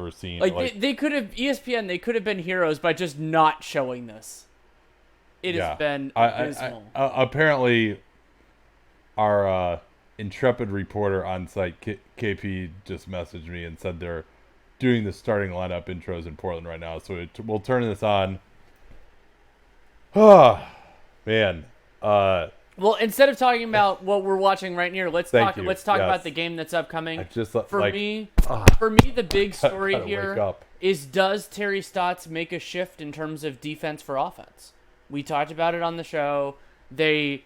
ever seen. Like they could have ESPN. They could have been heroes by just not showing this. It has been abysmal. Apparently, our intrepid reporter on site, KP, just messaged me and said they're doing the starting lineup intros in Portland right now. So we'll turn this on. Oh, man. Well, instead of talking about what we're watching right here, let's talk about the game that's upcoming. For me, the big story here is, does Terry Stotts make a shift in terms of defense for offense? We talked about it on the show. They're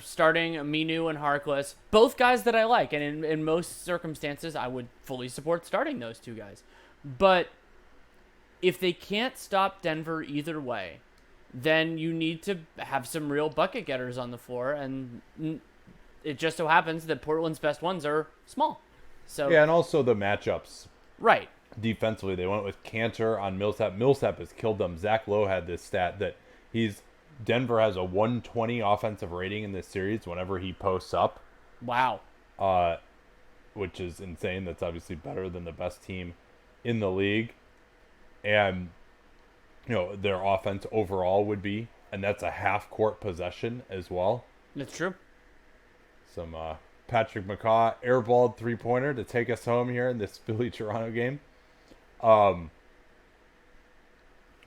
starting Aminu and Harkless, both guys that I like, and in most circumstances, I would fully support starting those two guys. But if they can't stop Denver either way, then you need to have some real bucket getters on the floor, and it just so happens that Portland's best ones are small. So yeah, and also the matchups. Right. Defensively, they went with Cantor on Millsap. Millsap has killed them. Zach Lowe had this stat that Denver has a 120 offensive rating in this series whenever he posts up. Wow. Which is insane. That's obviously better than the best team in the league. And their offense overall would be, and that's a half-court possession as well. That's true. Some Patrick McCaw airballed three-pointer to take us home here in this Philly-Toronto game.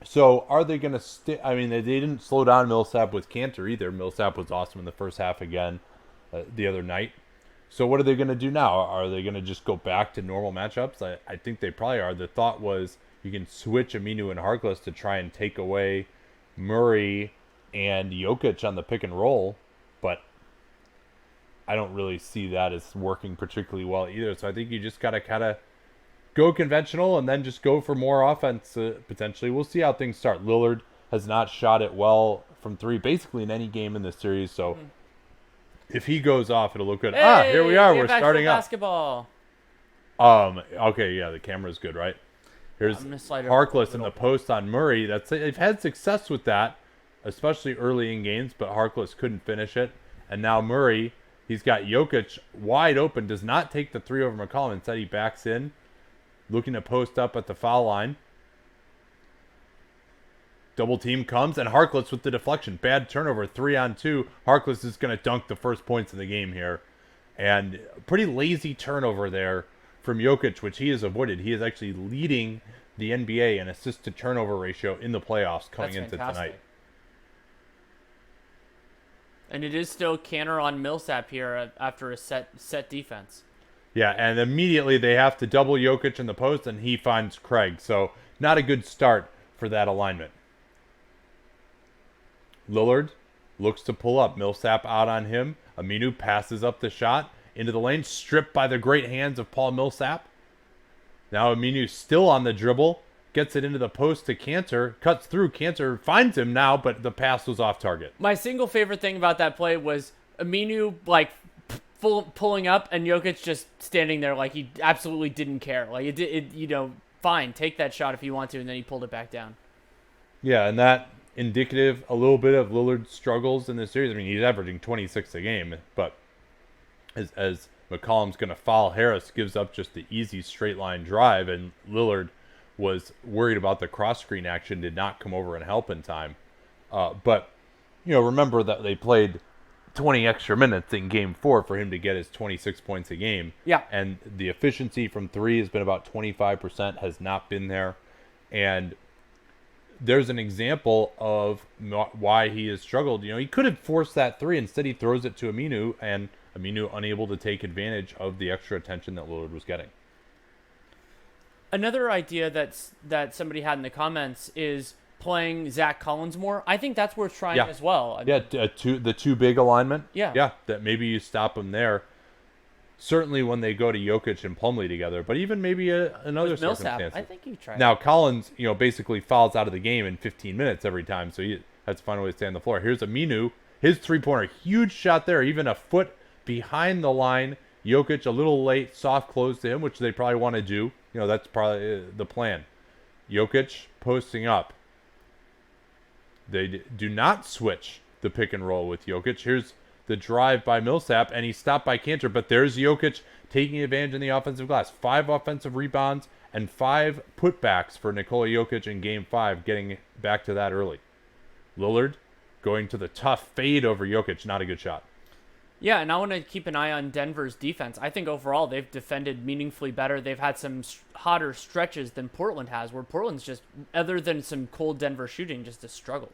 So are they going to they didn't slow down Millsap with Cantor either. Millsap was awesome in the first half again the other night. So what are they going to do now? Are they going to just go back to normal matchups? I think they probably are. The thought was you can switch Aminu and Harkless to try and take away Murray and Jokic on the pick and roll, but I don't really see that as working particularly well either. So I think you just got to kind of go conventional and then just go for more offense potentially. We'll see how things start. Lillard has not shot it well from three basically in any game in this series, so if he goes off, it'll look good. Hey, here we are. We're starting basketball. Okay, yeah, the camera's good, right? Here's Harkless in the post on Murray. They've had success with that, especially early in games, but Harkless couldn't finish it. And now Murray, he's got Jokic wide open, does not take the three over McCollum. Instead, he backs in, looking to post up at the foul line. Double team comes, and Harkless with the deflection. Bad turnover, 3-on-2. Harkless is going to dunk the first points of the game here. And pretty lazy turnover there from Jokic, which he has avoided. He is actually leading the NBA in assist to turnover ratio in the playoffs coming into tonight. And it is still Cantor on Millsap here after a set defense. Yeah, and immediately they have to double Jokic in the post, and he finds Craig. So not a good start for that alignment. Lillard looks to pull up. Millsap out on him. Aminu passes up the shot into the lane, stripped by the great hands of Paul Millsap. Now Aminu still on the dribble, gets it into the post to Cantor, cuts through. Cantor finds him now, but the pass was off target. My single favorite thing about that play was Aminu pulling up and Jokic just standing there like he absolutely didn't care. Like fine, take that shot if you want to, and then he pulled it back down. Yeah, and that indicative a little bit of Lillard's struggles in this series. I mean, he's averaging 26 a game, but as McCollum's going to foul Harris, gives up just the easy straight line drive, and Lillard was worried about the cross screen action, did not come over and help in time. But remember that they played 20 extra minutes in game 4 for him to get his 26 points a game. Yeah. And the efficiency from three has been about 25%, has not been there. And there's an example of why he has struggled. He could have forced that three. Instead, he throws it to Aminu, and Aminu unable to take advantage of the extra attention that Lillard was getting. Another idea that somebody had in the comments is playing Zach Collins more. I think that's worth trying as well. The two big alignment. Yeah. That maybe you stop him there. Certainly when they go to Jokic and Plumlee together, but even maybe another circumstance. I think you try. Now Collins, basically fouls out of the game in 15 minutes every time, so he has to find a way to stay on the floor. Here's Aminu, his three-pointer, huge shot there, even a foot behind the line. Jokic a little late, soft close to him, which they probably want to do. That's probably the plan. Jokic posting up. They do not switch the pick and roll with Jokic. Here's the drive by Millsap, and he's stopped by Cantor, but there's Jokic taking advantage in the offensive glass. 5 offensive rebounds and 5 putbacks for Nikola Jokic in Game 5, getting back to that early. Lillard going to the tough fade over Jokic, not a good shot. Yeah, and I want to keep an eye on Denver's defense. I think overall they've defended meaningfully better. They've had some hotter stretches than Portland has, where Portland's just, other than some cold Denver shooting, just a struggle.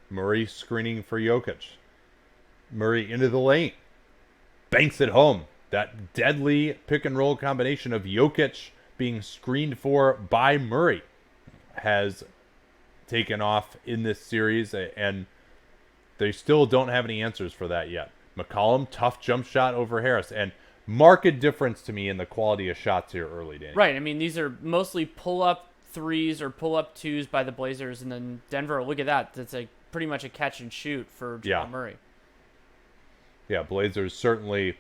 Murray screening for Jokic. Murray into the lane. Banks it home. That deadly pick-and-roll combination of Jokic being screened for by Murray has taken off in this series, and they still don't have any answers for that yet. McCollum, tough jump shot over Harris, and marked difference to me in the quality of shots here early, Danny. Right. I mean, these are mostly pull-up threes or pull-up twos by the Blazers, and then Denver, look at that. That's pretty much a catch and shoot for Jamal Murray. Yeah, Blazers certainly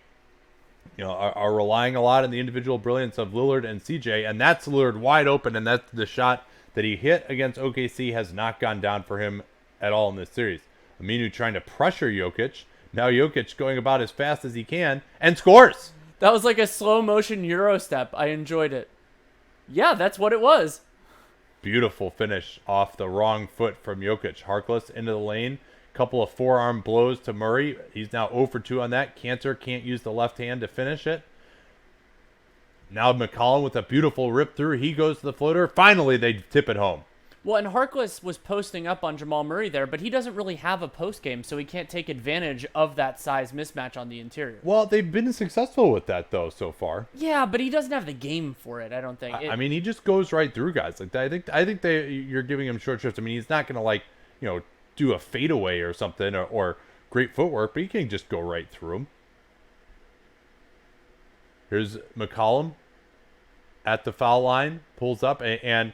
are relying a lot on the individual brilliance of Lillard and CJ, and that's Lillard wide open, and that's the shot that he hit against OKC has not gone down for him at all in this series. Aminu trying to pressure Jokic. Now Jokic going about as fast as he can and scores. That was like a slow motion Euro step. I enjoyed it. Yeah, that's what it was. Beautiful finish off the wrong foot from Jokic. Harkless into the lane. Couple of forearm blows to Murray. He's now 0 for 2 on that. Cantor can't use the left hand to finish it. Now McCollum with a beautiful rip through. He goes to the floater. Finally, they tip it home. Well, and Harkless was posting up on Jamal Murray there, but he doesn't really have a post game, so he can't take advantage of that size mismatch on the interior. Well, they've been successful with that, though, so far. Yeah, but he doesn't have the game for it, I don't think. I mean, he just goes right through guys. Like I think you're giving him short shifts. I mean, he's not going to, do a fadeaway or something or great footwork, but he can just go right through him. Here's McCollum at the foul line, pulls up, and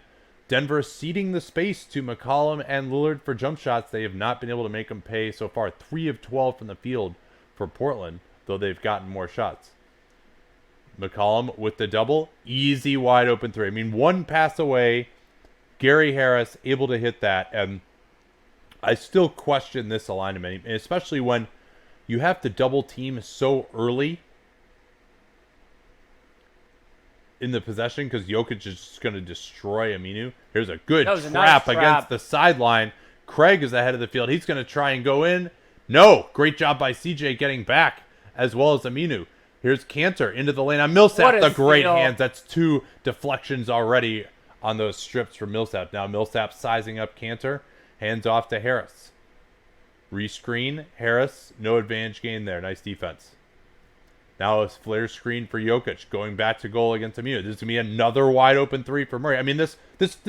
Denver ceding the space to McCollum and Lillard for jump shots. They have not been able to make them pay so far. 3 of 12 from the field for Portland, though they've gotten more shots. McCollum with the double. Easy wide open 3. I mean, one pass away. Gary Harris able to hit that. And I still question this alignment, especially when you have to double team so early in the possession, because Jokic is just going to destroy Aminu. Here's a good trap against the sideline. Craig is ahead of the field. He's going to try and go in. No. Great job by CJ getting back, as well as Aminu. Here's Cantor into the lane on Millsap. The great hands. That's 2 deflections already on those strips for Millsap. Now Millsap sizing up Cantor. Hands off to Harris. Rescreen. Harris. No advantage gain there. Nice defense. Now a flare screen for Jokic, going back to goal against Aminu. This is going to be another wide open 3 for Murray. I mean, this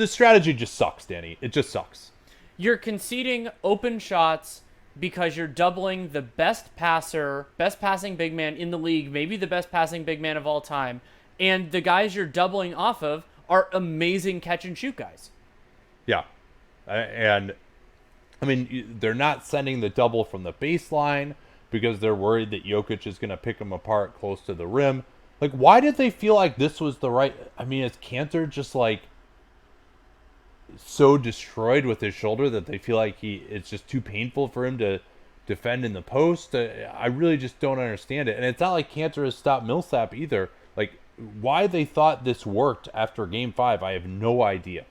strategy just sucks, Danny. It just sucks. You're conceding open shots because you're doubling the best passing big man in the league, maybe the best passing big man of all time, and the guys you're doubling off of are amazing catch and shoot guys. Yeah. And, I mean, they're not sending the double from the baseline because they're worried that Jokic is going to pick them apart close to the rim. Like, why did they feel like this was the right... I mean, is Cantor just, so destroyed with his shoulder that they feel like it's just too painful for him to defend in the post? I really just don't understand it. And it's not like Cantor has stopped Millsap either. Like, why they thought this worked after Game 5, I have no idea.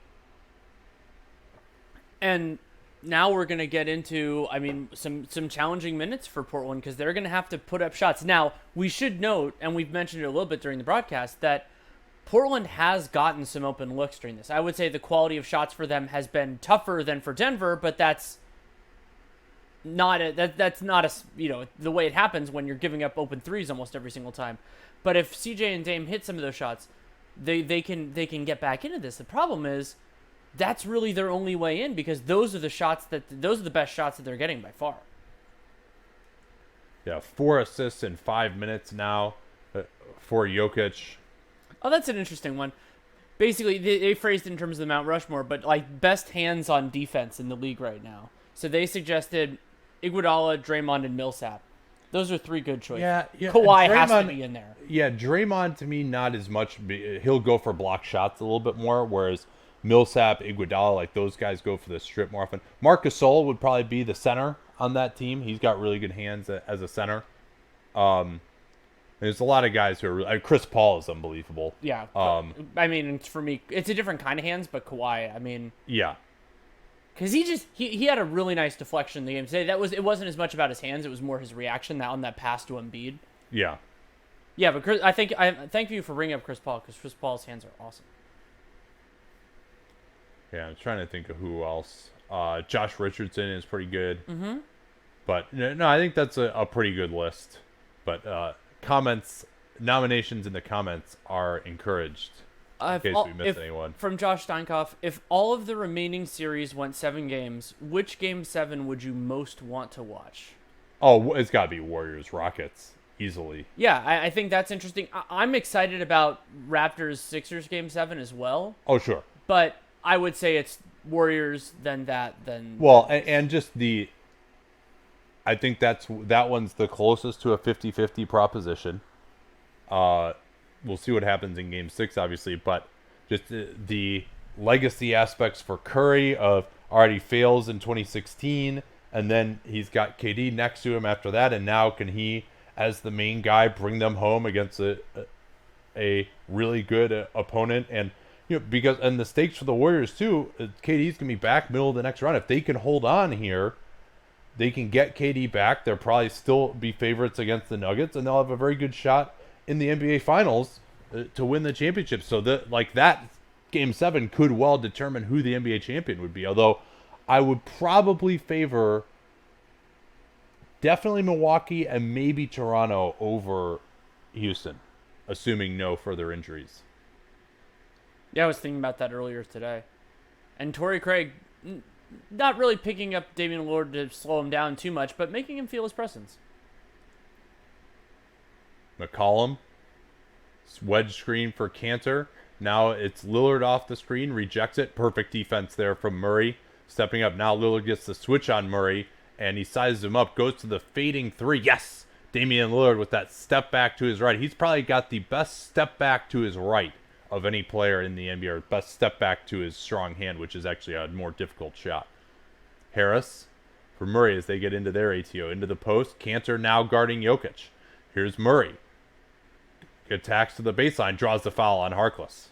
And now we're going to get into, some challenging minutes for Portland because they're going to have to put up shots. Now, we should note, and we've mentioned it a little bit during the broadcast, that Portland has gotten some open looks during this. I would say the quality of shots for them has been tougher than for Denver, but that's not the way it happens when you're giving up open threes almost every single time. But if CJ and Dame hit some of those shots, they can get back into this. The problem is that's really their only way in because those are the best shots that they're getting by far. Yeah, 4 assists in 5 minutes now for Jokic. Oh, that's an interesting one. Basically, they phrased it in terms of the Mount Rushmore, but best hands on defense in the league right now. So they suggested Iguodala, Draymond, and Millsap. Those are 3 good choices. Yeah. Kawhi has to be in there. Yeah, Draymond to me not as much. He'll go for block shots a little bit more, whereas Millsap, Iguodala, those guys go for the strip more often. Marc Gasol would probably be the center on that team. He's got really good hands as a center. There's a lot of guys who are. Chris Paul is unbelievable. Yeah. I mean, for me, it's a different kind of hands, but Kawhi, I mean. Yeah. Because he had a really nice deflection in the game today. It wasn't as much about his hands; it was more his reaction on that pass to Embiid. Yeah. Yeah, but thank you for bringing up Chris Paul, because Chris Paul's hands are awesome. Yeah, I'm trying to think of who else. Josh Richardson is pretty good. Mm-hmm. But no, I think that's a pretty good list. But nominations in the comments are encouraged. In case we missed anyone. From Josh Steinkoff, if all of the remaining series went 7 games, which Game 7 would you most want to watch? Oh, it's got to be Warriors-Rockets, easily. Yeah, I think that's interesting. I'm excited about Raptors-Sixers Game 7 as well. Oh, sure. But I would say it's Warriors, then that, then... Well, and just I think that one's the closest to a 50-50 proposition. We'll see what happens in Game 6, obviously, but just the legacy aspects for Curry of already fails in 2016, and then he's got KD next to him after that, and now can he, as the main guy, bring them home against a really good opponent? And and the stakes for the Warriors too, KD's gonna be back middle of the next round. If they can hold on here, they can get KD back. They'll probably still be favorites against the Nuggets, and they'll have a very good shot in the NBA Finals to win the championship. So that Game 7 could well determine who the NBA champion would be. Although I would probably favor definitely Milwaukee and maybe Toronto over Houston, assuming no further injuries. Yeah, I was thinking about that earlier today. And Torrey Craig, not really picking up Damian Lillard to slow him down too much, but making him feel his presence. McCollum, wedge screen for Cantor. Now it's Lillard off the screen, rejects it. Perfect defense there from Murray. Stepping up, now Lillard gets the switch on Murray, and he sizes him up, goes to the fading 3. Yes! Damian Lillard with that step back to his right. He's probably got the best step back to his right of any player in the NBA, or best step back to his strong hand, which is actually a more difficult shot. Harris for Murray as they get into their ATO. Into the post. Cantor now guarding Jokic. Here's Murray. Attacks to the baseline, draws the foul on Harkless.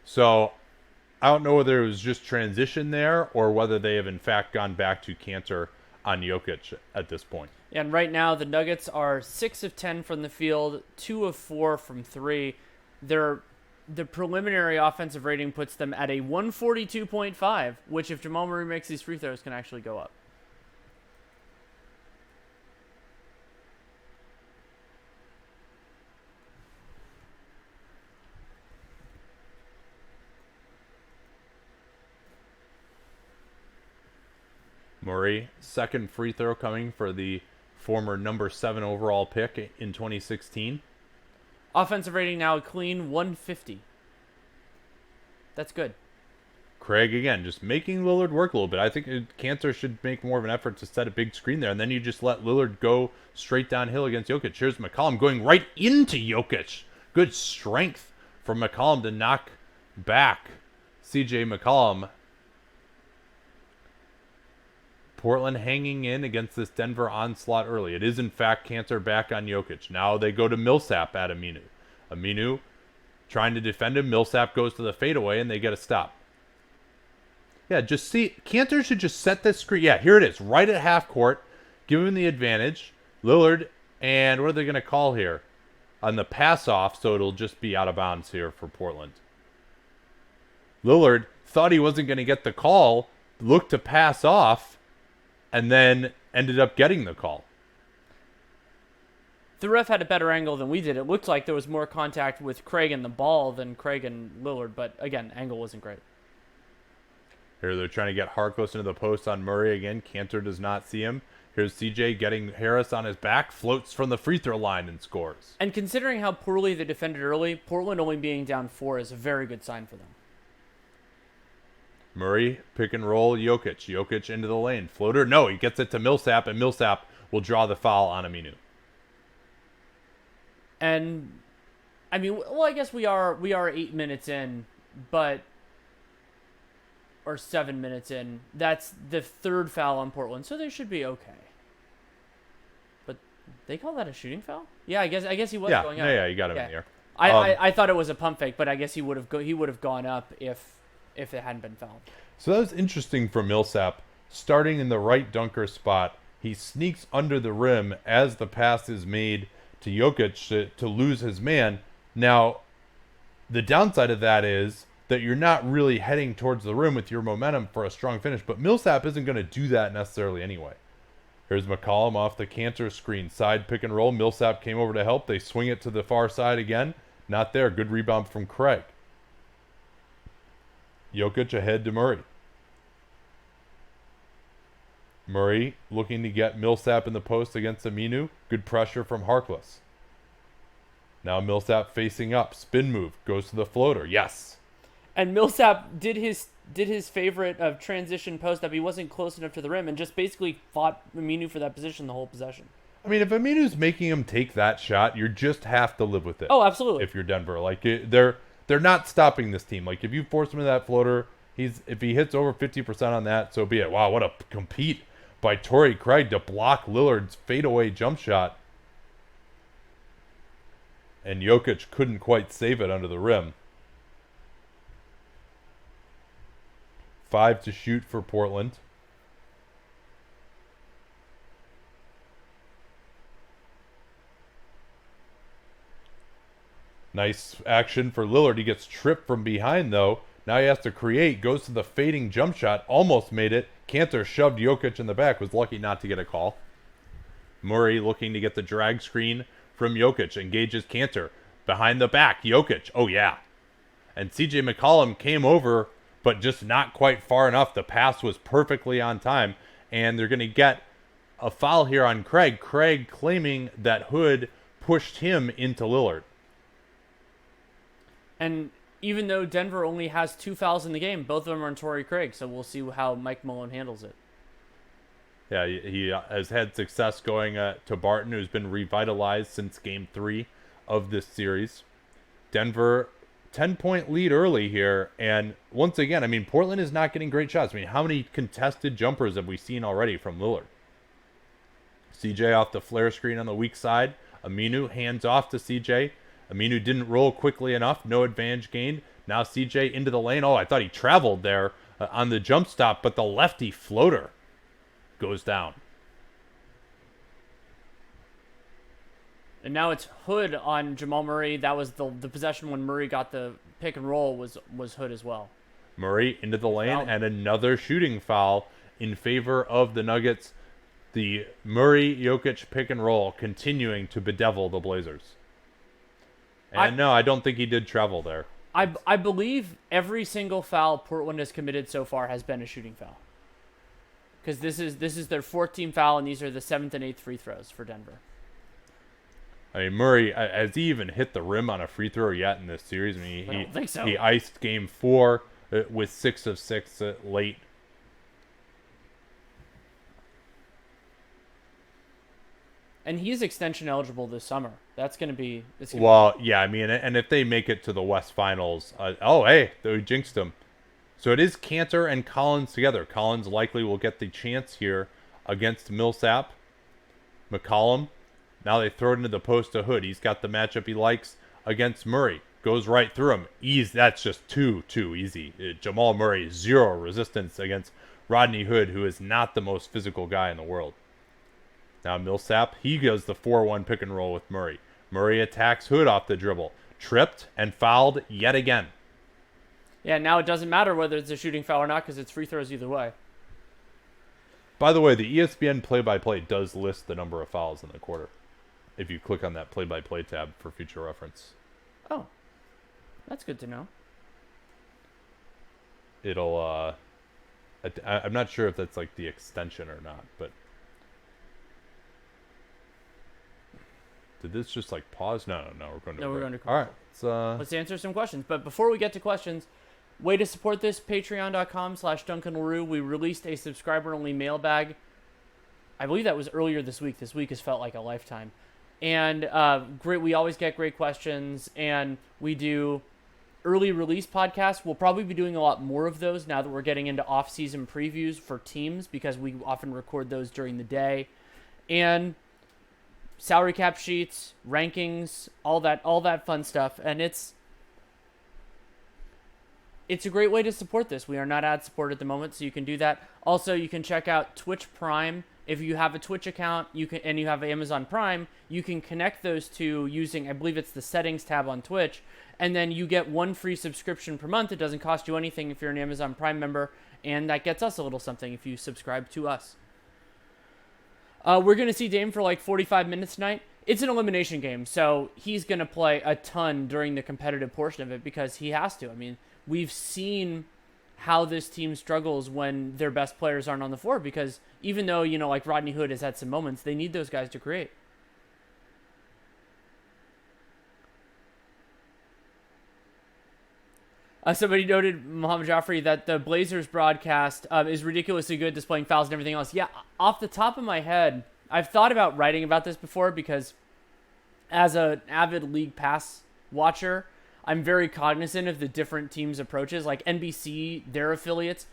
So, I don't know whether it was just transition there or whether they have in fact gone back to Cantor on Jokic at this point. And right now, the Nuggets are 6 of 10 from the field, 2 of 4 from 3. The preliminary offensive rating puts them at a 142.5, which if Jamal Murray makes these free throws can actually go up. Murray, second free throw coming for the former number 7 overall pick in 2016. Offensive rating now a clean 150. That's good. Craig, again, just making Lillard work a little bit. I think Cantor should make more of an effort to set a big screen there, and then you just let Lillard go straight downhill against Jokic. Here's McCollum going right into Jokic. Good strength from McCollum to knock back CJ McCollum. Portland hanging in against this Denver onslaught early. It is, in fact, Cantor back on Jokic. Now they go to Millsap at Aminu. Aminu trying to defend him. Millsap goes to the fadeaway, and they get a stop. Yeah, just see. Cantor should just set this screen. Yeah, here it is. Right at half court. Give him the advantage. Lillard, and what are they going to call here? On the pass off, so it'll just be out of bounds here for Portland. Lillard thought he wasn't going to get the call, looked to pass off, and then ended up getting the call. The ref had a better angle than we did. It looked like there was more contact with Craig and the ball than Craig and Lillard, but again, angle wasn't great. Here they're trying to get Harkless into the post on Murray again. Cantor does not see him. Here's CJ getting Harris on his back, floats from the free throw line and scores. And considering how poorly they defended early, Portland only being down 4 is a very good sign for them. Murray, pick and roll, Jokic. Jokic into the lane. Floater, no, he gets it to Millsap, and Millsap will draw the foul on Aminu. And, I mean, well, I guess we are 8 minutes in, but, or 7 minutes in. That's the third foul on Portland, so they should be okay. But They call that a shooting foul? Yeah, I guess he was going up. Yeah, you got him in the air. I thought it was a pump fake, but I guess he would have gone up if it hadn't been fouled. So that was interesting for Millsap. Starting in the right dunker spot, he sneaks under the rim as the pass is made to Jokic to lose his man. Now, the downside of that is that you're not really heading towards the rim with your momentum for a strong finish, but Millsap isn't going to do that necessarily anyway. Here's McCollum off the Cantor screen. Side pick and roll. Millsap came over to help. They swing it to the far side again. Not there. Good rebound from Craig. Jokic ahead to Murray. Murray looking to get Millsap in the post against Aminu. Good pressure from Harkless. Now Millsap facing up. Spin move. Goes to the floater. Yes. And Millsap did his favorite of transition post up. He wasn't close enough to the rim and just basically fought Aminu for that position the whole possession. I mean, if Aminu's making him take that shot, you just have to live with it. Oh, absolutely. If you're Denver. Like, they're not stopping this team. Like, if you force him to that floater, if he hits over 50% on that, so be it. Wow, what a compete by Torrey Craig to block Lillard's fadeaway jump shot. And Jokic couldn't quite save it under the rim. 5 to shoot for Portland. Nice action for Lillard. He gets tripped from behind, though. Now he has to create. Goes to the fading jump shot. Almost made it. Cantor shoved Jokic in the back. Was lucky not to get a call. Murray looking to get the drag screen from Jokic. Engages Cantor. Behind the back. Jokic. Oh, yeah. And C.J. McCollum came over, but just not quite far enough. The pass was perfectly on time. And they're going to get a foul here on Craig. Craig claiming that Hood pushed him into Lillard. And even though Denver only has 2 fouls in the game, both of them are on Torrey Craig, so we'll see how Mike Malone handles it. Yeah, he has had success going to Barton, who's been revitalized since Game 3 of this series. Denver, 10-point lead early here, and once again, I mean, Portland is not getting great shots. I mean, how many contested jumpers have we seen already from Lillard? CJ off the flare screen on the weak side. Aminu hands off to CJ. Aminu didn't roll quickly enough. No advantage gained. Now CJ into the lane. Oh, I thought he traveled there on the jump stop, but the lefty floater goes down. And now it's Hood on Jamal Murray. That was the possession when Murray got the pick and roll was Hood as well. Murray into the lane and another shooting foul in favor of the Nuggets. The Murray-Jokic pick and roll continuing to bedevil the Blazers. And no, I don't think he did travel there. I believe every single foul Portland has committed so far has been a shooting foul. Because this is their 14th foul, and these are the 7th and 8th free throws for Denver. I mean, Murray, has he even hit the rim on a free throw yet in this series? I mean, I don't think so. He iced Game 4 with 6 of 6 late. And he's extension eligible this summer. That's going to be... yeah, I mean, and if they make it to the West Finals... they jinxed him. So it is Cantor and Collins together. Collins likely will get the chance here against Millsap. McCollum. Now they throw it into the post to Hood. He's got the matchup he likes against Murray. Goes right through him. That's just too easy. Jamal Murray, 0 resistance against Rodney Hood, who is not the most physical guy in the world. Now Millsap, he goes the 4-1 pick and roll with Murray. Murray attacks Hood off the dribble. Tripped and fouled yet again. Yeah, now it doesn't matter whether it's a shooting foul or not because it's free throws either way. By the way, the ESPN play-by-play does list the number of fouls in the quarter. If you click on that play-by-play tab for future reference. Oh, that's good to know. It'll, I'm not sure if that's like the extension or not, but... Did this just like pause? No, we're going to. No, we're going to. All right, let's answer some questions. But before we get to questions, way to support this: Patreon.com/DuncanLaRue. We released a subscriber-only mailbag. I believe that was earlier this week. This week has felt like a lifetime. And great, we always get great questions, and we do early release podcasts. We'll probably be doing a lot more of those now that we're getting into off-season previews for teams because we often record those during the day, and salary cap sheets, rankings, all that fun stuff, and it's a great way to support this. We are not ad support at the moment, so you can do that. Also, you can check out Twitch Prime. If you have a Twitch account, you have Amazon Prime, you can connect those two using, I believe it's the settings tab on Twitch, and then you get one free subscription per month. It doesn't cost you anything if you're an Amazon Prime member, and that gets us a little something if you subscribe to us. We're going to see Dame for like 45 minutes tonight. It's an elimination game, so he's going to play a ton during the competitive portion of it because he has to. I mean, we've seen how this team struggles when their best players aren't on the floor because even though, like Rodney Hood has had some moments, they need those guys to create. Somebody noted, Mohamed Jaffrey, that the Blazers broadcast is ridiculously good, displaying fouls and everything else. Yeah, off the top of my head, I've thought about writing about this before because as an avid League Pass watcher, I'm very cognizant of the different teams' approaches. Like NBC, their affiliates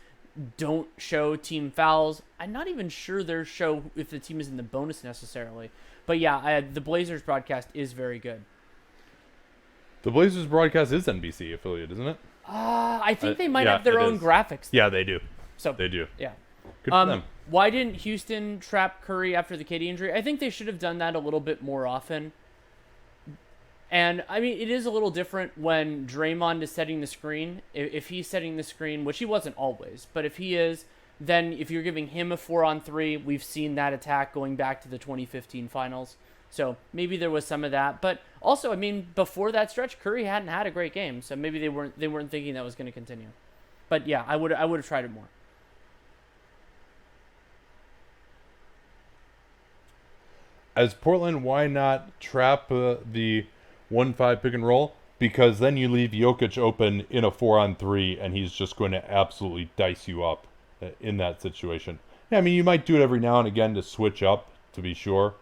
don't show team fouls. I'm not even sure they show if the team is in the bonus necessarily. But yeah, the Blazers broadcast is very good. The Blazers broadcast is NBC affiliate, isn't it? I think they might have their own graphics. Yeah, they do. So they do. Yeah. Good for them. Why didn't Houston trap Curry after the KD injury? I think they should have done that a little bit more often. And, I mean, it is a little different when Draymond is setting the screen. If he's setting the screen, which he wasn't always, but if he is, then if you're giving him a 4-on-3, we've seen that attack going back to the 2015 finals. So maybe there was some of that. But also, I mean, before that stretch, Curry hadn't had a great game. So maybe they weren't thinking that was going to continue. But yeah, I would have tried it more. As Portland, why not trap the 1-5 pick and roll? Because then you leave Jokic open in a 4-on-3, and he's just going to absolutely dice you up in that situation. Yeah, I mean, you might do it every now and again to switch up, to be sure.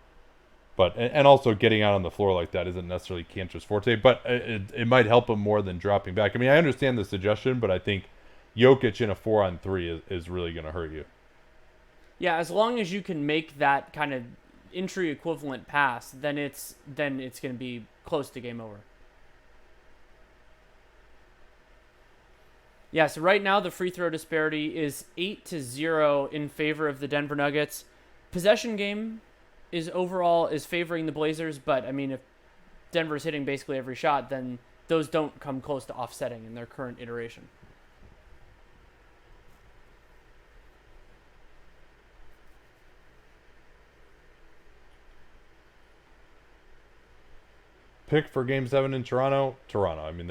But and also getting out on the floor like that isn't necessarily Kanter's forte, but it might help him more than dropping back. I mean, I understand the suggestion, but I think Jokic in a 4-on-3 is really going to hurt you. Yeah, as long as you can make that kind of entry equivalent pass, then it's going to be close to game over. Yeah, so right now the free throw disparity is 8-0 in favor of the Denver Nuggets. Possession game is favoring the Blazers, but I mean, if Denver's hitting basically every shot, then those don't come close to offsetting in their current iteration. Pick for Game 7 in Toronto. I mean,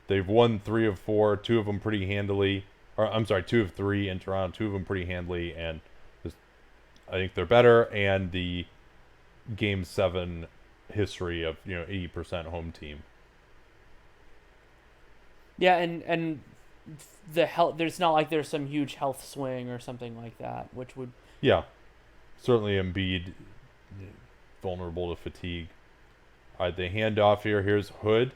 they've won 3 of 4, 2 of them pretty handily. Or I'm sorry, 2 of 3 in Toronto, 2 of them pretty handily, and I think they're better. And the Game 7 history of 80% home team. Yeah, and the health. There's not like there's some huge health swing or something like that, which would. Yeah, certainly Embiid vulnerable to fatigue. All right, they hand off here. Here's Hood.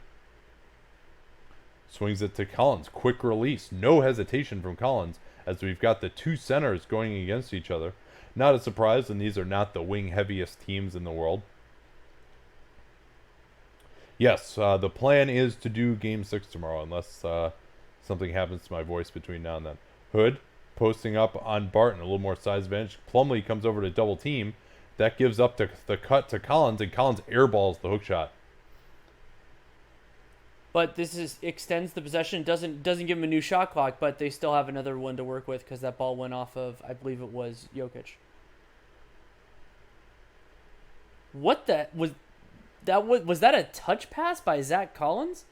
Swings it to Collins. Quick release. No hesitation from Collins as we've got the two centers going against each other. Not a surprise, and these are not the wing heaviest teams in the world. Yes, the plan is to do Game 6 tomorrow unless something happens to my voice between now and then. Hood posting up on Barton. A little more size advantage. Plumlee comes over to double team. That gives up the cut to Collins, and Collins airballs the hook shot. But this extends the possession. Doesn't give him a new shot clock, but they still have another one to work with because that ball went off of, I believe it was Jokic. Was that a touch pass by Zach Collins?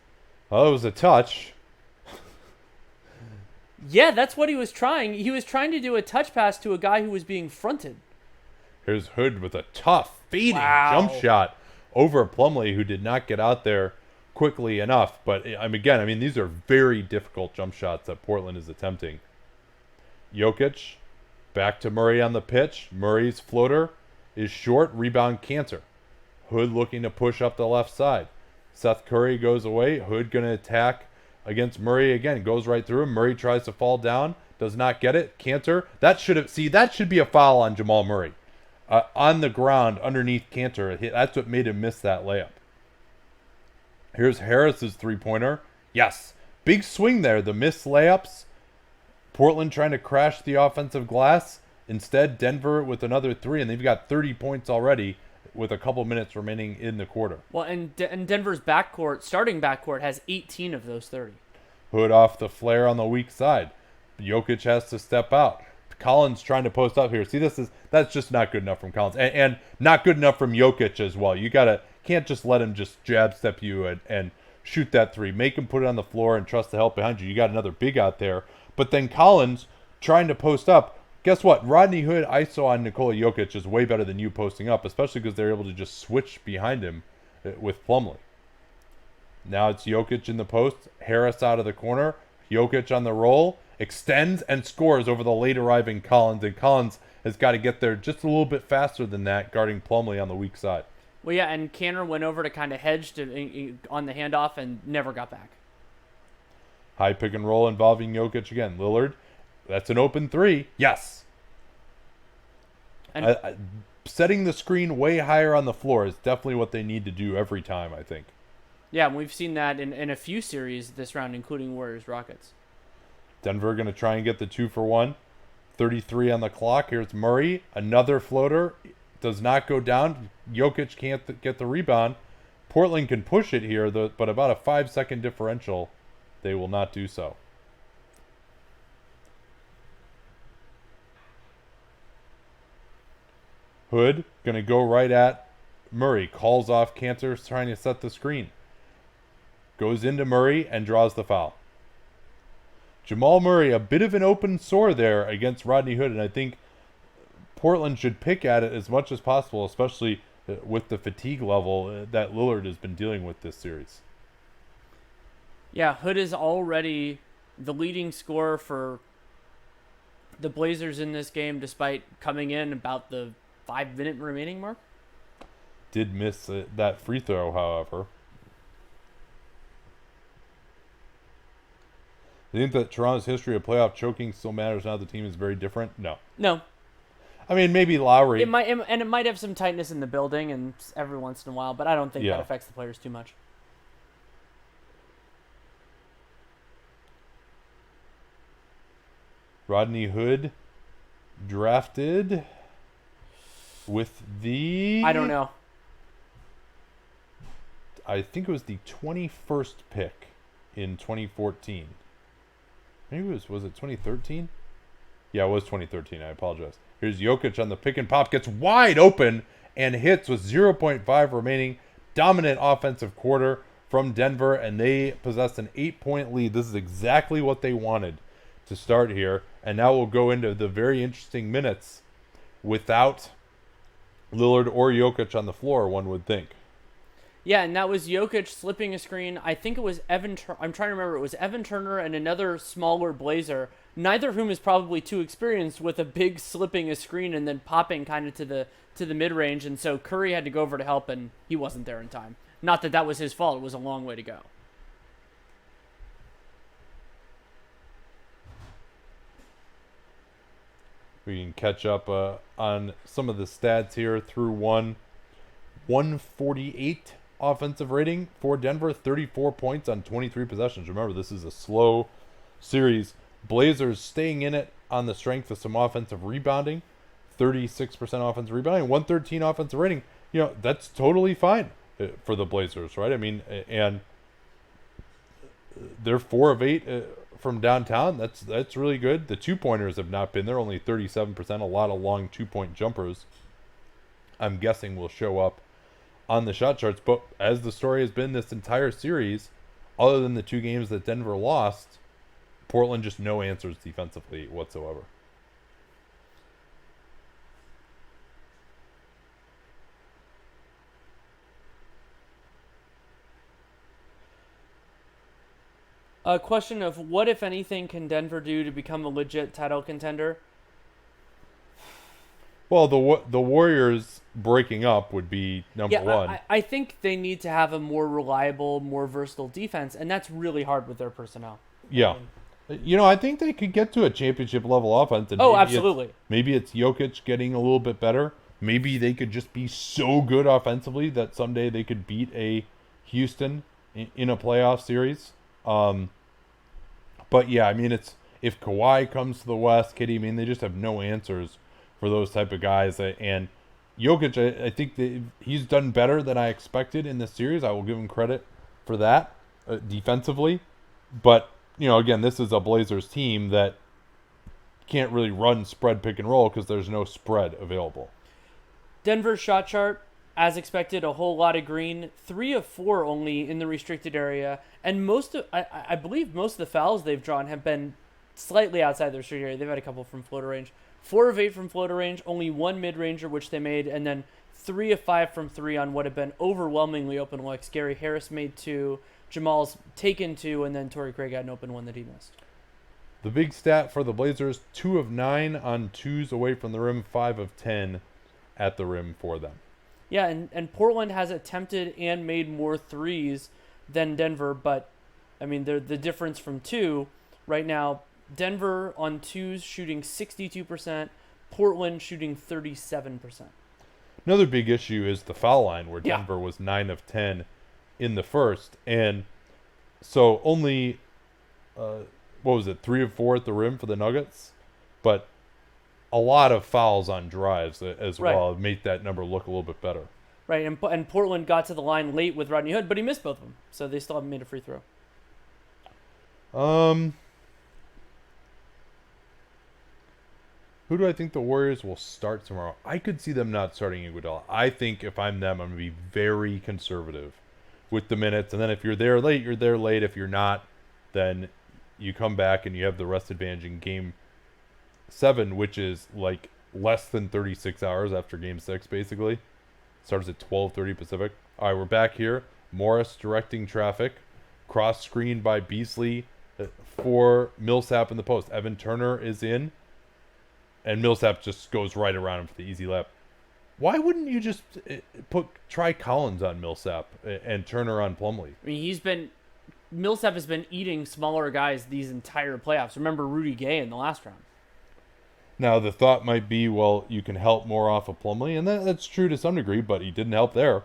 Oh, it was a touch. Yeah, that's what he was trying. He was trying to do a touch pass to a guy who was being fronted. Here's Hood with a tough, fading jump shot over Plumlee, who did not get out there quickly enough. But, again, these are very difficult jump shots that Portland is attempting. Jokic, back to Murray on the pitch. Murray's floater is short. Rebound Kanter. Hood looking to push up the left side. Seth Curry goes away. Hood going to attack against Murray again. Goes right through him. Murray tries to fall down. Does not get it. Kanter. That should be a foul on Jamal Murray. on the ground underneath Kanter. That's what made him miss that layup. Here's Harris's three-pointer. Yes. Big swing there. The missed layups. Portland trying to crash the offensive glass. Instead, Denver with another three, and they've got 30 points already with a couple minutes remaining in the quarter. Well, and Denver's starting backcourt, has 18 of those 30. Hood off the flare on the weak side. Jokic has to step out. Collins trying to post up here. See, that's just not good enough from Collins, and not good enough from Jokic as well. You can't just let him just jab step you and shoot that three. Make him put it on the floor and trust the help behind you. You got another big out there, but then Collins trying to post up. Guess what? Rodney Hood ISO on Nikola Jokic is way better than you posting up, especially because they're able to just switch behind him with Plumlee. Now it's Jokic in the post, Harris out of the corner, Jokic on the roll, extends and scores over the late arriving Collins, and Collins has got to get there just a little bit faster than that, guarding Plumlee on the weak side. Well, yeah, and Kanter went over to kind of hedge on the handoff and never got back. High pick and roll involving Jokic again. Lillard, that's an open three. Yes. And setting the screen way higher on the floor is definitely what they need to do every time, I think. Yeah, and we've seen that in a few series this round, including Warriors-Rockets. Denver going to try and get the 2-for-1. 33 on the clock. Here's Murray. Another floater. Does not go down. Jokic can't get the rebound. Portland can push it here, but about a 5-second differential. They will not do so. Hood going to go right at Murray. Calls off Kanter, trying to set the screen. Goes into Murray and draws the foul. Jamal Murray, a bit of an open sore there against Rodney Hood, and I think Portland should pick at it as much as possible, especially with the fatigue level that Lillard has been dealing with this series. Yeah, Hood is already the leading scorer for the Blazers in this game, despite coming in about the 5-minute remaining mark. Did miss that free throw, however. Do you think that Toronto's history of playoff choking still matters now the team is very different? No. I mean, maybe Lowry. It might have some tightness in the building and every once in a while, but I don't think that affects the players too much. Rodney Hood drafted with the... I don't know. I think it was the 21st pick in 2014. Maybe was it 2013? Yeah, it was 2013. I apologize. Here's Jokic on the pick and pop. Gets wide open and hits with 0.5 remaining. Dominant offensive quarter from Denver, and they possess an 8-point lead. This is exactly what they wanted to start here. And now we'll go into the very interesting minutes without Lillard or Jokic on the floor, one would think. Yeah, and that was Jokic slipping a screen. I think it was I'm trying to remember. It was Evan Turner and another smaller Blazer, neither of whom is probably too experienced with a big slipping a screen and then popping kind of to the mid-range. And so Curry had to go over to help, and he wasn't there in time. Not that was his fault. It was a long way to go. We can catch up on some of the stats here through 148 offensive rating for Denver, 34 points on 23 possessions. Remember, this is a slow series. Blazers staying in it on the strength of some offensive rebounding, 36% offensive rebounding, 113 offensive rating. You know, that's totally fine for the Blazers, right? I mean, and they're 4 of 8 from downtown. That's really good. The two-pointers have not been there, only 37%, a lot of long two-point jumpers. I'm guessing will show up on the shot charts, but as the story has been this entire series, other than the 2 games that Denver lost, Portland just no answers defensively whatsoever. A question of what, if anything, can Denver do to become a legit title contender? Well, the Warriors breaking up would be number one. I think they need to have a more reliable, more versatile defense, and that's really hard with their personnel. Yeah. You know, I think they could get to a championship level offense. And absolutely. Maybe it's Jokic getting a little bit better. Maybe they could just be so good offensively that someday they could beat a Houston in a playoff series. But yeah, I mean, it's if Kawhi comes to the West, KD, I mean, they just have no answers for those type of guys. And Jokic, I think that he's done better than I expected in this series. I will give him credit for that defensively. But, again, this is a Blazers team that can't really run spread pick and roll because there's no spread available. Denver's shot chart, as expected, a whole lot of green. 3 of 4 only in the restricted area. And I believe most of the fouls they've drawn have been slightly outside the restricted area. They've had a couple from floater range. 4 of 8 from floater range, only 1 mid-ranger, which they made, and then 3 of 5 from 3 on what have been overwhelmingly open looks. Gary Harris made 2, Jamal's taken 2, and then Torrey Craig had an open one that he missed. The big stat for the Blazers, 2 of 9 on 2s away from the rim, 5 of 10 at the rim for them. Yeah, and Portland has attempted and made more 3s than Denver, but, I mean, the difference from 2 right now, Denver on 2s shooting 62%, Portland shooting 37%. Another big issue is the foul line, where Denver was 9 of 10 in the first. And so only, 3 of 4 at the rim for the Nuggets? But a lot of fouls on drives as well make that number look a little bit better. Right, and Portland got to the line late with Rodney Hood, but he missed both of them, so they still haven't made a free throw. Who do I think the Warriors will start tomorrow? I could see them not starting Iguodala. I think if I'm them, I'm going to be very conservative with the minutes. And then if you're there late, you're there late. If you're not, then you come back and you have the rest advantage in Game 7, which is like less than 36 hours after Game 6, basically. Starts at 12:30 Pacific. All right, we're back here. Morris directing traffic. Cross screen by Beasley for Millsap in the post. Evan Turner is in. And Millsap just goes right around him for the easy layup. Why wouldn't you just try Collins on Millsap and Turner on Plumlee? I mean, Millsap has been eating smaller guys these entire playoffs. Remember Rudy Gay in the last round. Now, the thought might be, well, you can help more off of Plumlee, and that's true to some degree, but he didn't help there.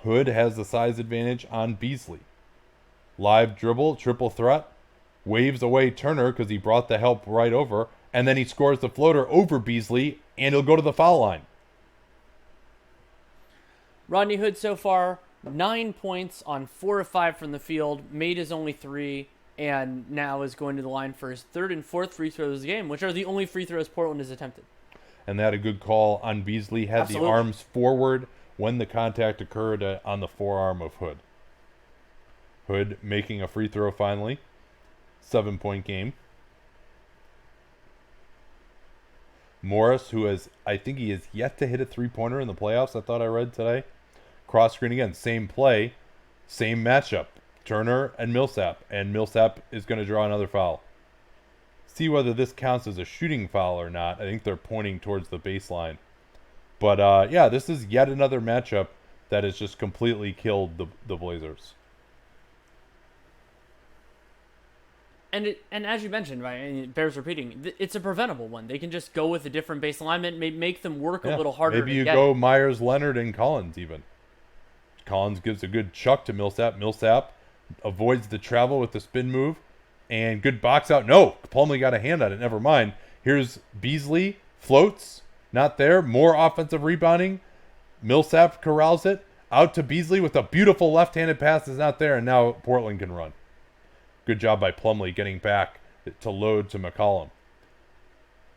Hood has the size advantage on Beasley. Live dribble, triple threat, waves away Turner because he brought the help right over, and then he scores the floater over Beasley, and he'll go to the foul line. Rodney Hood so far, 9 points on 4 of 5 from the field, made his only 3, and now is going to the line for his 3rd and 4th free throws of the game, which are the only free throws Portland has attempted. And that a good call on Beasley. Had Absolutely. The arms forward when the contact occurred on the forearm of Hood. Hood making a free throw finally. 7-point game. Morris, I think he has yet to hit a three-pointer in the playoffs, I thought I read today. Cross screen again, same play, same matchup. Turner and Millsap is going to draw another foul. See whether this counts as a shooting foul or not. I think they're pointing towards the baseline. But, this is yet another matchup that has just completely killed the Blazers. And as you mentioned, right, and it bears repeating, it's a preventable one. They can just go with a different base alignment, make them work a little harder. Maybe you go Myers, Leonard, and Collins even. Collins gives a good chuck to Millsap. Millsap avoids the travel with the spin move. And good box out. No, Plumlee got a hand on it. Never mind. Here's Beasley. Floats. Not there. More offensive rebounding. Millsap corrals it. Out to Beasley with a beautiful left-handed pass. Is not there. And now Portland can run. Good job by Plumlee getting back to load to McCollum.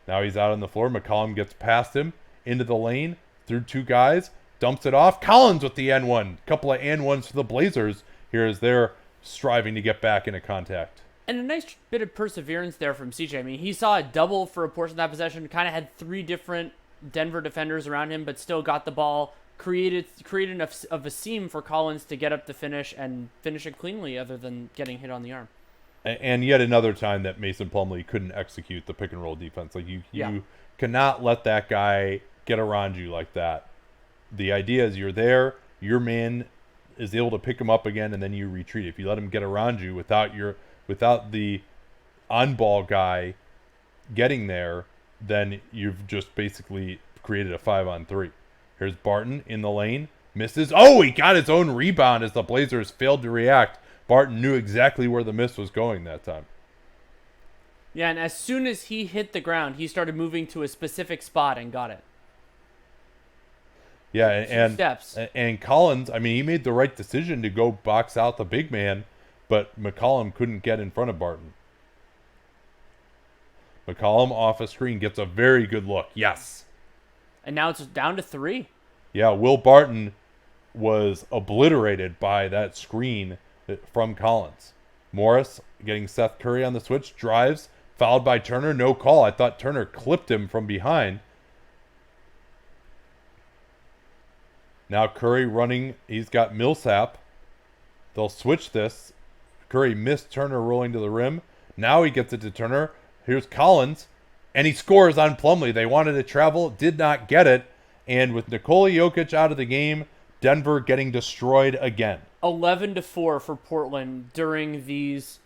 Now he's out on the floor. McCollum gets past him into the lane through two guys. Dumps it off. Collins with the N1. Couple of N1s for the Blazers here as they're striving to get back into contact. And a nice bit of perseverance there from CJ. I mean, he saw a double for a portion of that possession. Kind of had 3 different Denver defenders around him, but still got the ball. Created enough of a seam for Collins to get up the finish and finish it cleanly other than getting hit on the arm. And yet another time that Mason Plumlee couldn't execute the pick and roll defense. Like you cannot let that guy get around you like that. The idea is you're there, your man is able to pick him up again, and then you retreat. If you let him get around you without the on-ball guy getting there, then you've just basically created a 5-on-3. Here's Barton in the lane. Misses. Oh, he got his own rebound as the Blazers failed to react. Barton knew exactly where the miss was going that time. Yeah, and as soon as he hit the ground, he started moving to a specific spot and got it. Yeah, and Collins, I mean, he made the right decision to go box out the big man, but McCollum couldn't get in front of Barton. McCollum off a screen gets a very good look. Yes. And now it's down to 3. Yeah, Will Barton was obliterated by that screen from Collins. Morris getting Seth Curry on the switch, drives, fouled by Turner, no call. I thought Turner clipped him from behind. Now Curry running, he's got Millsap. They'll switch this. Curry missed Turner rolling to the rim. Now he gets it to Turner. Here's Collins, and he scores on Plumlee. They wanted to travel, did not get it. And with Nikola Jokic out of the game, Denver getting destroyed again. 11-4 for Portland during these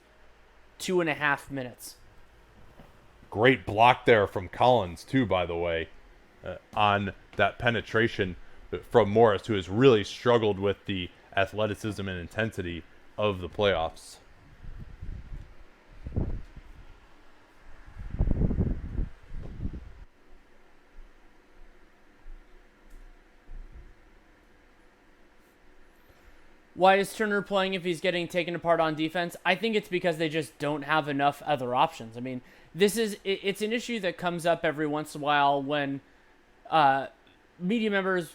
2.5 minutes. Great block there from Collins, too, by the way, on that penetration from Morris, who has really struggled with the athleticism and intensity of the playoffs. Why is Turner playing if he's getting taken apart on defense? I think it's because they just don't have enough other options. I mean, it's an issue that comes up every once in a while when media members,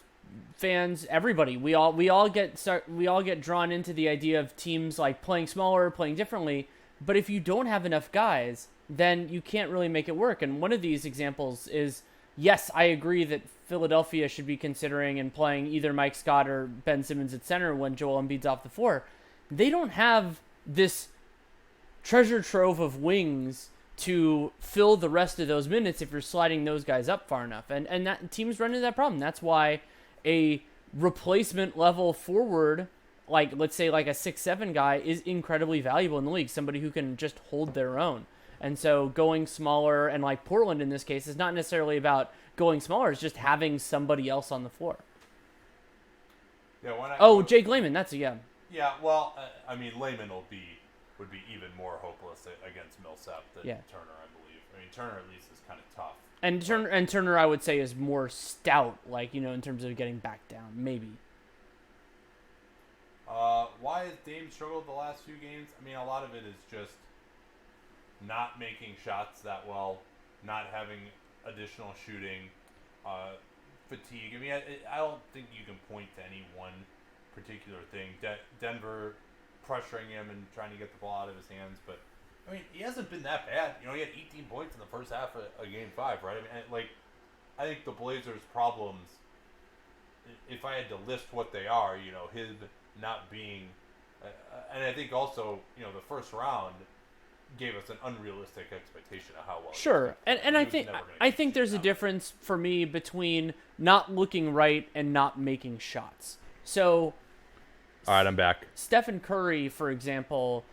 fans, everybody, we all get drawn into the idea of teams like playing smaller, playing differently. But if you don't have enough guys, then you can't really make it work. And one of these examples is, yes, I agree that Philadelphia should be considering and playing either Mike Scott or Ben Simmons at center when Joel Embiid's off the floor. They don't have this treasure trove of wings to fill the rest of those minutes if you're sliding those guys up far enough. And that teams run into that problem. That's why a replacement level forward, like let's say like a 6'7" guy, is incredibly valuable in the league. Somebody who can just hold their own. And so going smaller, and like Portland in this case, is not necessarily about going smaller. It's just having somebody else on the floor. Yeah. Jake Layman. That's yeah. Yeah. Well, I mean, Layman would be even more hopeless against Millsap than Turner, I believe. I mean, Turner at least is kind of tough. And Turner, I would say, is more stout, like, you know, in terms of getting back down, maybe. Why has Dame struggled the last few games? I mean, a lot of it is just not making shots that well, not having additional shooting, fatigue. I mean, I don't think you can point to any one particular thing. Denver pressuring him and trying to get the ball out of his hands, but I mean, he hasn't been that bad. You know, he had 18 points in the first half of Game 5, right? I mean, I think the Blazers' problems, if I had to list what they are, you know, his not being, and I think also, you know, the first round gave us an unrealistic expectation of how well. Sure, and I think there's a difference for me between not looking right and not making shots. So, all right, I'm back. Stephen Curry, for example,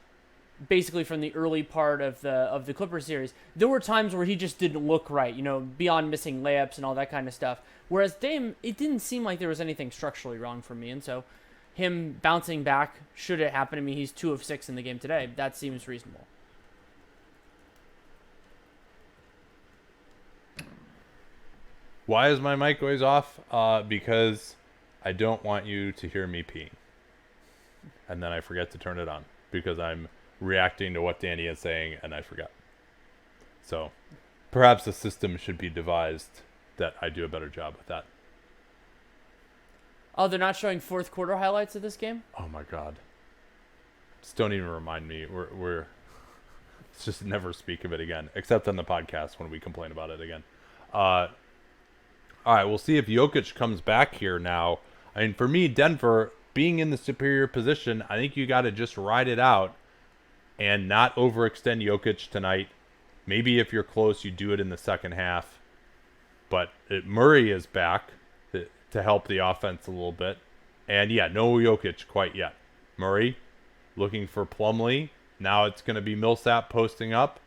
basically from the early part of the Clippers series, there were times where he just didn't look right, you know, beyond missing layups and all that kind of stuff. Whereas Dame, it didn't seem like there was anything structurally wrong for me, and so him bouncing back, should it happen, I mean, he's 2 of 6 in the game today. That seems reasonable. Why is my mic always off? Because I don't want you to hear me peeing. And then I forget to turn it on because I'm reacting to what Danny is saying and I forgot. So perhaps a system should be devised that I do a better job with that. Oh, they're not showing fourth quarter highlights of this game? Oh my God. Just don't even remind me. We're let's just never speak of it again, except on the podcast when we complain about it again. All right, we'll see if Jokic comes back here now. I mean, for me, Denver, being in the superior position, I think you got to just ride it out and not overextend Jokic tonight. Maybe if you're close, you do it in the second half. But Murray is back to help the offense a little bit. And, yeah, no Jokic quite yet. Murray looking for Plumlee. Now it's going to be Millsap posting up.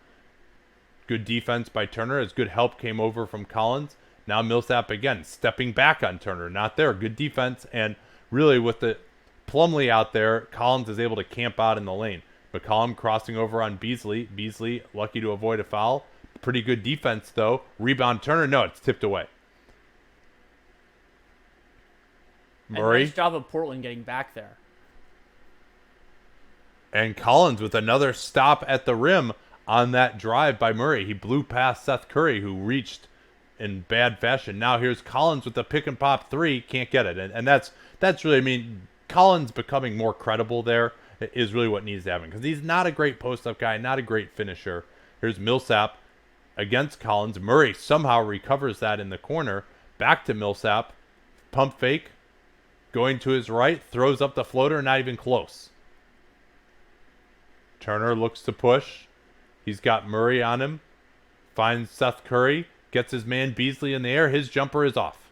Good defense by Turner as good help came over from Collins. Now Millsap again stepping back on Turner. Not there. Good defense. And really with the Plumlee out there, Collins is able to camp out in the lane. McCollum crossing over on Beasley. Beasley lucky to avoid a foul. Pretty good defense, though. Rebound Turner. No, it's tipped away. Murray. Nice job of Portland getting back there. And Collins with another stop at the rim on that drive by Murray. He blew past Seth Curry, who reached in bad fashion. Now here's Collins with the pick and pop three. Can't get it. And that's really, I mean, Collins becoming more credible there is really what needs to happen. Because he's not a great post-up guy, not a great finisher. Here's Millsap against Collins. Murray somehow recovers that in the corner. Back to Millsap. Pump fake. Going to his right. Throws up the floater. Not even close. Turner looks to push. He's got Murray on him. Finds Seth Curry. Gets his man Beasley in the air. His jumper is off.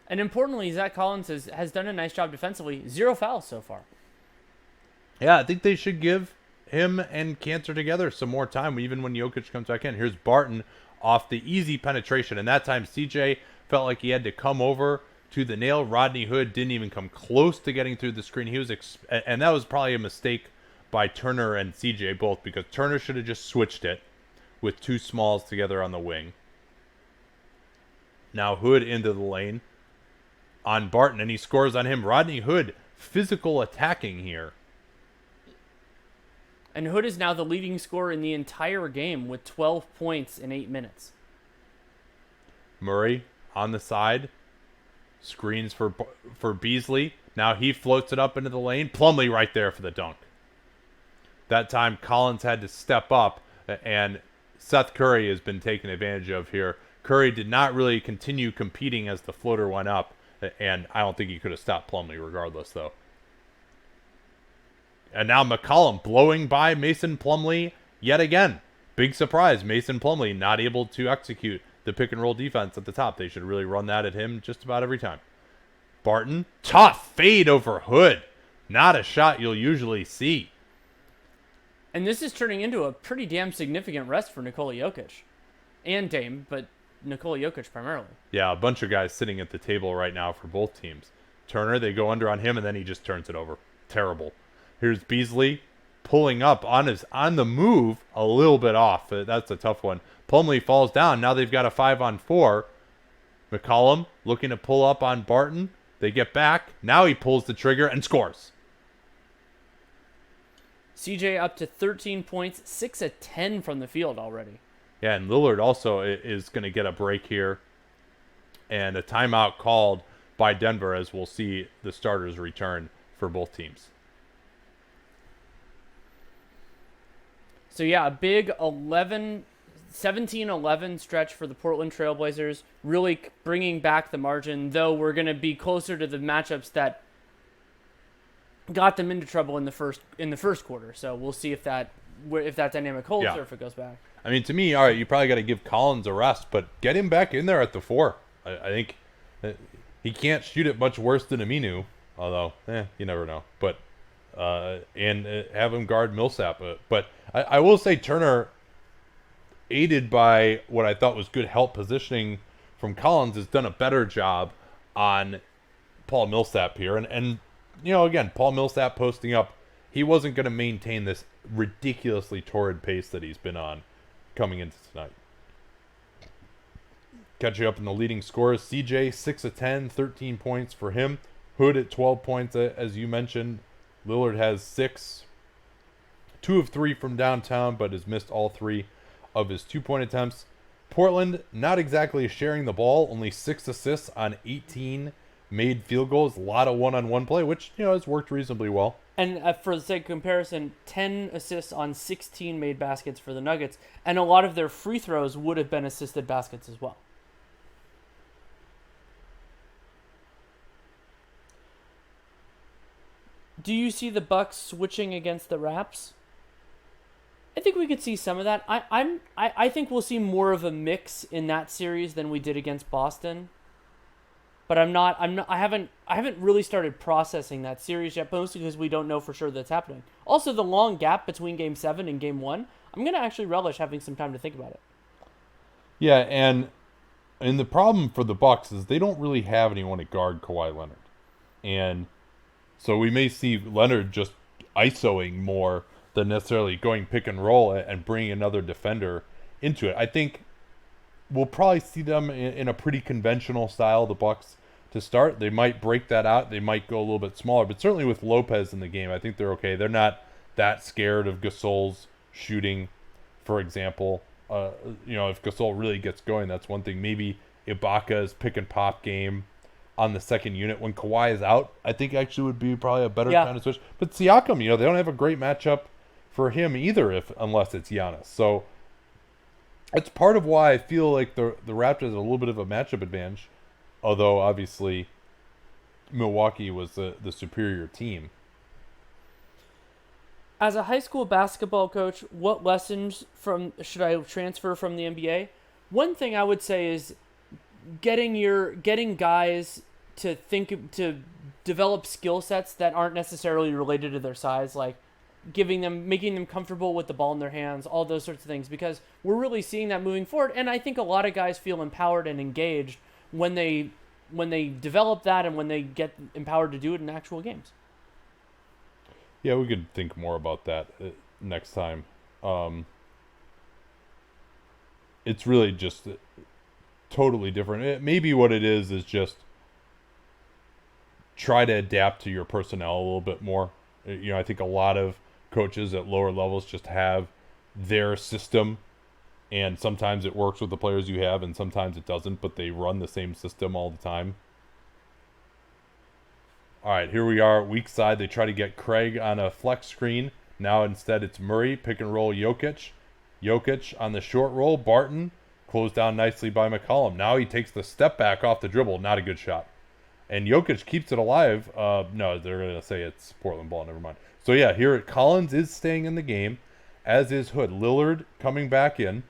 And importantly, Zach Collins has done a nice job defensively. 0 fouls so far. Yeah, I think they should give him and Cantor together some more time, even when Jokic comes back in. Here's Barton off the easy penetration. And that time, CJ felt like he had to come over to the nail. Rodney Hood didn't even come close to getting through the screen. He was, and that was probably a mistake by Turner and CJ both, because Turner should have just switched it with two smalls together on the wing. Now Hood into the lane on Barton, and he scores on him. Rodney Hood, physical attacking here. And Hood is now the leading scorer in the entire game with 12 points in 8 minutes. Murray on the side. Screens for Beasley. Now he floats it up into the lane. Plumlee right there for the dunk. That time Collins had to step up, and Seth Curry has been taken advantage of here. Curry did not really continue competing as the floater went up, and I don't think he could have stopped Plumlee regardless, though. And now McCollum blowing by Mason Plumlee yet again. Big surprise. Mason Plumlee not able to execute the pick and roll defense at the top. They should really run that at him just about every time. Barton, tough fade over Hood. Not a shot you'll usually see. And this is turning into a pretty damn significant rest for Nikola Jokic. And Dame, but Nikola Jokic primarily. Yeah, a bunch of guys sitting at the table right now for both teams. Turner, they go under on him, and then he just turns it over. Terrible. Here's Beasley pulling up on the move, a little bit off. That's a tough one. Plumlee falls down. Now they've got a 5-on-4. McCollum looking to pull up on Barton. They get back. Now he pulls the trigger and scores. CJ up to 13 points, 6 of 10 from the field already. Yeah, and Lillard also is going to get a break here. And a timeout called by Denver, as we'll see the starters return for both teams. So yeah, a big 17-11 stretch for the Portland Trailblazers, really bringing back the margin, though we're going to be closer to the matchups that got them into trouble in the first quarter. So we'll see if that dynamic holds or if it goes back. I mean, to me, all right, you probably got to give Collins a rest, but get him back in there at the 4. I think he can't shoot it much worse than Aminu, although you never know. But and have him guard Millsap. But I will say Turner, aided by what I thought was good help positioning from Collins, has done a better job on Paul Millsap here. And you know, again, Paul Millsap posting up, he wasn't going to maintain this ridiculously torrid pace that he's been on coming into tonight. Catching up in the leading scorers, CJ 6 of 10, 13 points for him. Hood at 12 points, as you mentioned. Lillard has 6, 2 of 3 from downtown, but has missed all 3 of his 2-point attempts. Portland not exactly sharing the ball, only 6 assists on 18 made field goals. A lot of one-on-one play, which has worked reasonably well. And for the sake of comparison, 10 assists on 16 made baskets for the Nuggets, and a lot of their free throws would have been assisted baskets as well. Do you see the Bucks switching against the Raps? I think we could see some of that. I think we'll see more of a mix in that series than we did against Boston. But I haven't really started processing that series yet, mostly because we don't know for sure that's happening. Also, the long gap between Game 7 and Game 1, I'm going to actually relish having some time to think about it. Yeah, and And the problem for the Bucks is they don't really have anyone to guard Kawhi Leonard. And so we may see Leonard just isoing more than necessarily going pick and roll and bringing another defender into it. I think we'll probably see them in a pretty conventional style, the Bucks, to start. They might break that out. They might go a little bit smaller. But certainly with Lopez in the game, I think they're okay. They're not that scared of Gasol's shooting, for example. If Gasol really gets going, that's one thing. Maybe Ibaka's pick and pop game on the second unit when Kawhi is out, I think actually would be probably a better kind of switch. But Siakam, they don't have a great matchup for him either unless it's Giannis. So it's part of why I feel like the Raptors have a little bit of a matchup advantage, although obviously Milwaukee was the superior team. As a high school basketball coach, what lessons should I transfer from the NBA? One thing I would say is getting guys to develop skill sets that aren't necessarily related to their size, like making them comfortable with the ball in their hands, all those sorts of things, because we're really seeing that moving forward. And I think a lot of guys feel empowered and engaged when they develop that and when they get empowered to do it in actual games. Yeah, we could think more about that next time. It's really just totally different. Maybe what it is just try to adapt to your personnel a little bit more. I think a lot of coaches at lower levels just have their system, and sometimes it works with the players you have, and sometimes it doesn't, but they run the same system all the time. All right, here we are, weak side. They try to get Craig on a flex screen. Now instead it's Murray, pick and roll Jokic. Jokic on the short roll, Barton, closed down nicely by McCollum. Now he takes the step back off the dribble, not a good shot. And Jokic keeps it alive. No, they're going to say it's Portland ball, never mind. So yeah, here Collins is staying in the game, as is Hood. Lillard coming back in.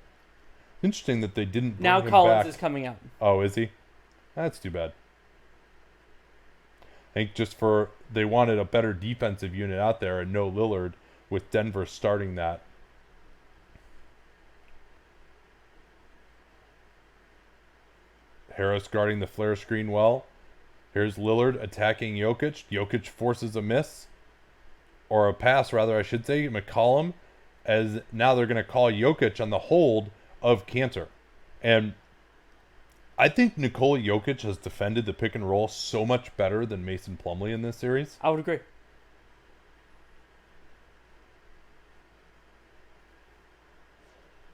Interesting that they didn't bring him back. Now Collins is coming out. Oh, is he? That's too bad. I think they wanted a better defensive unit out there and no Lillard, with Denver starting that. Harris guarding the flare screen well. Here's Lillard attacking Jokic. Jokic forces a miss. Or a pass, rather, I should say. McCollum, as now they're going to call Jokic on the hold of Cantor. And I think Nikola Jokic has defended the pick and roll so much better than Mason Plumlee in this series. I would agree.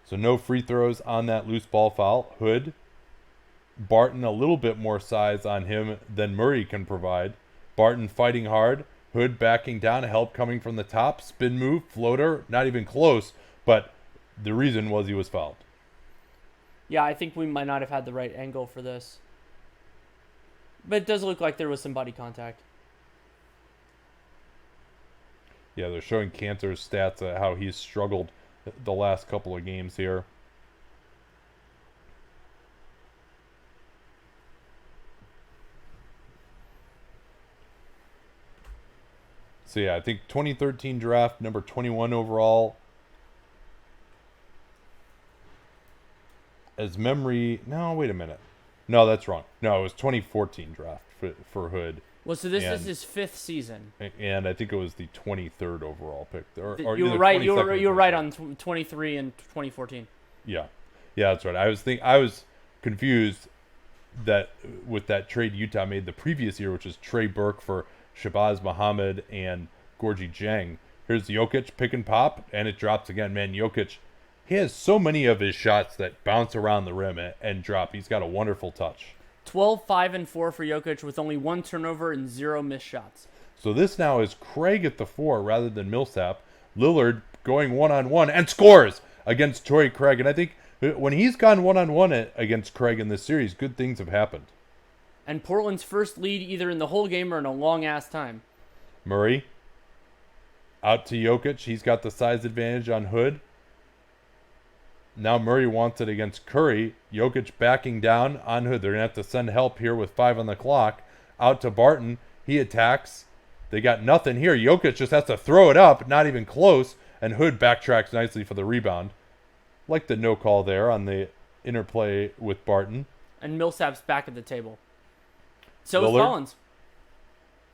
So no free throws on that loose ball foul. Hood. Barton, a little bit more size on him than Murray can provide. Barton fighting hard. Hood backing down, help coming from the top. Spin move, floater, not even close. But the reason was he was fouled. Yeah, I think we might not have had the right angle for this. But it does look like there was some body contact. Yeah, they're showing Cantor's stats, how he's struggled the last couple of games here. So yeah, I think 2013 draft, number 21 overall. As memory, no, wait a minute. No, that's wrong. No, it was 2014 draft for Hood. Well, so this is his fifth season. And I think it was the 23rd overall pick. You were right. You were right on 23 and 2014. Yeah, that's right. I was confused that with that trade Utah made the previous year, which is Trey Burke for Shabazz Muhammad and Gorgie Jang. Here's Jokic, pick and pop, and it drops again. Man, Jokic, he has so many of his shots that bounce around the rim and drop. He's got a wonderful touch. 12, 5, and 4 for Jokic with only 1 turnover and 0 missed shots. So this now is Craig at the 4 rather than Millsap. Lillard going one-on-one and scores against Torrey Craig. And I think when he's gone one-on-one against Craig in this series, good things have happened. And Portland's first lead either in the whole game or in a long-ass time. Murray out to Jokic. He's got the size advantage on Hood. Now Murray wants it against Curry. Jokic backing down on Hood. They're going to have to send help here with 5 on the clock. Out to Barton. He attacks. They got nothing here. Jokic just has to throw it up, not even close. And Hood backtracks nicely for the rebound. Like the no call there on the interplay with Barton. and Millsap's back at the table. So is Lillard, Collins.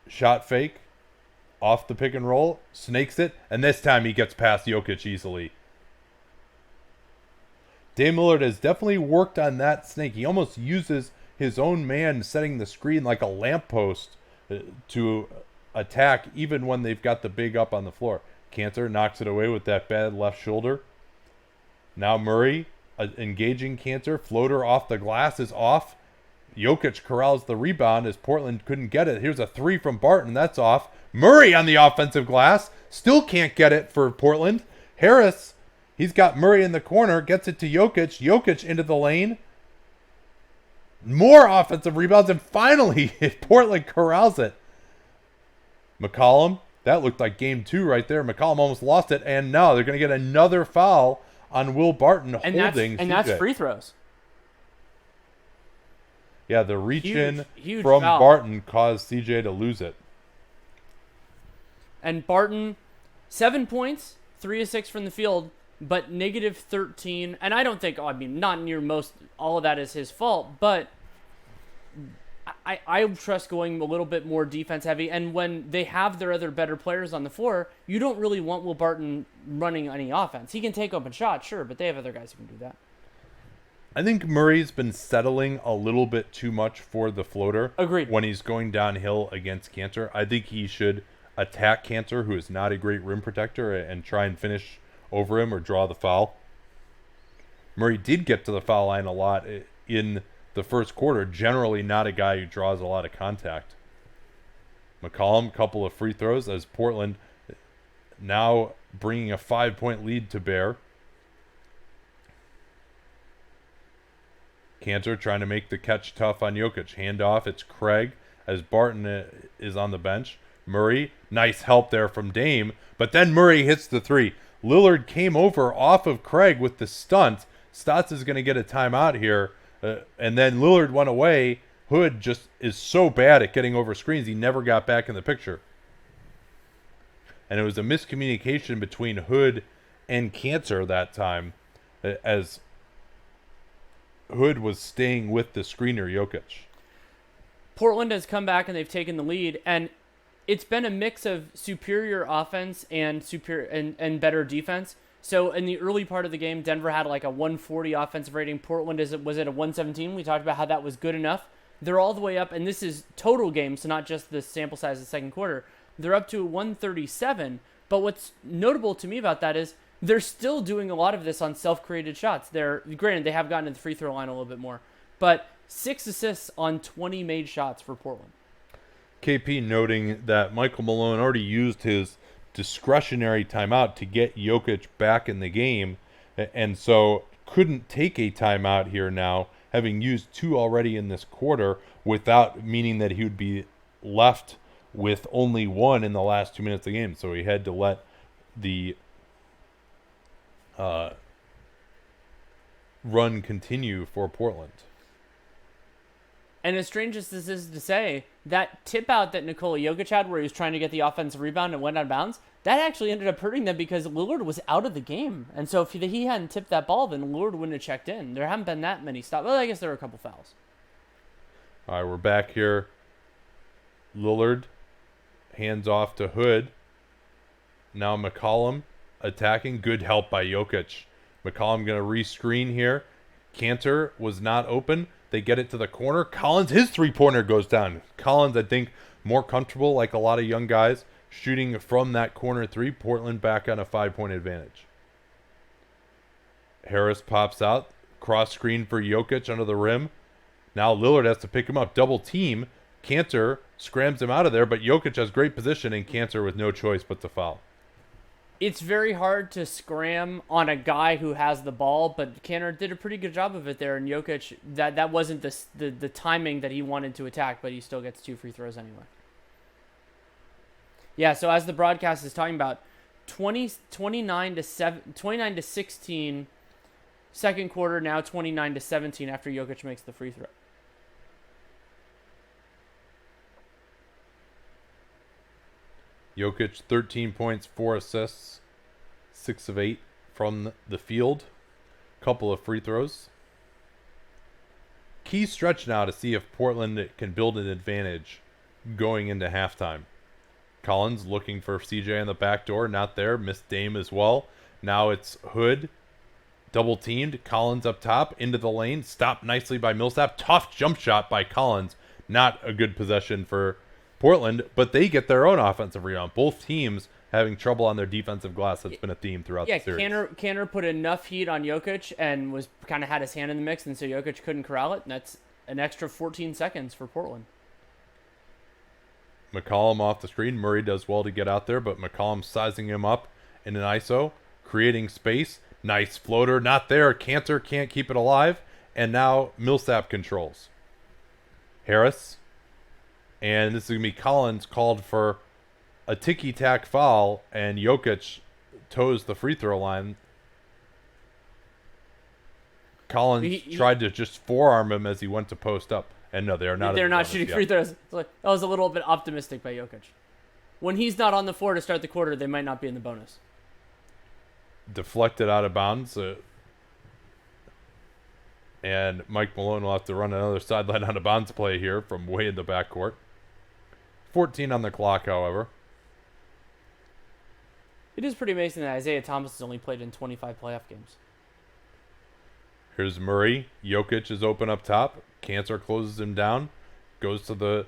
Shot fake, off the pick and roll, snakes it, and this time he gets past Jokic easily. Dame Lillard has definitely worked on that snake. He almost uses his own man setting the screen like a lamppost to attack even when they've got the big up on the floor. Kanter knocks it away with that bad left shoulder. Now Murray engaging Kanter. Floater off the glass is off. Jokic corrals the rebound as Portland couldn't get it. Here's a three from Barton. That's off. Murray on the offensive glass. Still can't get it for Portland. Harris, he's got Murray in the corner. Gets it to Jokic. Jokic into the lane. More offensive rebounds. And finally, Portland corrals it. McCollum. That looked like game 2 right there. McCollum almost lost it. And now they're going to get another foul on Will Barton holding and that's free throws. Yeah, the reach-in from foul. Barton caused CJ to lose it. And Barton, 7 points, 3 of 6 from the field, but negative 13. And I don't think, not near most, all of that is his fault, but I trust going a little bit more defense heavy. And when they have their other better players on the floor, you don't really want Will Barton running any offense. He can take open shots, sure, but they have other guys who can do that. I think Murray's been settling a little bit too much for the floater. Agreed. When he's going downhill against Kanter. I think he should attack Kanter, who is not a great rim protector, and try and finish over him or draw the foul. Murray did get to the foul line a lot in the first quarter. Generally not a guy who draws a lot of contact. McCollum, couple of free throws as Portland now bringing a 5-point lead to bear. Kanter trying to make the catch tough on Jokic. Handoff, it's Craig as Barton is on the bench. Murray, nice help there from Dame, but then Murray hits the three. Lillard came over off of Craig with the stunt. Stotts is going to get a timeout here, and then Lillard went away. Hood just is so bad at getting over screens, he never got back in the picture. And it was a miscommunication between Hood and Kanter that time, as Hood was staying with the screener, Jokic. Portland has come back and they've taken the lead, and it's been a mix of superior offense and and better defense. So in the early part of the game, Denver had like a 140 offensive rating. Portland was at a 117. We talked about how that was good enough. They're all the way up, and this is total game, so not just the sample size of the second quarter. They're up to a 137. But what's notable to me about that is they're still doing a lot of this on self-created shots. Granted, they have gotten to the free throw line a little bit more, but 6 assists on 20 made shots for Portland. KP noting that Michael Malone already used his discretionary timeout to get Jokic back in the game, and so couldn't take a timeout here now, having used 2 already in this quarter, without meaning that he would be left with only 1 in the last 2 minutes of the game. So he had to let the run continue for Portland. And as strange as this is to say, that tip out that Nikola Jokic had where he was trying to get the offensive rebound and went out of bounds, that actually ended up hurting them because Lillard was out of the game. And so if he hadn't tipped that ball, then Lillard wouldn't have checked in. There haven't been that many stops. Well, I guess there were a couple fouls. All right, we're back here. Lillard hands off to Hood. Now McCollum attacking. Good help by Jokic. McCollum going to re-screen here. Kanter was not open. They get it to the corner. Collins, his three-pointer goes down. Collins, I think, more comfortable, like a lot of young guys, shooting from that corner 3. Portland back on a 5-point advantage. Harris pops out. Cross screen for Jokic under the rim. Now Lillard has to pick him up. Double team. Kanter scrams him out of there, but Jokic has great position, and Kanter with no choice but to foul. It's very hard to scram on a guy who has the ball, but Kanter did a pretty good job of it there, and Jokic, that wasn't the timing that he wanted to attack, but he still gets 2 free throws anyway. Yeah, so as the broadcast is talking about, 29 to 16, second quarter, now 29 to 17 after Jokic makes the free throw. Jokic, 13 points, 4 assists, 6 of 8 from the field. Couple of free throws. key stretch now to see if Portland can build an advantage going into halftime. Collins looking for CJ on the back door, not there. Missed Dame as well. Now it's Hood, double teamed. Collins up top into the lane, stopped nicely by Millsap. Tough jump shot by Collins. Not a good possession for Portland, but they get their own offensive rebound. Both teams having trouble on their defensive glass. That's been a theme throughout the series. Yeah, Kanter put enough heat on Jokic and was kind of had his hand in the mix, and so Jokic couldn't corral it, and that's an extra 14 seconds for Portland. McCollum off the screen. Murray does well to get out there, but McCollum sizing him up in an ISO, creating space. Nice floater, not there. Kanter can't keep it alive, and now Millsap controls. Harris, and this is going to be Collins called for a ticky-tack foul, and Jokic toes the free throw line. Collins tried to just forearm him as he went to post up. And no, they're not shooting free throws. That was a little bit optimistic by Jokic. When he's not on the floor to start the quarter, they might not be in the bonus. Deflected out of bounds. And Mike Malone will have to run another sideline out of bounds play here from way in the backcourt. 14 on the clock, however. It is pretty amazing that Isaiah Thomas has only played in 25 playoff games. Here's Murray. Jokic is open up top. Kanter closes him down. Goes to the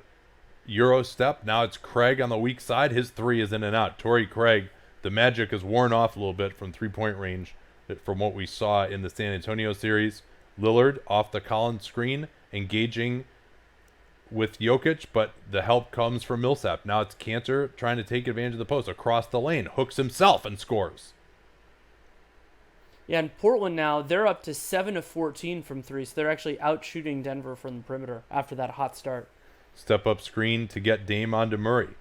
Euro step. Now it's Craig on the weak side. His three is in and out. Torrey Craig, the magic has worn off a little bit from three-point range from what we saw in the San Antonio series. Lillard off the Collins screen, engaging with Jokic, but the help comes from Millsap. Now it's Kanter trying to take advantage of the post across the lane. Hooks himself and scores. Yeah, and Portland now, they're up to 7 of 14 from three, so they're actually out shooting Denver from the perimeter after that hot start. Step up screen to get Dame onto Murray.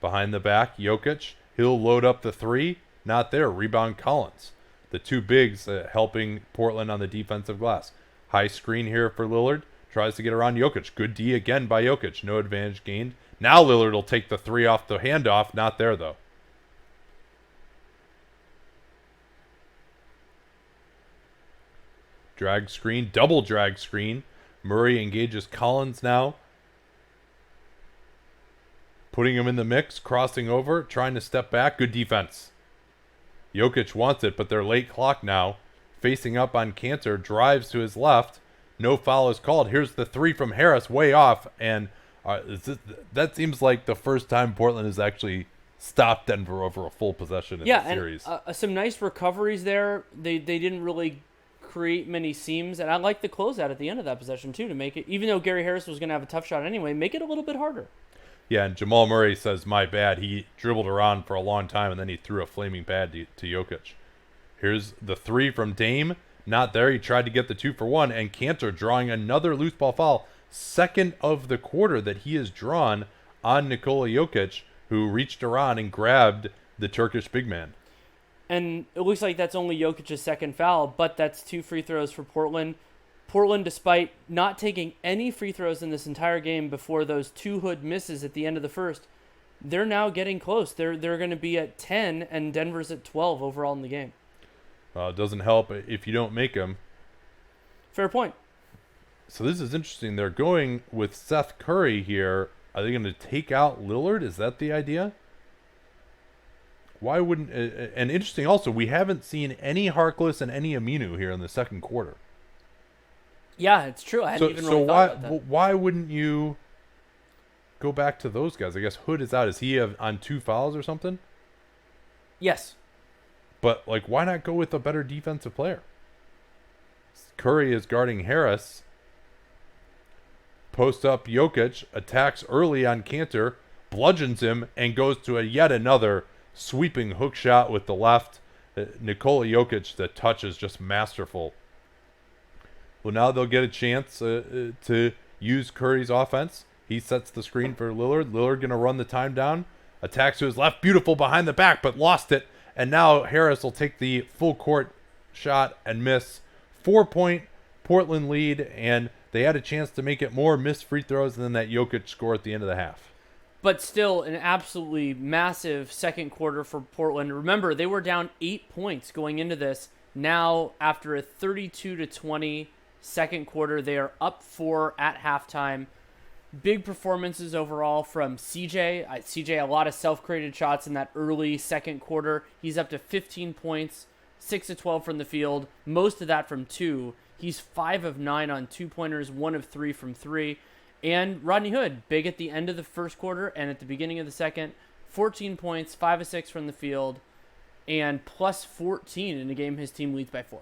Behind the back, Jokic. He'll load up the three. Not there. Rebound Collins. The two bigs helping Portland on the defensive glass. High screen here for Lillard. Tries to get around Jokic. Good D again by Jokic. No advantage gained. Now Lillard will take the three off the handoff. Not there, though. Drag screen. Double drag screen. Murray engages Collins now. Putting him in the mix. Crossing over. Trying to step back. Good defense. Jokic wants it, but they're late clock now. Facing up on Kanter. Drives to his left. No foul is called. Here's the three from Harris, way off, and that seems like the first time Portland has actually stopped Denver over a full possession in the series. And some nice recoveries there. They didn't really create many seams, and I like the closeout at the end of that possession too to make it, even though Gary Harris was going to have a tough shot anyway, make it a little bit harder. Yeah, and Jamal Murray says, my bad. He dribbled around for a long time, and then he threw a flaming pad to Jokic. Here's the three from Dame. Not there. He tried to get the 2-for-1, and Kanter drawing another loose ball foul. Second of the quarter that he has drawn on Nikola Jokic, who reached around and grabbed the Turkish big man. And it looks like that's only Jokic's second foul, but that's 2 free throws for Portland. Portland, despite not taking any free throws in this entire game before those 2 Hood misses at the end of the first, they're now getting close. They're going to be at 10, and Denver's at 12 overall in the game. It doesn't help if you don't make them. Fair point. So this is interesting. They're going with Seth Curry here. Are they going to take out Lillard? Is that the idea? Why wouldn't... And interesting also, we haven't seen any Harkless and any Aminu here in the second quarter. Yeah, it's true. I hadn't even really thought about that. Why wouldn't you go back to those guys? I guess Hood is out. Is he on 2 fouls or something? Yes. But, why not go with a better defensive player? Curry is guarding Harris. Post up Jokic, attacks early on Kanter, bludgeons him, and goes to yet another sweeping hook shot with the left. Nikola Jokic, the touch is just masterful. Well, now they'll get a chance to use Curry's offense. He sets the screen for Lillard. Lillard going to run the time down. Attacks to his left. Beautiful behind the back, but lost it. And now Harris will take the full court shot and miss. 4-point Portland lead, and they had a chance to make it more. Missed free throws, and then that Jokic score at the end of the half. But still an absolutely massive second quarter for Portland. Remember, they were down 8 points going into this. Now, after a 32-20 second quarter. They are up 4 at halftime. Big performances overall from CJ. CJ, a lot of self-created shots in that early second quarter. He's up to 15 points, 6 of 12 from the field, most of that from 2. He's 5 of 9 on 2-pointers, 1 of 3 from 3. And Rodney Hood, big at the end of the first quarter and at the beginning of the second, 14 points, 5 of 6 from the field, and plus 14 in a game his team leads by 4.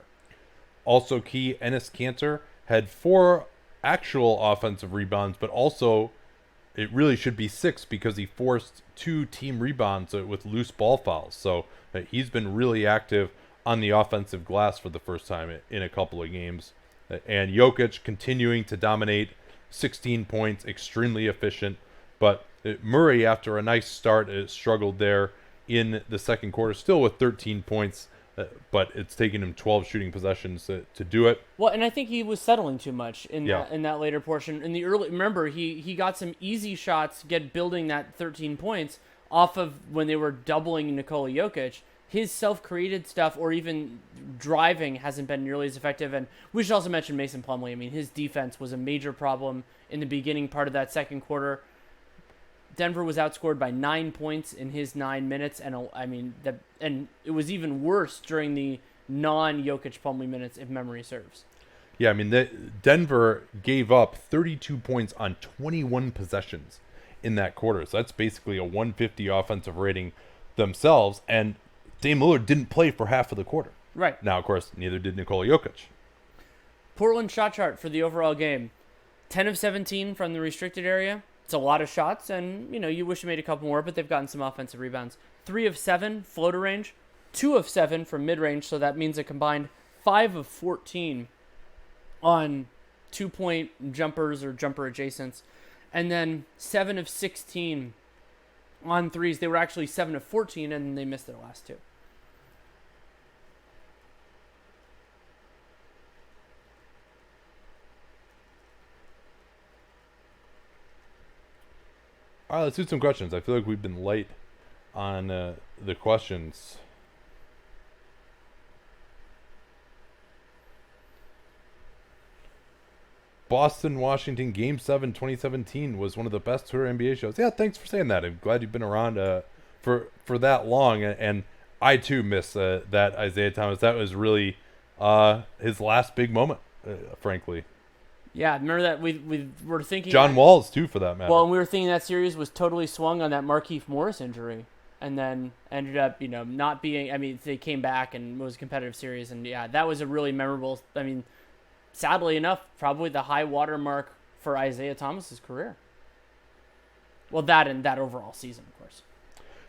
Also key, Enes Kanter had 4 actual offensive rebounds, but also it really should be 6 because he forced 2 team rebounds with loose ball fouls. So he's been really active on the offensive glass for the first time in a couple of games. And Jokic continuing to dominate, 16 points, extremely efficient. But Murray, after a nice start, struggled there in the second quarter, still with 13 points. But it's taken him 12 shooting possessions to do it. Well, and I think he was settling too much in that later portion. In the early, remember, he got some easy shots, building that 13 points off of when they were doubling Nikola Jokic. His self-created stuff or even driving hasn't been nearly as effective. And we should also mention Mason Plumlee. I mean, his defense was a major problem in the beginning part of that second quarter. Denver was outscored by 9 points in his 9 minutes, and it was even worse during the non-Jokic Plumlee minutes, if memory serves. Yeah, I mean, Denver gave up 32 points on 21 possessions in that quarter, so that's basically a 150 offensive rating themselves, and Dame Lillard didn't play for half of the quarter. Right. Now, of course, neither did Nikola Jokic. Portland shot chart for the overall game. 10 of 17 from the restricted area. It's a lot of shots, and you wish you made a couple more, but they've gotten some offensive rebounds. 3 of 7 floater range, 2 of 7 from mid-range, so that means a combined 5 of 14 on 2-point jumpers or jumper adjacents, and then 7 of 16 on threes. They were actually 7 of 14, and they missed their last 2. All right, let's do some questions. I feel like we've been late on the questions. Boston, Washington, Game 7, 2017 was one of the best Twitter NBA shows. Yeah, thanks for saying that. I'm glad you've been around for that long. And I, too, miss that Isaiah Thomas. That was really his last big moment, frankly. Yeah, remember that we were thinking John Walls too, for that matter. Well, and we were thinking that series was totally swung on that Markieff Morris injury, and then ended up not being. I mean, they came back and it was a competitive series, and yeah, that was a really memorable. I mean, sadly enough, probably the high water mark for Isaiah Thomas's career. Well, that and that overall season, of course.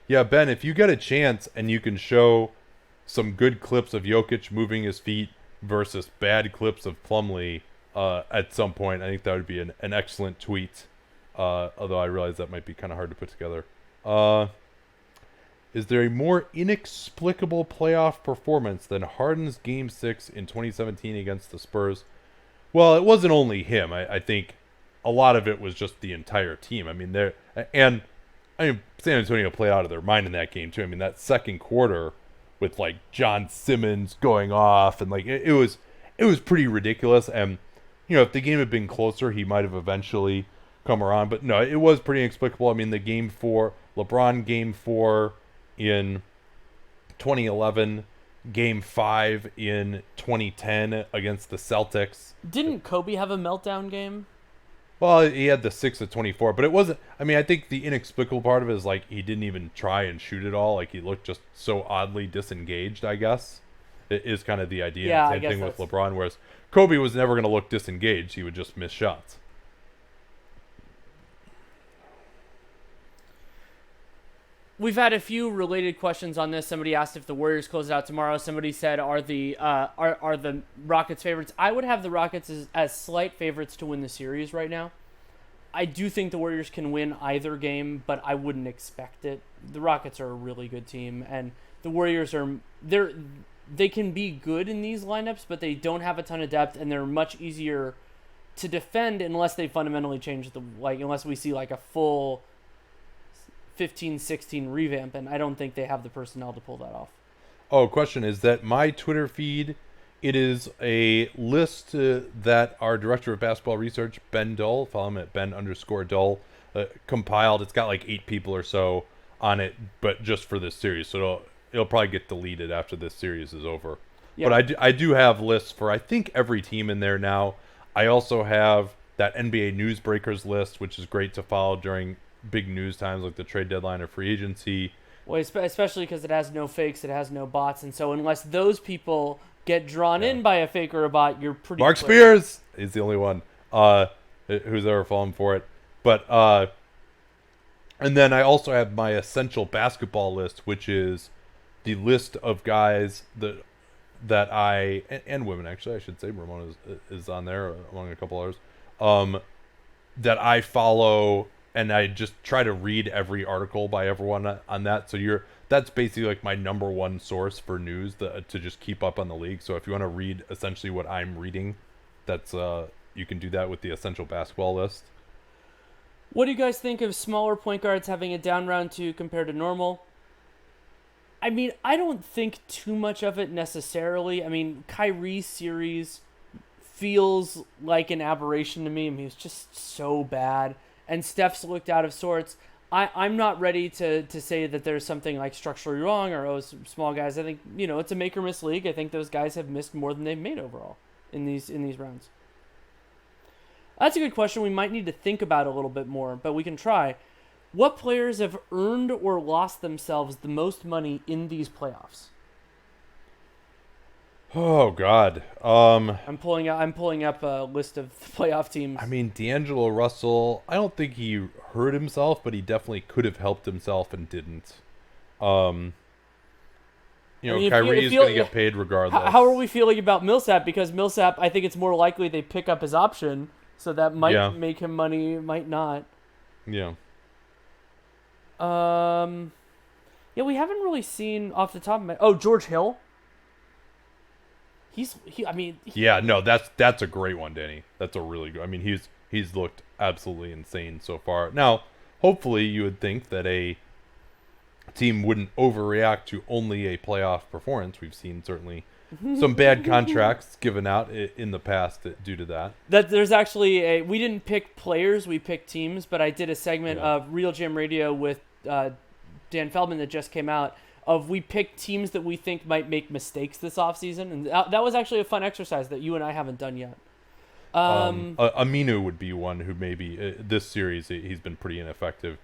Yeah, Ben, if you get a chance and you can show some good clips of Jokic moving his feet versus bad clips of Plumlee. At some point, I think that would be an excellent tweet. Although I realize that might be kind of hard to put together. Is there a more inexplicable playoff performance than Harden's Game 6 in 2017 against the Spurs? Well, it wasn't only him. I think a lot of it was just the entire team. I mean, San Antonio played out of their mind in that game too. I mean, that second quarter with like John Simmons going off and like it was pretty ridiculous. And if the game had been closer, he might have eventually come around. But no, it was pretty inexplicable. I mean, the LeBron Game 4 in 2011, Game 5 in 2010 against the Celtics. Didn't Kobe have a meltdown game? Well, he had the 6 of 24, but it wasn't. I mean, I think the inexplicable part of it is like he didn't even try and shoot it all. Like he looked just so oddly disengaged, I guess. It is kind of the idea. Yeah, same thing with LeBron, whereas Kobe was never going to look disengaged. He would just miss shots. We've had a few related questions on this. Somebody asked if the Warriors close it out tomorrow. Somebody said, are the Rockets favorites? I would have the Rockets as slight favorites to win the series right now. I do think the Warriors can win either game, but I wouldn't expect it. The Rockets are a really good team, and the Warriors they can be good in these lineups, but they don't have a ton of depth, and they're much easier to defend unless they fundamentally change unless we see like a full 15-16 revamp, and I don't think they have the personnel to pull that off. Oh, question is that my Twitter feed It is a list that our director of basketball research, Ben Dull, follow him at Ben_Dull, compiled. It's got like 8 people or so on it, but just for this series. So it'll probably get deleted after this series is over. Yeah. But I do have lists for, I think, every team in there now. I also have that NBA Newsbreakers list, which is great to follow during big news times like the trade deadline or free agency. Well, especially because it has no fakes, it has no bots, and so unless those people get drawn in by a fake or a bot, you're pretty Mark clear. Spears is the only one who's ever fallen for it. But and then I also have my essential basketball list, which is the list of guys that I and women, actually I should say, Ramona is on there among a couple others, that I follow, and I just try to read every article by everyone on that. So that's basically like my number one source for news to just keep up on the league. So if you want to read essentially what I'm reading, that's you can do that with the essential basketball list. What do you guys think of smaller point guards having a down round 2 compared to normal? I mean, I don't think too much of it necessarily. I mean, Kyrie's series feels like an aberration to me. I mean, it's just so bad. And Steph's looked out of sorts. I'm not ready to say that there's something like structurally wrong or small guys. I think, it's a make or miss league. I think those guys have missed more than they've made overall in these rounds. That's a good question we might need to think about a little bit more, but we can try. What players have earned or lost themselves the most money in these playoffs? Oh God. I'm pulling up a list of playoff teams. I mean, D'Angelo Russell, I don't think he hurt himself, but he definitely could have helped himself and didn't. Kyrie's going to get paid regardless. How are we feeling about Millsap? Because Millsap, I think it's more likely they pick up his option, so that might make him money, might not. Yeah. We haven't really seen off the top of my... Oh, George Hill? That's a great one, Danny. That's a really good... I mean, he's looked absolutely insane so far. Now, hopefully you would think that a team wouldn't overreact to only a playoff performance. We've seen certainly some bad contracts given out in the past due to that. There's actually we didn't pick players, we picked teams, but I did a segment of Real Jam Radio with Dan Feldman that just came out of we picked teams that we think might make mistakes this offseason, and that was actually a fun exercise that you and I haven't done yet. Aminu would be one who maybe this series he's been pretty ineffective.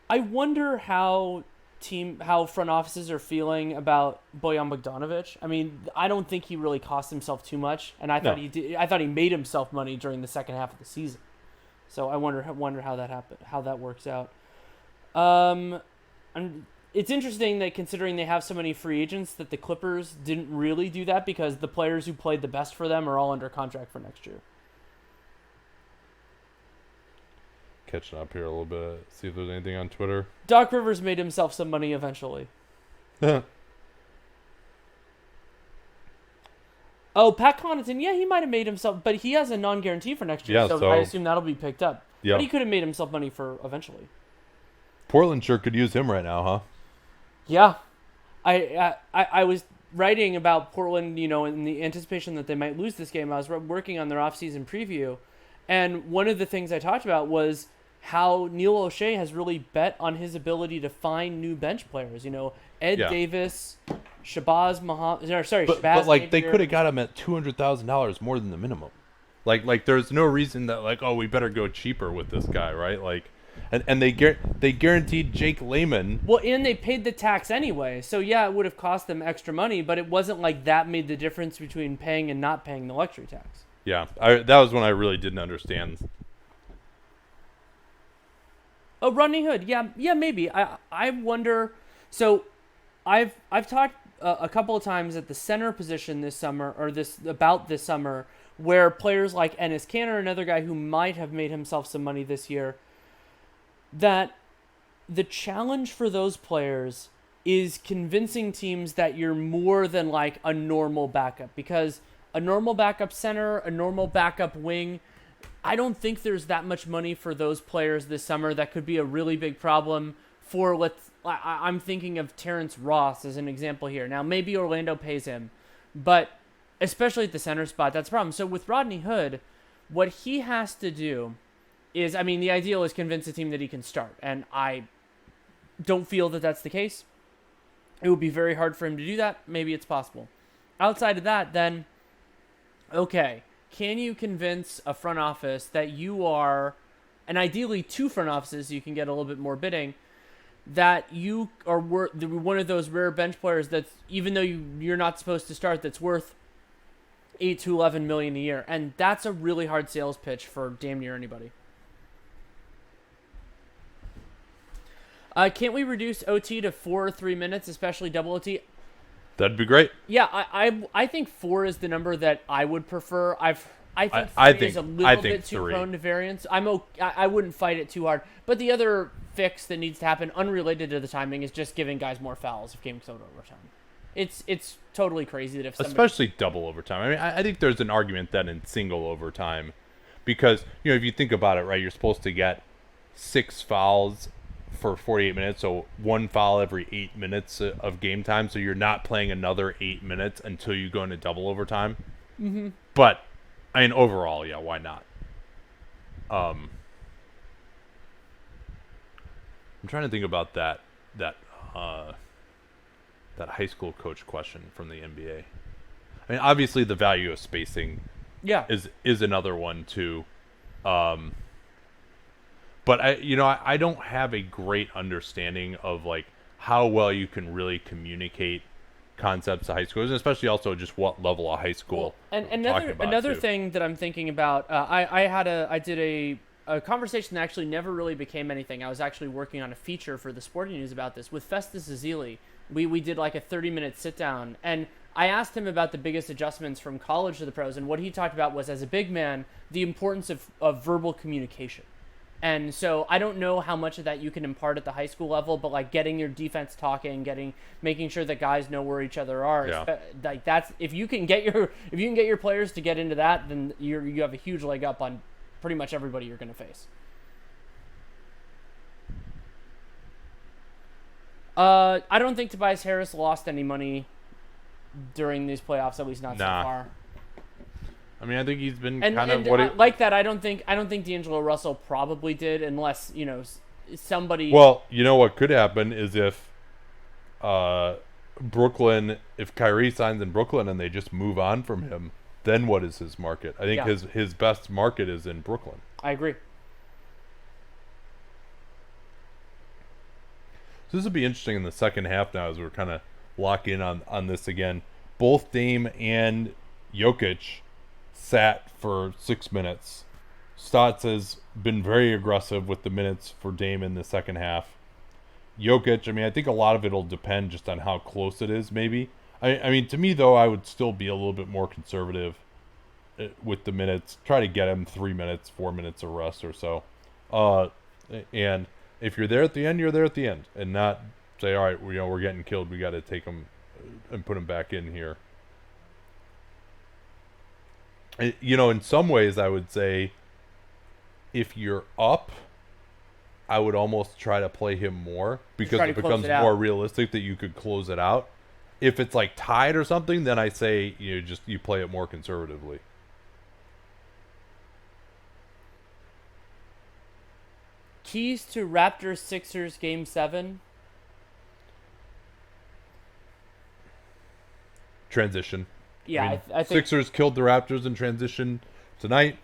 I wonder how front offices are feeling about Bojan Bogdanovic. I mean, I don't think he really cost himself too much, and I thought he made himself money during the second half of the season. So I wonder how that happened, how that works out. It's interesting that considering they have so many free agents that the Clippers didn't really do that because the players who played the best for them are all under contract for next year. Catching up here a little bit. See if there's anything on Twitter. Doc Rivers made himself some money eventually. Oh, Pat Connaughton, he might have made himself, but he has a non-guarantee for next year, so I assume that'll be picked up. Yeah. But he could have made himself money for eventually. Portland sure could use him right now, huh? Yeah. I was writing about Portland, in the anticipation that they might lose this game. I was working on their offseason preview, and one of the things I talked about was how Neil O'Shea has really bet on his ability to find new bench players. Ed Davis, Shabazz Muhammad. Shabazz. But they could have got him at $200,000 more than the minimum. Like there's no reason that we better go cheaper with this guy, right? And they guaranteed Jake Layman. Well, and they paid the tax anyway, so it would have cost them extra money, but it wasn't like that made the difference between paying and not paying the luxury tax. Yeah, that was when I really didn't understand. Oh, Rodney Hood, yeah, maybe. I wonder. So, I've talked a couple of times at the center position this summer, this summer, where players like Enes Kanter, another guy who might have made himself some money this year, that the challenge for those players is convincing teams that you're more than like a normal backup, because a normal backup center, a normal backup wing, I don't think there's that much money for those players this summer. That could be a really big problem for I'm thinking of Terrence Ross as an example here. Now, maybe Orlando pays him, But especially at the center spot, that's a problem. So with Rodney Hood, what he has to do is, I mean, the ideal is convince a team that he can start. And I don't feel that that's the case. It would be very hard for him to do that. Maybe it's possible. Outside of that, then, okay, can you convince a front office that you are, and ideally two front offices so you can get a little bit more bidding, that you are one of those rare bench players that's, even though you're not supposed to start, that's worth $8 to $11 million a year. And that's a really hard sales pitch for damn near anybody. Can't we reduce OT to 4 or 3 minutes, especially double OT? That'd be great. Yeah, I think 4 is the number that I would prefer. I think 3 is a little bit too prone to variance. I wouldn't fight it too hard. But the other fix that needs to happen, unrelated to the timing, is just giving guys more fouls if games go to overtime. It's totally crazy that if somebody... Especially double overtime. I mean, I think there's an argument then in single overtime. Because, if you think about it, right, you're supposed to get 6 fouls for 48 minutes, so 1 foul every 8 minutes of game time, so you're not playing another 8 minutes until you go into double overtime. Mm-hmm. But, I mean, overall, yeah, why not? I'm trying to think about that high school coach question from the NBA. I mean, obviously the value of spacing is another one too. But I don't have a great understanding of like how well you can really communicate concepts to high schoolers, and especially also just what level of high school. And another thing that I'm thinking about, I did a conversation that actually never really became anything. I was actually working on a feature for the Sporting News about this with Festus Ezeli. We did like a 30-minute sit down, and I asked him about the biggest adjustments from college to the pros, and what he talked about was, as a big man, the importance of verbal communication. And so I don't know how much of that you can impart at the high school level, but like getting your defense talking, making sure that guys know where each other are. Yeah. Like that's if you can get your players to get into that, then you have a huge leg up on pretty much everybody you're going to face. I don't think Tobias Harris lost any money during these playoffs, at least not so far. I mean, I think he's been like that. I don't think D'Angelo Russell probably did, unless somebody. Well, what could happen is if Kyrie signs in Brooklyn and they just move on from him, then what is his market? I think his best market is in Brooklyn. I agree. So this will be interesting in the second half now as we're kind of lock in on this again. Both Dame and Jokic sat for 6 minutes. Stotts has been very aggressive with the minutes for Dame in the second half. Jokic, I mean, I think a lot of it will depend just on how close it is, maybe. I mean, to me, though, I would still be a little bit more conservative with the minutes. Try to get him 3 minutes, 4 minutes of rest or so. And if you're there at the end, you're there at the end. And not say, all right, we're getting killed. We got to take him and put him back in here. In some ways, I would say if you're up, I would almost try to play him more because it becomes more realistic that you could close it out. If it's like tied or something, then I say you play it more conservatively. Keys to Raptors-Sixers Game 7? Transition. Yeah, I think Sixers killed the Raptors in transition tonight.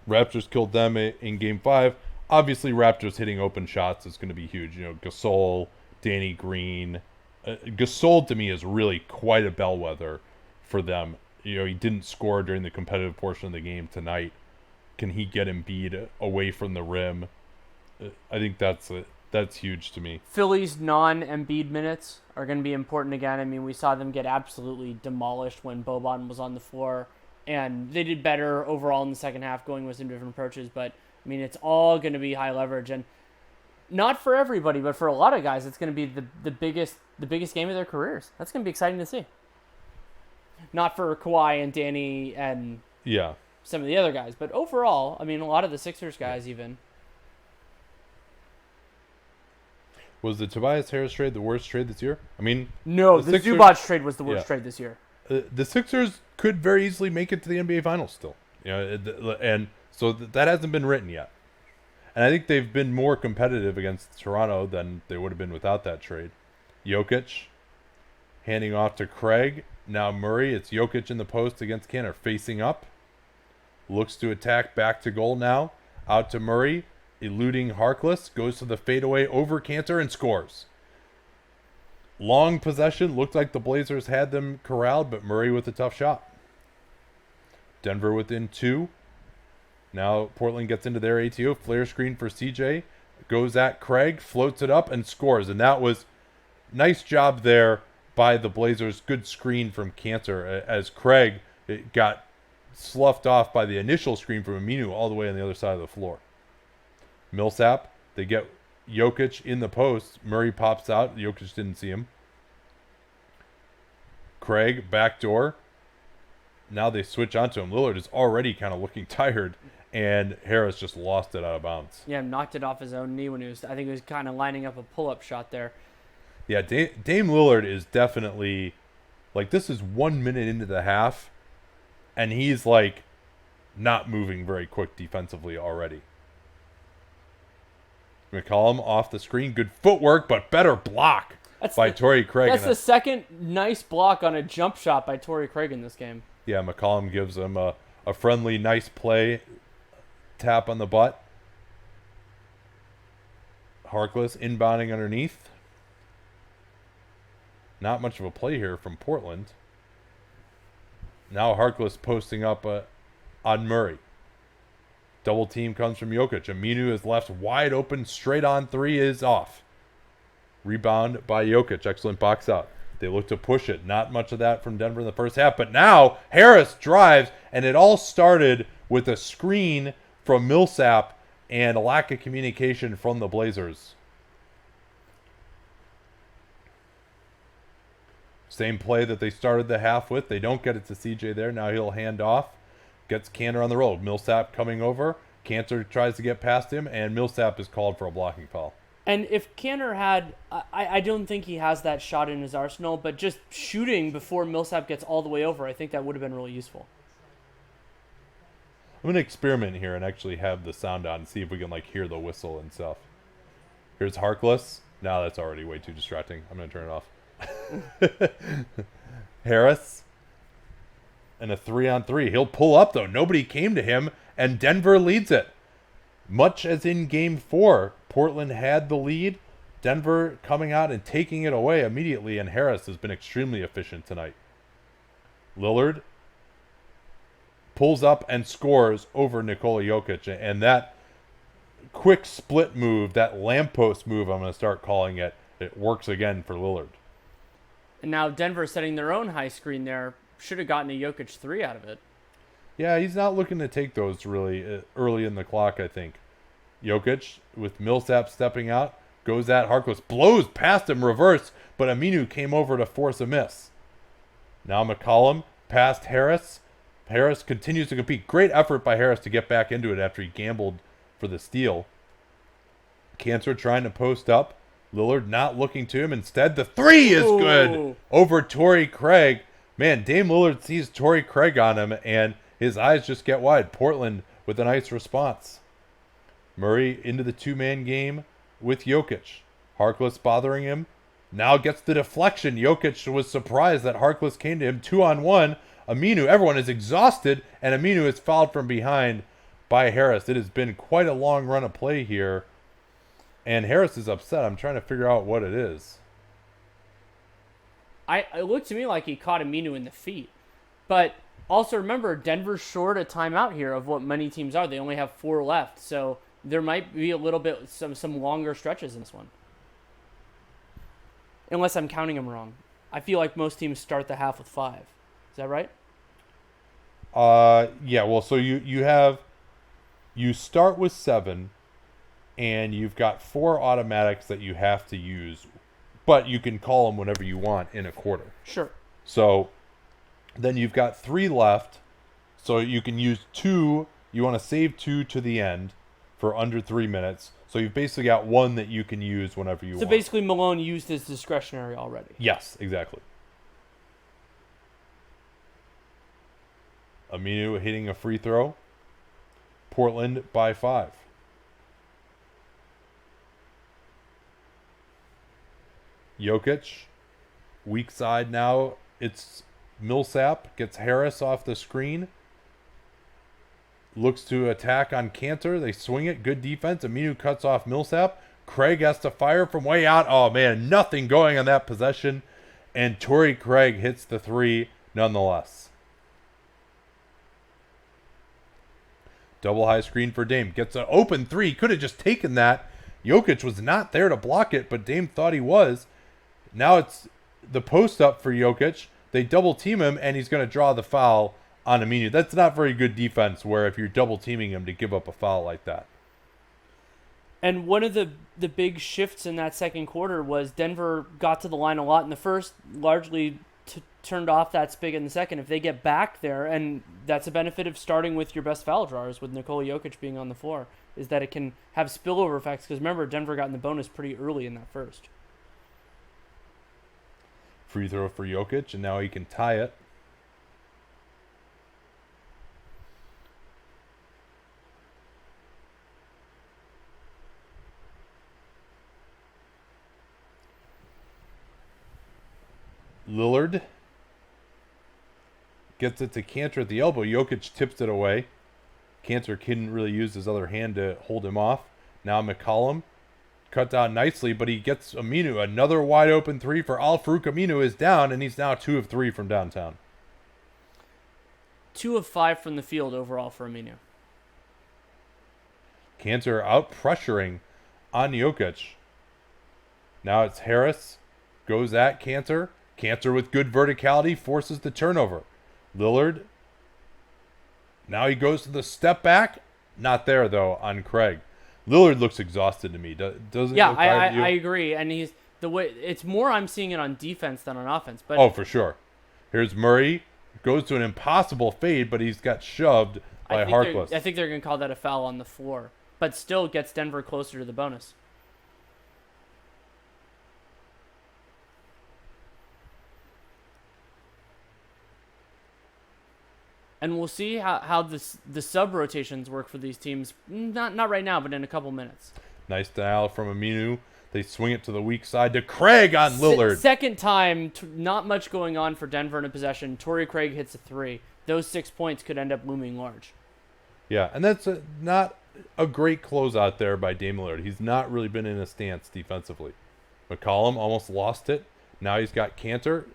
Raptors killed them in Game 5. Obviously, Raptors hitting open shots is going to be huge. Gasol, Danny Green. Gasol, to me, is really quite a bellwether for them. He didn't score during the competitive portion of the game tonight. Can he get Embiid away from the rim? I think that's huge to me. Philly's non-Embiid minutes are going to be important again. I mean, we saw them get absolutely demolished when Boban was on the floor, and they did better overall in the second half, going with some different approaches. But I mean, it's all going to be high leverage, and not for everybody, but for a lot of guys, it's going to be the biggest game of their careers. That's going to be exciting to see. Not for Kawhi and Danny and some of the other guys, but overall, I mean, a lot of the Sixers guys even. Was the Tobias Harris trade the worst trade this year? I mean, no, the Zubac trade was the worst trade this year. the Sixers could very easily make it to the NBA Finals still. And so that hasn't been written yet. And I think they've been more competitive against Toronto than they would have been without that trade. Jokic handing off to Craig. Now Murray. It's Jokic in the post against Kanter, facing up. Looks to attack back to goal now. Out to Murray. Eluding Harkless. Goes to the fadeaway over Kanter and scores. Long possession. Looked like the Blazers had them corralled, but Murray with a tough shot. Denver within 2. Now Portland gets into their ATO. Flare screen for CJ. Goes at Craig. Floats it up and scores. And that was nice job there by the Blazers. Good screen from Kanter as Craig got sloughed off by the initial screen from Aminu all the way on the other side of the floor. Millsap. They get Jokic in the post. Murray pops out. Jokic didn't see him. Craig, backdoor. Now they switch onto him. Lillard is already kind of looking tired, and Harris just lost it out of bounds. Yeah, knocked it off his own knee when I think he was kind of lining up a pull-up shot there. Yeah, Dame Lillard is definitely, like, this is 1 minute into the half, and he's, like, not moving very quick defensively already. McCollum off the screen. Good footwork, but better block by Torrey Craig. That's the second nice block on a jump shot by Torrey Craig in this game. Yeah, McCollum gives him a friendly, nice play. Tap on the butt. Harkless inbounding underneath. Not much of a play here from Portland. Now Harkless posting up on Murray. Double team comes from Jokic. Aminu is left wide open. Straight on 3 is off. Rebound by Jokic. Excellent box out. They look to push it. Not much of that from Denver in the first half. But now Harris drives, and it all started with a screen from Millsap and a lack of communication from the Blazers. Same play that they started the half with. They don't get it to CJ there. Now he'll hand off. Gets Kanter on the road. Millsap coming over. Kanter tries to get past him, and Millsap is called for a blocking foul. And if Kanter had, I don't think he has that shot in his arsenal, but just shooting before Millsap gets all the way over, I think that would have been really useful. I'm going to experiment here and actually have the sound on and see if we can, like, hear the whistle and stuff. Here's Harkless. No, that's already way too distracting. I'm going to turn it off. Harris. And a 3-on-3. He'll pull up, though. Nobody came to him, and Denver leads it. Much as in Game 4, Portland had the lead. Denver coming out and taking it away immediately, and Harris has been extremely efficient tonight. Lillard pulls up and scores over Nikola Jokic, and that quick split move, that lamppost move, I'm going to start calling it, it works again for Lillard. And now Denver setting their own high screen there. Should have gotten a Jokic 3 out of it. Yeah, he's not looking to take those really early in the clock, I think. Jokic, with Millsap stepping out, goes at Harkless, blows past him, reverse, but Aminu came over to force a miss. Now McCollum past Harris. Harris continues to compete. Great effort by Harris to get back into it after he gambled for the steal. Kanter trying to post up. Lillard not looking to him. Instead, the 3 is good over Torrey Craig. Man, Dame Lillard sees Torrey Craig on him, and his eyes just get wide. Portland with a nice response. Murray into the 2-man game with Jokic. Harkless bothering him. Now gets the deflection. Jokic was surprised that Harkless came to him 2-on-1. Aminu, everyone is exhausted, and Aminu is fouled from behind by Harris. It has been quite a long run of play here, and Harris is upset. I'm trying to figure out what it is. It looked to me like he caught Aminu in the feet. But also remember, Denver's short a timeout here of what many teams are. They only have 4 left, so there might be a little bit some longer stretches in this one. Unless I'm counting them wrong. I feel like most teams start the half with 5. Is that right? Yeah, well, so you start with 7, and you've got 4 automatics that you have to use, but you can call them whenever you want in a quarter. Sure. So then you've got 3 left, so you can use 2. You want to save 2 to the end for under 3 minutes. So you've basically got 1 that you can use whenever you want. So basically Malone used his discretionary already. Yes, exactly. Aminu hitting a free throw. Portland by 5. Jokic, weak side now. It's Millsap, gets Harris off the screen. Looks to attack on Cantor. They swing it. Good defense. Aminu cuts off Millsap. Craig has to fire from way out. Oh, man, nothing going on that possession. And Torrey Craig hits the 3 nonetheless. Double high screen for Dame. Gets an open 3. Could have just taken that. Jokic was not there to block it, but Dame thought he was. Now it's the post up for Jokic. They double team him, and he's going to draw the foul on Aminu. That's not very good defense where if you're double teaming him to give up a foul like that. And one of the big shifts in that second quarter was Denver got to the line a lot in the first, largely turned off that spigot in the second. If they get back there, and that's a benefit of starting with your best foul drawers, with Nikola Jokic being on the floor, is that it can have spillover effects. Because remember, Denver got in the bonus pretty early in that first. Free throw for Jokic, and now he can tie it. Lillard gets it to Cantor at the elbow. Jokic tips it away. Cantor couldn't really use his other hand to hold him off. Now McCollum cut down nicely, but he gets Aminu. Another wide open 3 for Al-Farouq Aminu is down, and he's now 2 of 3 from downtown. 2 of 5 from the field overall for Aminu. Cantor out pressuring on Jokic. Now it's Harris. Goes at Cantor. Cantor with good verticality forces the turnover. Lillard. Now he goes to the step back. Not there, though, on Craig. Lillard looks exhausted to me. Doesn't yeah, look tired to you? I agree. And he's the way it's more I'm seeing it on defense than on offense. But oh, for sure. Here's Murray. Goes to an impossible fade, but he's got shoved by Harkless. I think they're going to call that a foul on the floor. But still gets Denver closer to the bonus. And we'll see how the sub rotations work for these teams. Not right now, but in a couple minutes. Nice dial from Aminu. They swing it to the weak side to Craig on Lillard. Second time, not much going on for Denver in a possession. Torrey Craig hits a 3. Those 6 points could end up looming large. Yeah, and that's not a great closeout there by Damian Lillard. He's not really been in a stance defensively. McCollum almost lost it. Now he's got Cantor.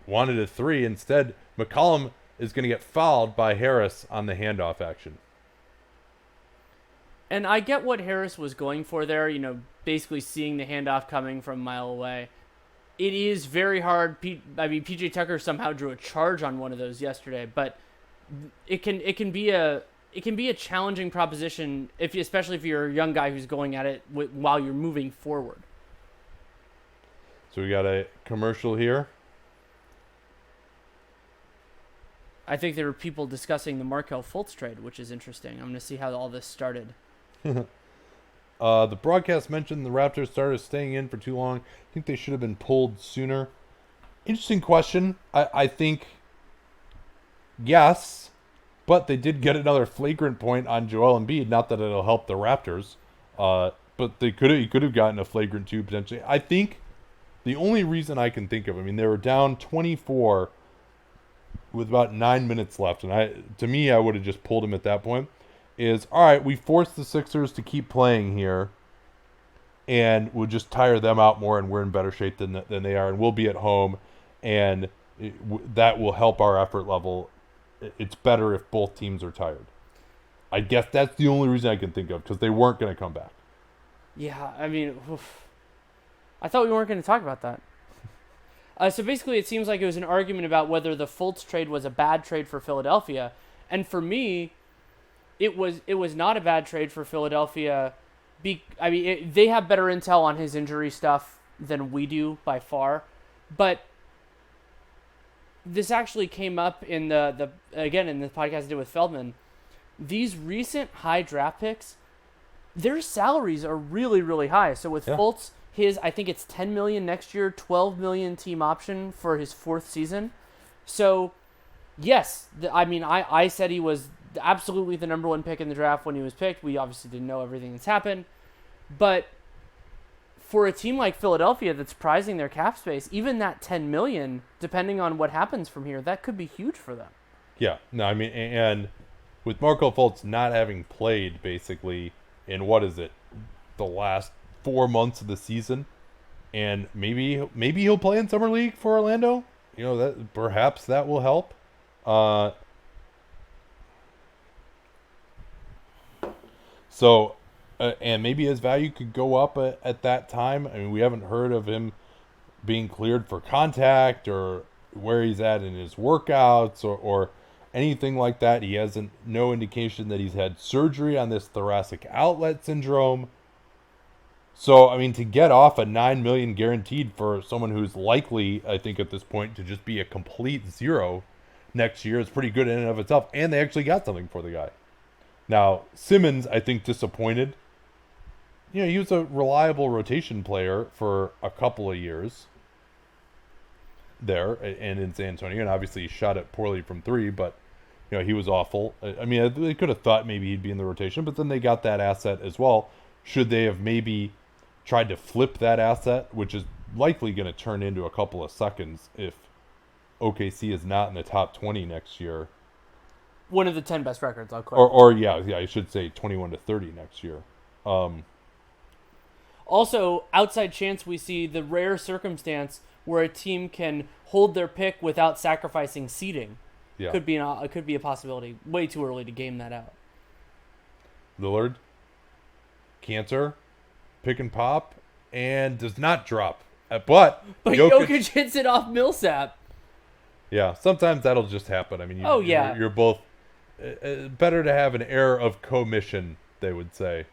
Wanted a 3. Instead, McCollum is going to get fouled by Harris on the handoff action. And I get what Harris was going for there, basically seeing the handoff coming from a mile away. It is very hard. PJ Tucker somehow drew a charge on one of those yesterday, but it can be a challenging proposition especially if you're a young guy who's going at it while you're moving forward. So we got a commercial here. I think there were people discussing the Markelle Fultz trade, which is interesting. I'm going to see how all this started. The broadcast mentioned the Raptors started staying in for too long. I think they should have been pulled sooner. Interesting question. I think yes, but they did get another flagrant point on Joel Embiid. Not that it'll help the Raptors, but he could have gotten a flagrant 2 potentially. I think the only reason I can think of, they were down 24 with about 9 minutes left, and I would have just pulled him at that point, is, all right, we forced the Sixers to keep playing here, and we'll just tire them out more, and we're in better shape than they are, and we'll be at home, and that will help our effort level. It's better if both teams are tired. I guess that's the only reason I can think of, because they weren't going to come back. Yeah, I thought we weren't going to talk about that. So basically, it seems like it was an argument about whether the Fultz trade was a bad trade for Philadelphia, and for me, it was not a bad trade for Philadelphia. They have better intel on his injury stuff than we do by far, but this actually came up in the podcast I did with Feldman. These recent high draft picks, their salaries are really, really high. So with Fultz, I think it's $10 million next year, $12 million team option for his 4th season. So Yes. I said he was absolutely the number one pick in the draft when he was picked. We obviously didn't know everything that's happened. But for a team like Philadelphia that's prizing their cap space, even that $10 million, depending on what happens from here, that could be huge for them. Yeah. No, I mean, and with Markelle Fultz not having played basically in, the last 4 months of the season, and maybe he'll play in summer league for Orlando. That perhaps that will help. And maybe his value could go up at that time. I mean, we haven't heard of him being cleared for contact or where he's at in his workouts or anything like that. He has no indication that he's had surgery on this thoracic outlet syndrome. So, I mean, to get off a $9 million guaranteed for someone who's likely, I think at this point, to just be a complete zero next year is pretty good in and of itself. And they actually got something for the guy. Now, Simmons, I think, disappointed. He was a reliable rotation player for a couple of years there and in San Antonio. And obviously he shot it poorly from three, but, he was awful. I mean, they could have thought maybe he'd be in the rotation, but then they got that asset as well. Should they have maybe tried to flip that asset, which is likely going to turn into a couple of seconds if OKC is not in the top 20 next year. One of the 10 best records, I'll call it. I should say 21 to 30 next year. Also, outside chance we see the rare circumstance where a team can hold their pick without sacrificing seeding. Yeah. Could be a possibility. Way too early to game that out. Lillard, cancer, pick and pop, and does not drop. But Jokic hits it off Millsap. Yeah, sometimes that'll just happen. I mean, you're both better to have an air of commission, they would say,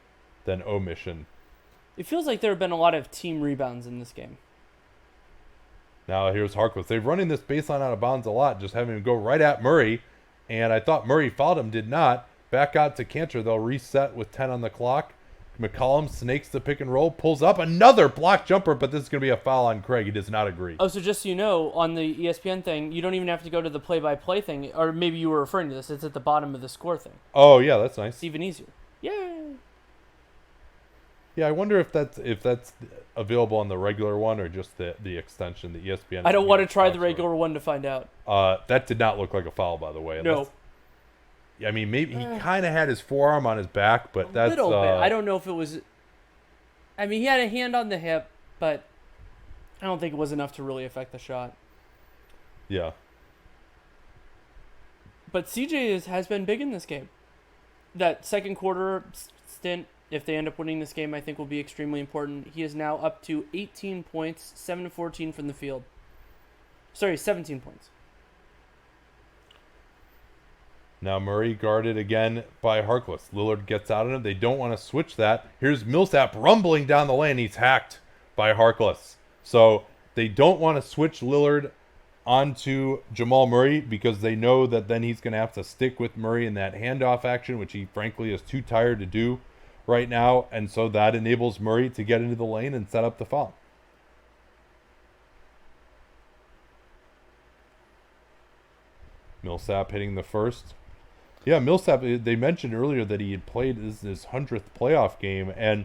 than omission. It feels like there have been a lot of team rebounds in this game. Now here's Harkless. They've running this baseline out of bounds a lot, just having him go right at Murray. And I thought Murray fouled him, did not. Back out to Cantor. They'll reset with 10 on the clock. McCollum snakes the pick and roll, pulls up another block jumper, but this is going to be a foul on Craig. He does not agree. Oh, so just so you know, on the ESPN thing, you don't even have to go to the play-by-play thing, or maybe you were referring to this. It's at the bottom of the score thing. Oh, yeah, that's nice. It's even easier. Yay! Yeah, I wonder if that's available on the regular one or just the extension, the ESPN. I don't want to try the regular one to find out. That did not look like a foul, by the way. No. I mean, maybe he kind of had his forearm on his back, but that's a little bit. I don't know if it was. I mean, he had a hand on the hip, but I don't think it was enough to really affect the shot. Yeah. But CJ has been big in this game. That second quarter stint, if they end up winning this game, I think will be extremely important. He is now up to 18 points, 7 to 14 from the field. Sorry, 17 points. Now Murray guarded again by Harkless. Lillard gets out of him. They don't want to switch that. Here's Millsap rumbling down the lane. He's hacked by Harkless. So they don't want to switch Lillard onto Jamal Murray because they know that then he's going to have to stick with Murray in that handoff action, which he frankly is too tired to do right now. And so that enables Murray to get into the lane and set up the foul. Millsap hitting the first. Yeah, Millsap, they mentioned earlier that he had played his 100th playoff game, and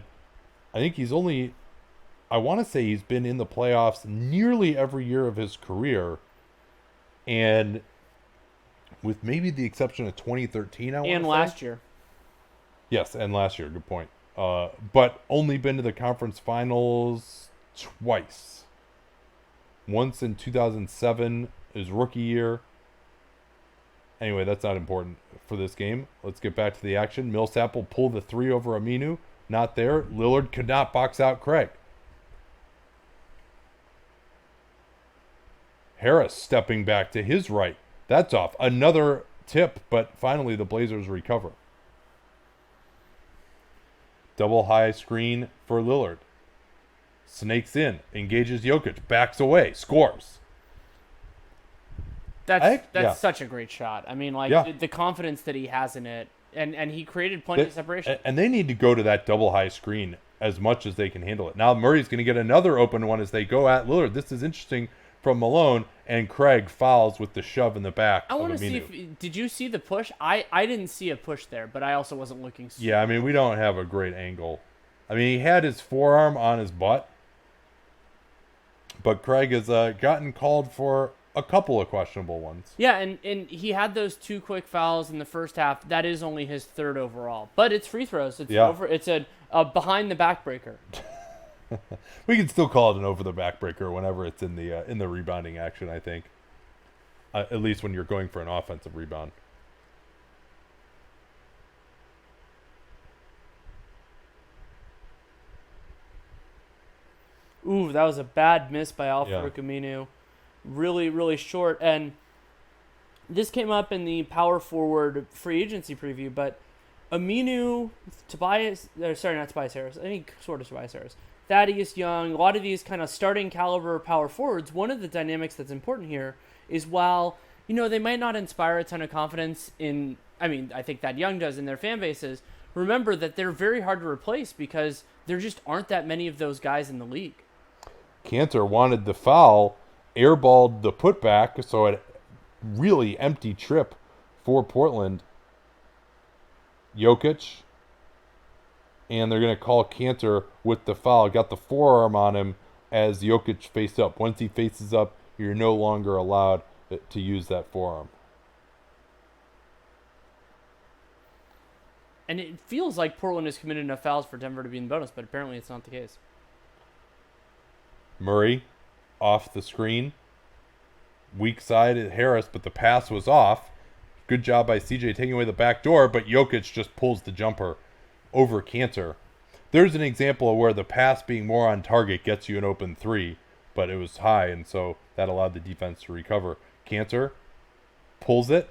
I think I want to say he's been in the playoffs nearly every year of his career, and with maybe the exception of 2013, and last year. Yes, and last year, good point. But only been to the conference finals twice. Once in 2007, his rookie year. Anyway, that's not important for this game. Let's get back to the action. Millsap will pull the three over Aminu. Not there. Lillard could not box out Craig. Harris stepping back to his right. That's off. Another tip, but finally the Blazers recover. Double high screen for Lillard. Snakes in. Engages Jokic. Backs away. Scores. That's such a great shot. I mean, the confidence that he has in it, and he created plenty of separation. And they need to go to that double high screen as much as they can handle it. Now Murray's going to get another open one as they go at Lillard. This is interesting from Malone, and Craig fouls with the shove in the back. I want to see did you see the push? I didn't see a push there, but I also wasn't looking. Yeah, I mean, we don't have a great angle. I mean, he had his forearm on his butt, but Craig has gotten called for a couple of questionable ones. Yeah, and he had those 2 quick fouls in the first half. That is only his 3rd overall, but it's free throws. It's over. It's a behind the backbreaker. We can still call it an over the backbreaker whenever it's in the rebounding action. I think, at least when you're going for an offensive rebound. Ooh, that was a bad miss by Al-Farouq Aminu. Really, really short. And this came up in the power forward free agency preview, but Aminu, Tobias Harris. I think sort of Tobias Harris. Thaddeus Young, a lot of these kind of starting caliber power forwards, one of the dynamics that's important here is while, they might not inspire a ton of confidence I think that Young does in their fan bases, remember that they're very hard to replace because there just aren't that many of those guys in the league. Cantor wanted the foul, airballed the putback, so a really empty trip for Portland. Jokic, and they're going to call Cantor with the foul. Got the forearm on him as Jokic faced up. Once he faces up, you're no longer allowed to use that forearm. And it feels like Portland has committed enough fouls for Denver to be in the bonus, but apparently it's not the case. Murray off the screen. Weak side at Harris, but the pass was off. Good job by CJ taking away the back door, but Jokic just pulls the jumper over Cantor. There's an example of where the pass being more on target gets you an open 3, but it was high, and so that allowed the defense to recover. Cantor pulls it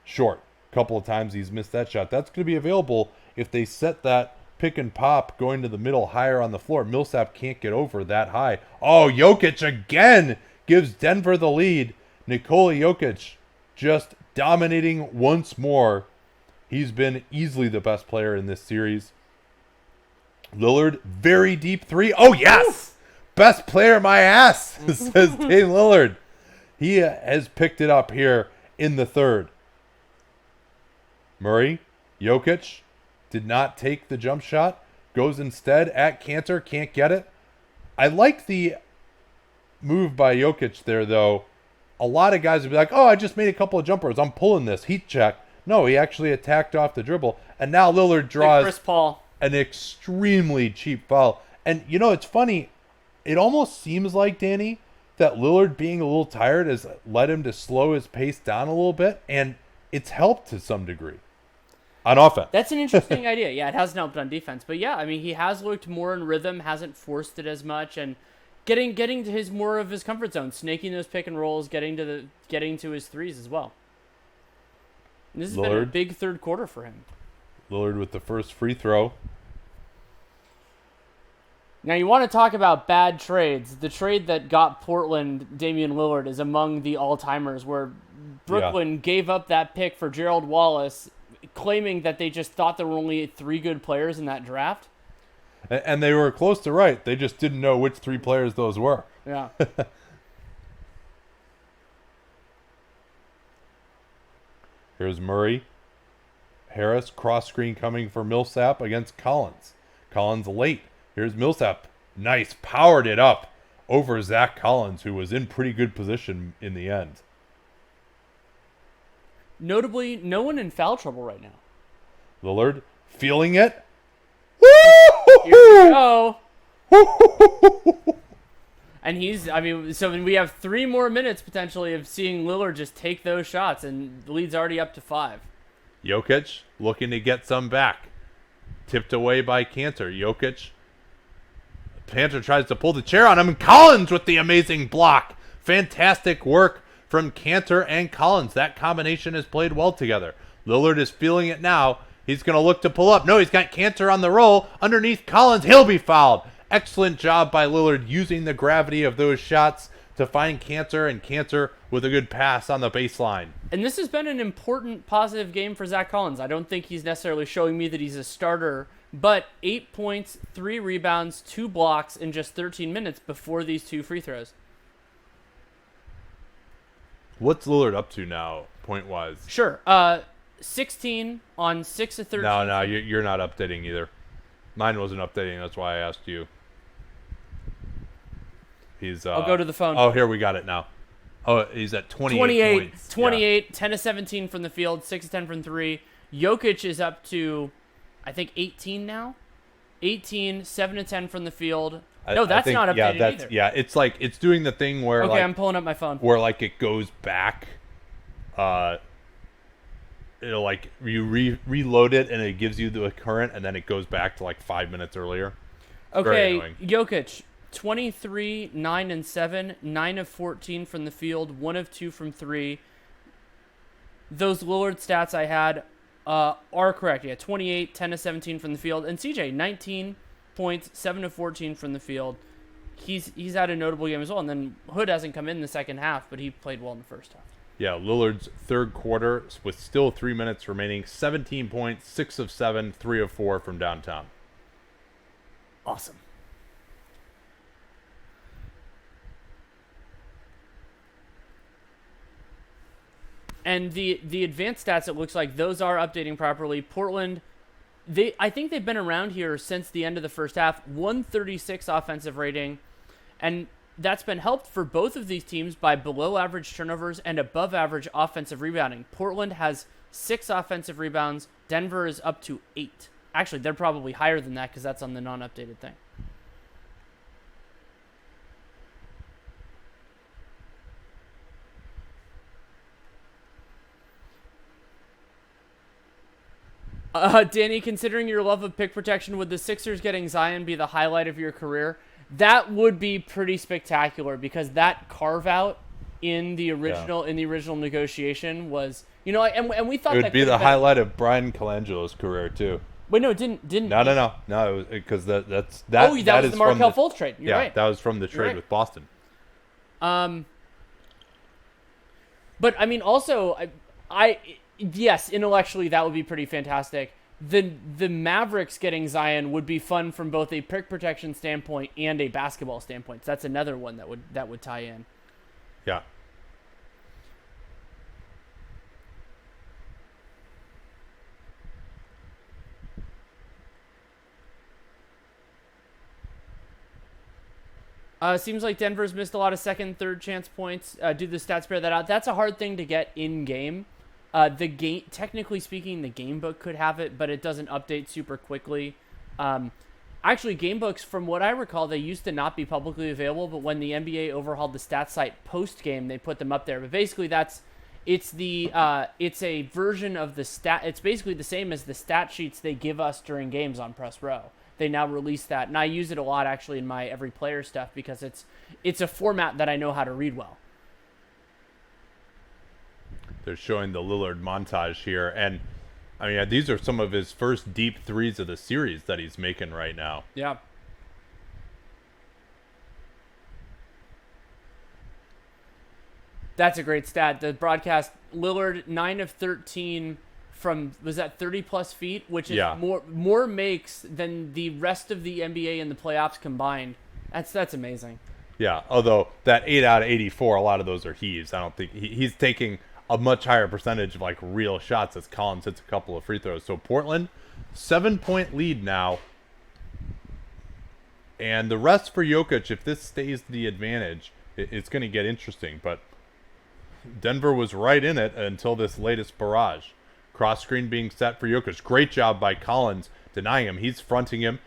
short. A couple of times he's missed that shot. That's going to be available if they set that pick and pop going to the middle higher on the floor. Millsap can't get over that high. Oh, Jokic again gives Denver the lead. Nikola Jokic just dominating once more. He's been easily the best player in this series. Lillard, very deep 3. Oh, yes! Oof. Best player my ass, says Damian Lillard. He has picked it up here in the 3rd. Murray, Jokic, did not take the jump shot. Goes instead at Cantor, can't get it. I like the move by Jokic there, though. A lot of guys would be like, I just made a couple of jumpers. I'm pulling this. Heat check. No, he actually attacked off the dribble. And now Lillard draws Chris Paul. An extremely cheap foul. And, it's funny. It almost seems like, Danny, that Lillard being a little tired has led him to slow his pace down a little bit. And it's helped to some degree on offense. That's an interesting idea. Yeah, it hasn't helped on defense. But, yeah, I mean, he has looked more in rhythm, hasn't forced it as much. And getting to his more of his comfort zone, snaking those pick and rolls, getting to his threes as well. And this has been a big 3rd quarter for him. Lillard with the first free throw. Now you want to talk about bad trades. The trade that got Portland Damian Lillard is among the all-timers, where Brooklyn gave up that pick for Gerald Wallace, claiming that they just thought there were only 3 good players in that draft. And they were close to right. They just didn't know which 3 players those were. Yeah. Here's Murray. Harris, cross screen coming for Millsap against Collins. Collins late. Here's Millsap. Nice. Powered it up over Zach Collins, who was in pretty good position in the end. Notably, no one in foul trouble right now. Lillard feeling it. Here we go. And so we have 3 more minutes potentially of seeing Lillard just take those shots, and the lead's already up to 5. Jokic looking to get some back. Tipped away by Cantor. Jokic. Cantor tries to pull the chair on him, and Collins with the amazing block. Fantastic work from Cantor and Collins. That combination has played well together. Lillard is feeling it now. He's going to look to pull up. No, he's got Cantor on the roll. Underneath Collins, he'll be fouled. Excellent job by Lillard using the gravity of those shots to find Cantor, and Cantor with a good pass on the baseline. And this has been an important positive game for Zach Collins. I don't think he's necessarily showing me that he's a starter, but 8 points, 3 rebounds, 2 blocks in just 13 minutes before these 2 free throws. What's Lillard up to now, point-wise? Sure. 16 on 6 of 13. No, you're not updating either. Mine wasn't updating. That's why I asked you. I'll go to the phone. Oh, here we got it now. Oh, he's at 28 points. 28, yeah. 10 of 17 from the field, 6 of 10 from 3. Jokic is up to, I think, 18 now. 18, 7 of 10 from the field. No, that's not updated either. Yeah, it's like it's doing the thing where okay, I'm pulling up my phone. Where like it goes back. It'll like you reload it and it gives you the current and then it goes back to like 5 minutes earlier. Okay, Jokic, 23, 9 and 7, 9 of 14 from the field, 1 of 2 from 3. Those Lillard stats I had are correct. Yeah, 28, 10 of 17 from the field, and CJ 19 points, 7 of 14 from the field. He's had a notable game as well. And then Hood hasn't come in the second half, but he played well in the first half. Yeah, Lillard's third quarter with still 3 minutes remaining, 17 points, 6 of 7, 3 of 4 from downtown. Awesome. And the advanced stats, it looks like those are updating properly. Portland, I think they've been around here since the end of the first half. 136 offensive rating, and that's been helped for both of these teams by below average turnovers and above average offensive rebounding. Portland has 6 offensive rebounds. Denver is up to 8. Actually, they're probably higher than that because that's on the non-updated thing. Danny, considering your love of pick protection, would the Sixers getting Zion be the highlight of your career? That would be pretty spectacular because that carve out in the original negotiation was, and we thought it would be the highlight of Brian Colangelo's career too. Wait, no, it didn't. No, because that's that was the Markelle Fultz trade. You're right. That was from the trade with Boston. But I mean, also, yes, intellectually that would be pretty fantastic. The Mavericks getting Zion would be fun from both a pick protection standpoint and a basketball standpoint. So that's another one that would tie in. Yeah. Seems like Denver's missed a lot of second, third chance points. Do the stats bear that out? That's a hard thing to get in game. The game, technically speaking, the game book could have it, but it doesn't update super quickly. Actually, game books, from what I recall, they used to not be publicly available, but when the NBA overhauled the stat site post game, they put them up there. But basically, it's a version of the stat. It's basically the same as the stat sheets they give us during games on Press Row. They now release that, and I use it a lot actually in my every player stuff because it's a format that I know how to read well. They're showing the Lillard montage here, and I mean these are some of his first deep threes of the series that he's making right now. Yeah. That's a great stat. The broadcast, Lillard 9 of 13 from, was that 30 plus feet, which is more makes than the rest of the NBA and the playoffs combined. That's amazing. Yeah, although that 8 out of 84, a lot of those are heaves. I don't think he's taking a much higher percentage of like real shots as Collins hits a couple of free throws. So Portland, 7-point lead now. And the rest for Jokic, if this stays the advantage, it's going to get interesting. But Denver was right in it until this latest barrage. Cross screen being set for Jokic. Great job by Collins denying him. He's fronting him.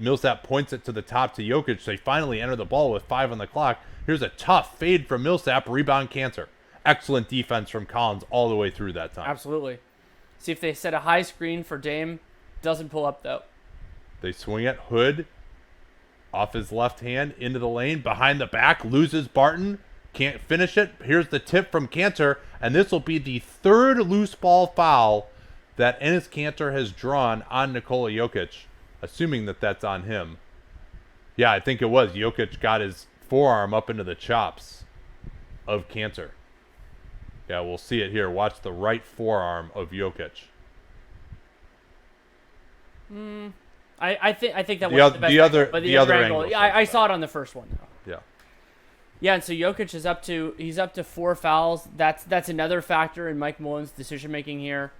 Millsap points it to the top to Jokic. They finally enter the ball with 5 on the clock. Here's a tough fade from Millsap. Rebound Cantor. Excellent defense from Collins all the way through that time. Absolutely. See if they set a high screen for Dame. Doesn't pull up, though. They swing it. Hood off his left hand into the lane. Behind the back. Loses Barton. Can't finish it. Here's the tip from Cantor. And this will be the third loose ball foul that Enes Kanter has drawn on Nikola Jokic. Assuming that that's on him. Yeah, I think it was. Jokic got his forearm up into the chops of Kanter. Yeah, we'll see it here. Watch the right forearm of Jokic. I think that was the best angle, but the other angle. Yeah, I saw it on the first one. Yeah. Yeah, and so Jokic is up to 4 fouls. That's another factor in Mike Malone's decision making here.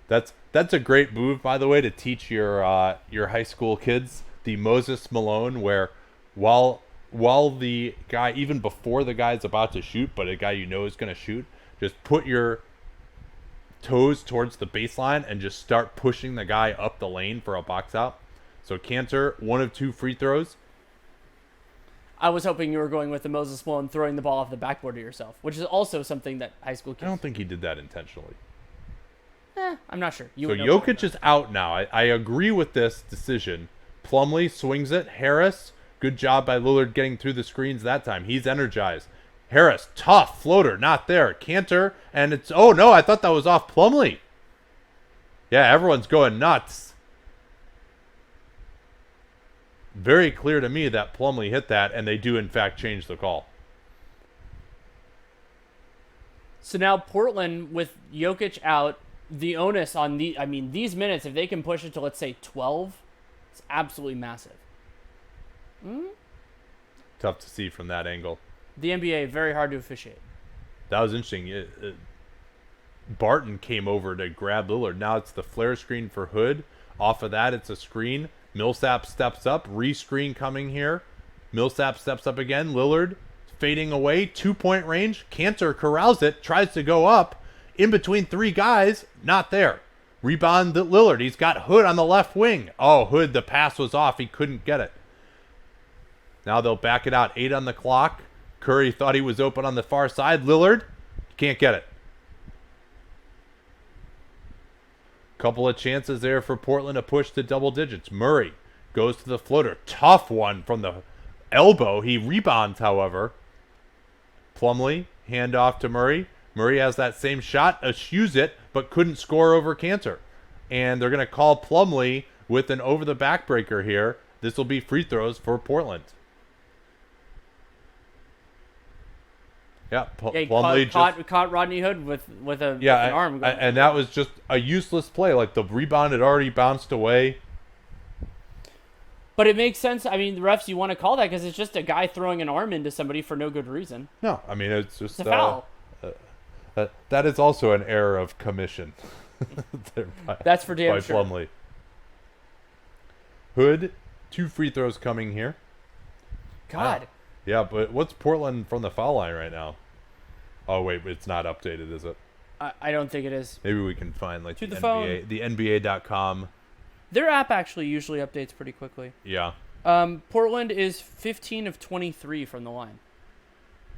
That's a great move, by the way, to teach your high school kids the Moses Malone, where while the guy, even before the guy's about to shoot, but a guy you know is going to shoot, just put your toes towards the baseline and just start pushing the guy up the lane for a box out. So Cantor, 1 of 2 free throws. I was hoping you were going with the Moses Malone throwing the ball off the backboard to yourself, which is also something that high school kids... I don't think he did that intentionally. I'm not sure. So Jokic is out now. I agree with this decision. Plumlee swings it. Harris, good job by Lillard getting through the screens that time. He's energized. Harris, tough floater, not there. Cantor, and it's... Oh, no, I thought that was off Plumlee. Yeah, everyone's going nuts. Very clear to me that Plumlee hit that, and they do, in fact, change the call. So now Portland, with Jokic out, the onus on these minutes, if they can push it to, let's say, 12, it's absolutely massive. Tough to see from that angle. The NBA, very hard to officiate. That was interesting. Barton came over to grab Lillard. Now it's the flare screen for Hood. Off of that, it's a screen. Millsap steps up. Re-screen coming here. Millsap steps up again. Lillard fading away. 2-point range. Cantor corrals it. Tries to go up. In between 3 guys. Not there. Rebound to Lillard. He's got Hood on the left wing. Oh, Hood, the pass was off. He couldn't get it. Now they'll back it out. 8 on the clock. Curry thought he was open on the far side. Lillard can't get it. Couple of chances there for Portland to push to double digits. Murray goes to the floater. Tough one from the elbow. He rebounds, however. Plumlee, handoff to Murray. Murray has that same shot, eschews it, but couldn't score over Cantor. And they're going to call Plumlee with an over-the-back breaker here. This will be free throws for Portland. Yeah, Plumlee caught Rodney Hood with an arm. And that was just a useless play. Like, the rebound had already bounced away. But it makes sense. I mean, the refs, you want to call that because it's just a guy throwing an arm into somebody for no good reason. No, I mean, it's just a foul. That is also an error of commission. That's for damn sure. Plumlee. Hood, 2 free throws coming here. God. Yeah, but what's Portland from the foul line right now? Oh, wait, it's not updated, is it? I don't think it is. Maybe we can find like the NBA, the NBA.com. Their app actually usually updates pretty quickly. Yeah. Portland is 15 of 23 from the line.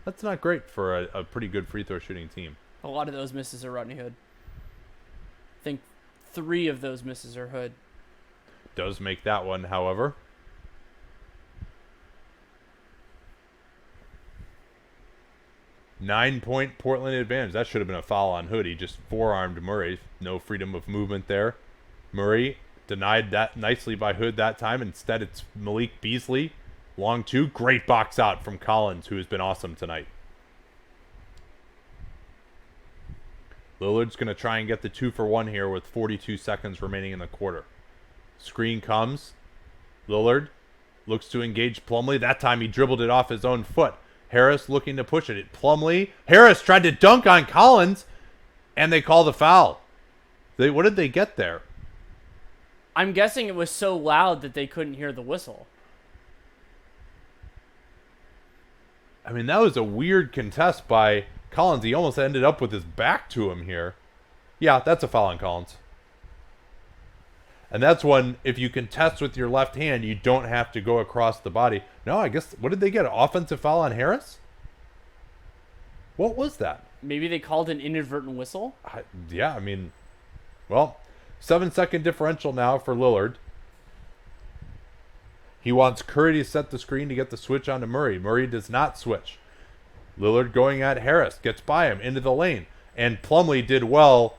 That's not great for a pretty good free throw shooting team. A lot of those misses are Rodney Hood. I think 3 of those misses are Hood. Does make that one, however. Nine-point Portland advantage. That should have been a foul on Hood. He just forearmed Murray. No freedom of movement there. Murray denied that nicely by Hood that time. Instead, it's Malik Beasley. Long 2. Great box out from Collins, who has been awesome tonight. Lillard's going to try and get the 2-for-1 here with 42 seconds remaining in the quarter. Screen comes. Lillard looks to engage Plumlee. That time he dribbled it off his own foot. Harris looking to push it. Plumlee. Harris tried to dunk on Collins, and they call the foul. What did they get there? I'm guessing it was so loud that they couldn't hear the whistle. I mean, that was a weird contest by Collins. He almost ended up with his back to him here. Yeah, that's a foul on Collins. And that's one, if you contest with your left hand, you don't have to go across the body. No, I guess, what did they get? An offensive foul on Harris? What was that? Maybe they called an inadvertent whistle? Yeah, I mean, well, 7-second differential now for Lillard. He wants Curry to set the screen to get the switch onto Murray. Murray does not switch. Lillard going at Harris, gets by him into the lane. And Plumlee did well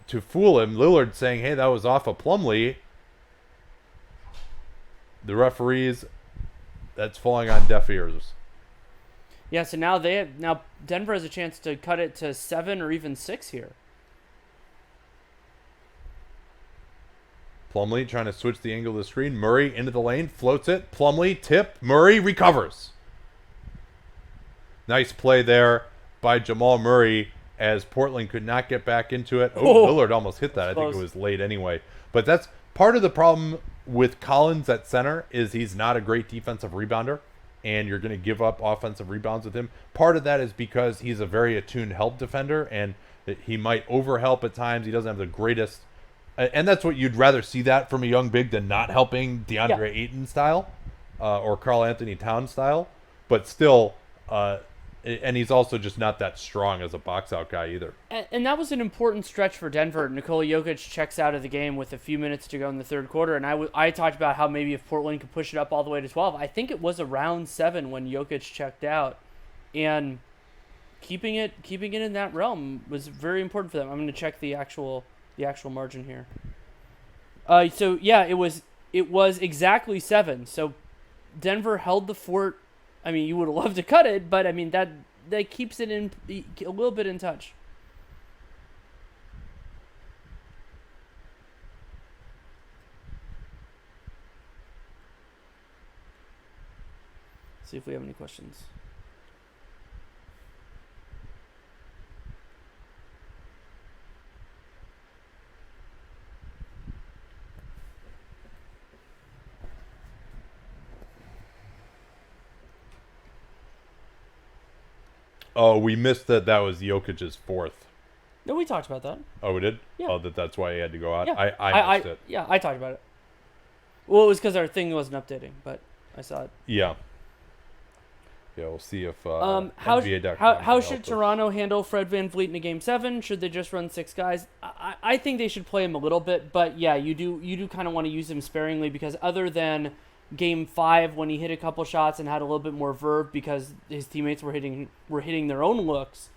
to fool him. Lillard saying, hey, that was off of Plumlee. The referees, that's falling on deaf ears. Yeah, so now Denver has a chance to cut it to 7 or even 6 here. Plumlee trying to switch the angle of the screen. Murray into the lane, floats it. Plumlee, tip. Murray recovers. Nice play there by Jamal Murray as Portland could not get back into it. Oh, Lillard almost hit that. I think it was late anyway. But that's part of the problem with Collins at center is he's not a great defensive rebounder, and you're going to give up offensive rebounds with him. Part of that is because he's a very attuned help defender, and he might overhelp at times. He doesn't have the greatest, and that's what you'd rather see that from a young big than not helping DeAndre Ayton style or Karl Anthony Towns style. But still, and he's also just not that strong as a box out guy either. And that was an important stretch for Denver. Nikola Jokic checks out of the game with a few minutes to go in the third quarter, and I talked about how maybe if Portland could push it up all the way to 12. I think it was around 7 when Jokic checked out, and keeping it in that realm was very important for them. I'm going to check the actual margin here. So yeah, it was exactly 7. So Denver held the fort. I mean, you would have loved to cut it, but I mean that keeps it in a little bit in touch. See if we have any questions. Oh, we missed that was Jokic's 4th. No, we talked about that. Oh, we did? Yeah. Oh, that's why he had to go out? Yeah. I missed it. Yeah, I talked about it. Well, it was because our thing wasn't updating, but I saw it. Yeah. Yeah, we'll see if how should Toronto handle Fred VanVleet in a Game 7? Should they just run 6 guys? I think they should play him a little bit, but yeah, you do kind of want to use him sparingly because other than Game 5 when he hit a couple shots and had a little bit more verve because his teammates were hitting their own looks,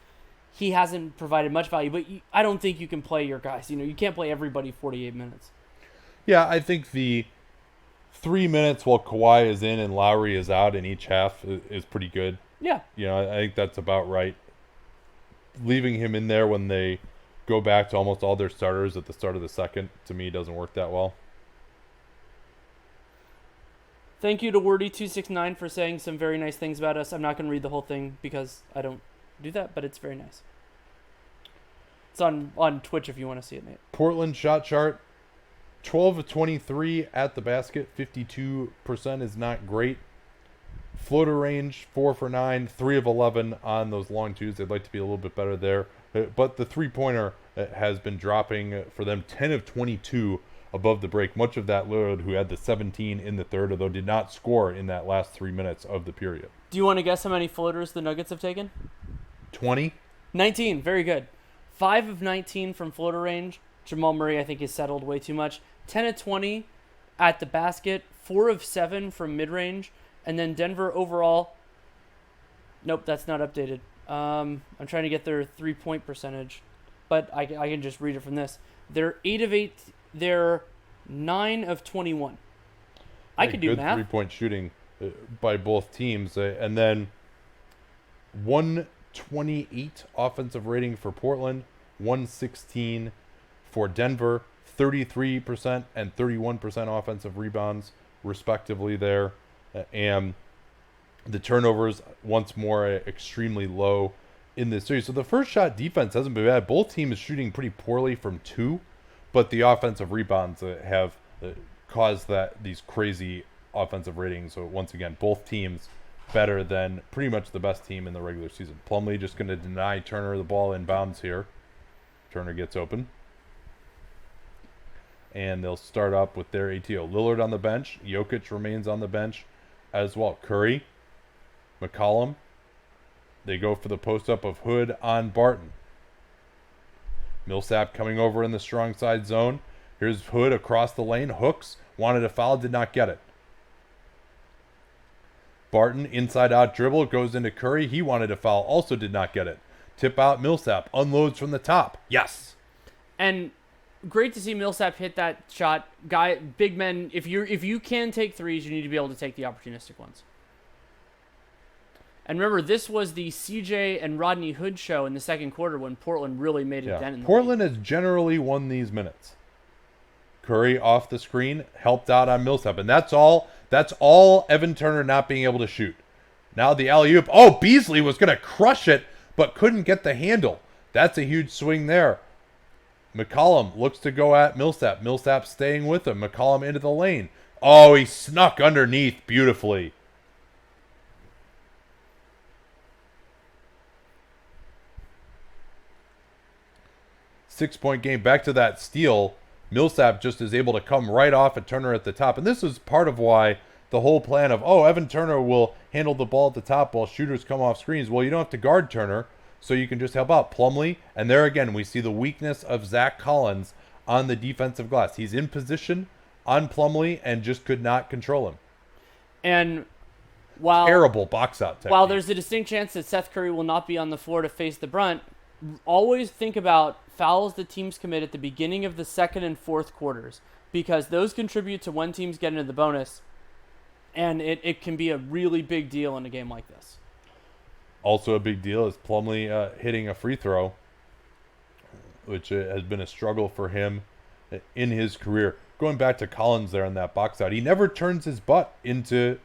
he hasn't provided much value. But I don't think you can play your guys. You can't play everybody 48 minutes. Yeah, I think the 3 minutes while Kawhi is in and Lowry is out in each half is pretty good. Yeah. I think that's about right. Leaving him in there when they go back to almost all their starters at the start of the second, to me, doesn't work that well. Thank you to Wordy269 for saying some very nice things about us. I'm not going to read the whole thing because I don't do that, but it's very nice. It's on Twitch if you want to see it, Nate. Portland shot chart, 12 of 23 at the basket, 52% is not great. Floater range, 4 for 9, 3 of 11 on those long twos. They'd like to be a little bit better there. But the three-pointer has been dropping for them, 10 of 22 above the break. Much of that Lillard, who had the 17 in the third, although did not score in that last 3 minutes of the period. Do you want to guess how many floaters the Nuggets have taken? 20? 19. Very good. 5 of 19 from floater range. Jamal Murray, I think, is settled way too much. 10 of 20 at the basket. 4 of 7 from mid-range. And then Denver overall. Nope, that's not updated. I'm trying to get their three-point percentage. But I can just read it from this. They're 8 of 8. They're 9 of 21. I could do math. Good three-point shooting by both teams. And then 128 offensive rating for Portland, 116 for Denver, 33% and 31% offensive rebounds, respectively there. And the turnovers, once more, extremely low in this series. So the first shot defense hasn't been bad. Both teams shooting pretty poorly from 2. But the offensive rebounds have caused these crazy offensive ratings. So once again, both teams better than pretty much the best team in the regular season. Plumlee just going to deny Turner the ball inbounds here. Turner gets open. And they'll start up with their ATO. Lillard on the bench. Jokic remains on the bench as well. Curry, McCollum. They go for the post-up of Hood on Barton. Millsap coming over in the strong side zone. Here's Hood across the lane. Hooks. Wanted a foul. Did not get it. Barton, inside out dribble. Goes into Curry. He wanted a foul. Also did not get it. Tip out Millsap. Unloads from the top. Yes. And great to see Millsap hit that shot. Big men, if you can take threes, you need to be able to take the opportunistic ones. And remember, this was the CJ and Rodney Hood show in the second quarter when Portland really made a dent in the Portland has generally won these minutes. Curry off the screen, helped out on Millsap. And that's all Evan Turner not being able to shoot. Now the alley-oop. Oh, Beasley was going to crush it, but couldn't get the handle. That's a huge swing there. McCollum looks to go at Millsap. Millsap staying with him. McCollum into the lane. Oh, he snuck underneath beautifully. Six-point game. Back to that steal. Millsap just is able to come right off at Turner at the top. And this is part of why the whole plan of, Evan Turner will handle the ball at the top while shooters come off screens. Well, you don't have to guard Turner, so you can just help out Plumlee. And there again, we see the weakness of Zach Collins on the defensive glass. He's in position on Plumlee and just could not control him. And while terrible box out technique. While there's a distinct chance that Seth Curry will not be on the floor to face the brunt, always think about fouls the teams commit at the beginning of the second and fourth quarters, because those contribute to when teams get into the bonus, and it can be a really big deal in a game like this. Also a big deal is Plumlee hitting a free throw, which has been a struggle for him in his career. Going back to Collins there in that box out, he never turns his butt into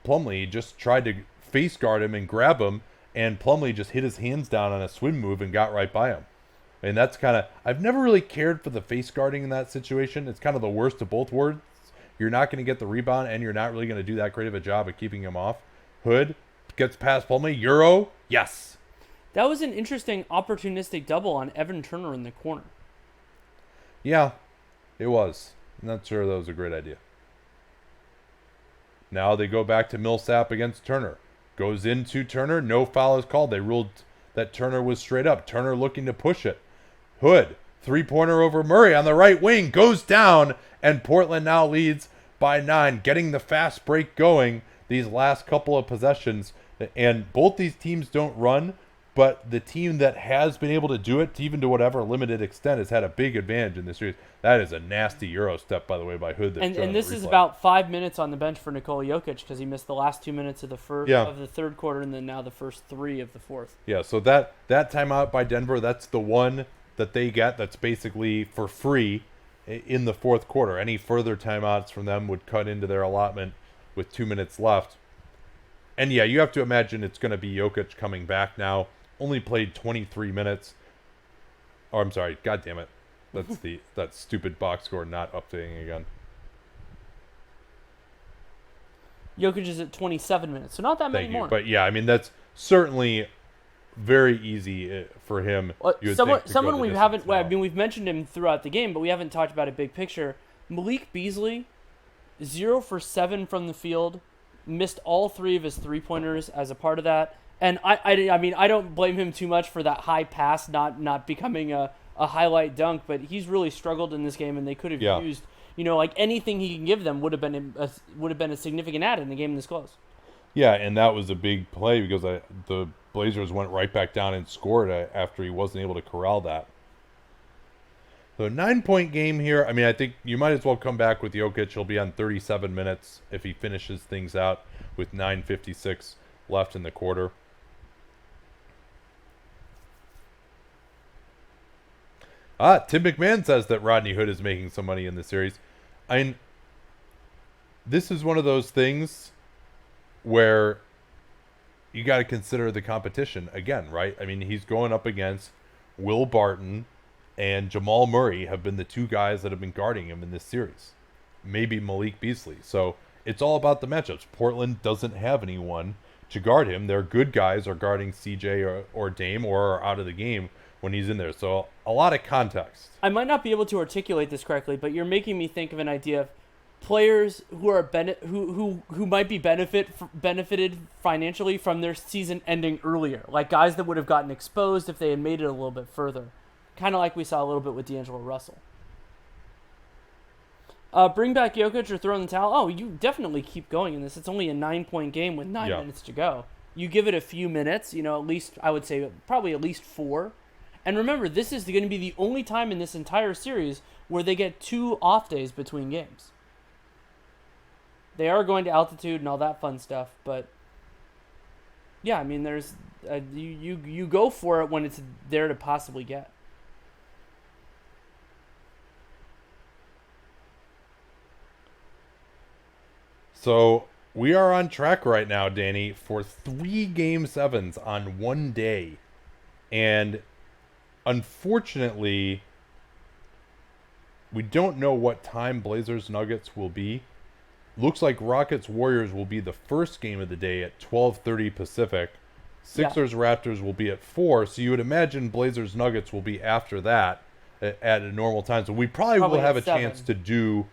Plumlee. He just tried to face guard him and grab him, and Plumlee just hit his hands down on a swim move and got right by him. And that's kind of, I've never really cared for the face guarding in that situation. It's kind of the worst of both worlds. You're not going to get the rebound, and you're not really going to do that great of a job of keeping him off. Hood gets past Plumlee. Euro, yes. That was an interesting opportunistic double on Evan Turner in the corner. Yeah, it was. I'm not sure that was a great idea. Now they go back to Millsap against Turner. Goes into Turner. No foul is called. They ruled that Turner was straight up. Turner looking to push it. Hood, three-pointer over Murray on the right wing. Goes down, and Portland now leads by 9. Getting the fast break going these last couple of possessions. And both these teams don't run, but the team that has been able to do it, even to whatever limited extent, has had a big advantage in this series. That is a nasty Euro step, by the way, by Hood. And this is about 5 minutes on the bench for Nikola Jokic, because he missed the last 2 minutes of the third quarter, and then now the first 3 of the fourth. Yeah, so that timeout by Denver, that's the one that they get that's basically for free in the fourth quarter. Any further timeouts from them would cut into their allotment with 2 minutes left. And yeah, you have to imagine it's going to be Jokic coming back now. Only played 23 minutes. Oh, I'm sorry. God damn it. That's that stupid box score not updating again. Jokic is at 27 minutes, so not that many more. But yeah, I mean, that's certainly very easy for him. Someone we haven't. Well, I mean, we've mentioned him throughout the game, but we haven't talked about a big picture. Malik Beasley, 0 for 7 from the field, missed all 3 of his 3-pointers as a part of that. And I mean, I don't blame him too much for that high pass not becoming a highlight dunk, but he's really struggled in this game, and they could have used, like anything he can give them would have been a significant add in a game this close. Yeah, and that was a big play because the Blazers went right back down and scored after he wasn't able to corral that. So 9-point game here. I mean, I think you might as well come back with Jokic. He'll be on 37 minutes if he finishes things out with 9:56 left in the quarter. Tim McMahon says that Rodney Hood is making some money in the series. This is one of those things where you got to consider the competition again, right? I mean, he's going up against Will Barton and Jamal Murray have been the 2 guys that have been guarding him in this series. Maybe Malik Beasley. So it's all about the matchups. Portland doesn't have anyone to guard him. Their good guys are guarding CJ or Dame or are out of the game when he's in there. So a lot of context. I might not be able to articulate this correctly, but you're making me think of an idea of players who are who might be benefited financially from their season ending earlier, like guys that would have gotten exposed if they had made it a little bit further, kind of like we saw a little bit with D'Angelo Russell. Bring back Jokic or throw in the towel. Oh, you definitely keep going in this. It's only a 9-point game with 9 minutes to go. You give it a few minutes, at least I would say probably at least 4. And remember, this is going to be the only time in this entire series where they get 2 off days between games. They are going to altitude and all that fun stuff, but yeah, I mean, there's you go for it when it's there to possibly get. So we are on track right now, Danny, for 3 Game 7s on one day. And unfortunately, we don't know what time Blazers-Nuggets will be. Looks like Rockets-Warriors will be the first game of the day at 12:30 Pacific. Sixers-Raptors will be at 4, so you would imagine Blazers-Nuggets will be after that at a normal time. So we probably will have a 7. chance to do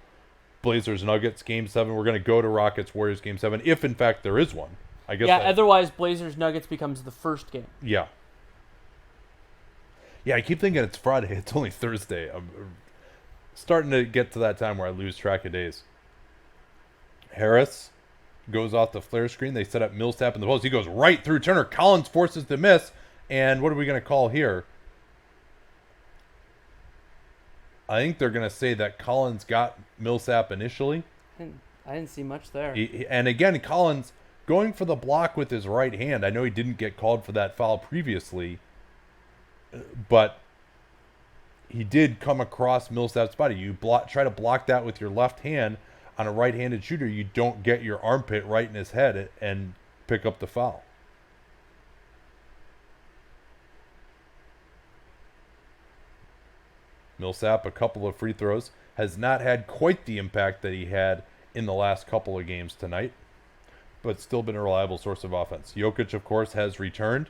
Blazers-Nuggets Game 7. We're going to go to Rockets-Warriors Game 7, if in fact there is one. I guess. Yeah, otherwise Blazers-Nuggets becomes the first game. Yeah. Yeah, I keep thinking it's Friday. It's only Thursday. I'm starting to get to that time where I lose track of days. Harris goes off the flare screen. They set up Millsap in the post. He goes right through Turner. Collins forces the miss. And what are we going to call here? I think they're going to say that Collins got Millsap initially. I didn't see much there. And again, Collins going for the block with his right hand. I know he didn't get called for that foul previously, but he did come across Millsap's body. You try to block that with your left hand on a right-handed shooter. You don't get your armpit right in his head and pick up the foul. Millsap, a couple of free throws, has not had quite the impact that he had in the last couple of games tonight, but still been a reliable source of offense. Jokic, of course, has returned.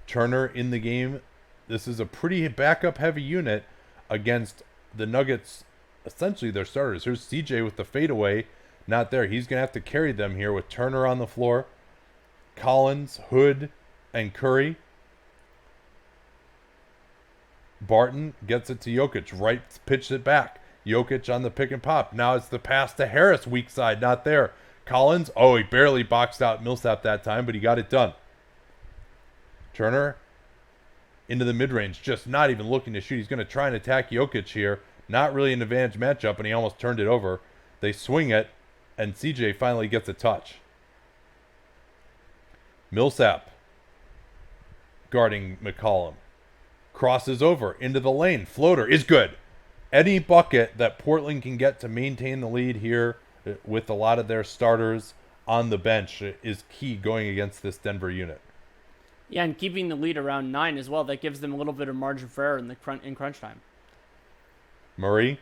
Turner in the game. This is a pretty backup-heavy unit against the Nuggets, essentially their starters. Here's CJ with the fadeaway, not there. He's going to have to carry them here with Turner on the floor, Collins, Hood, and Curry. Barton gets it to Jokic, right, pitched it back. Jokic on the pick and pop. Now it's the pass to Harris, weak side, not there. Collins, he barely boxed out Millsap that time, but he got it done. Turner into the mid-range, just not even looking to shoot. He's going to try and attack Jokic here. Not really an advantage matchup, and he almost turned it over. They swing it, and CJ finally gets a touch. Millsap guarding McCollum. Crosses over into the lane. Floater is good. Any bucket that Portland can get to maintain the lead here with a lot of their starters on the bench is key going against this Denver unit. Yeah, and keeping the lead around 9 as well. That gives them a little bit of margin for error in crunch time. Murray.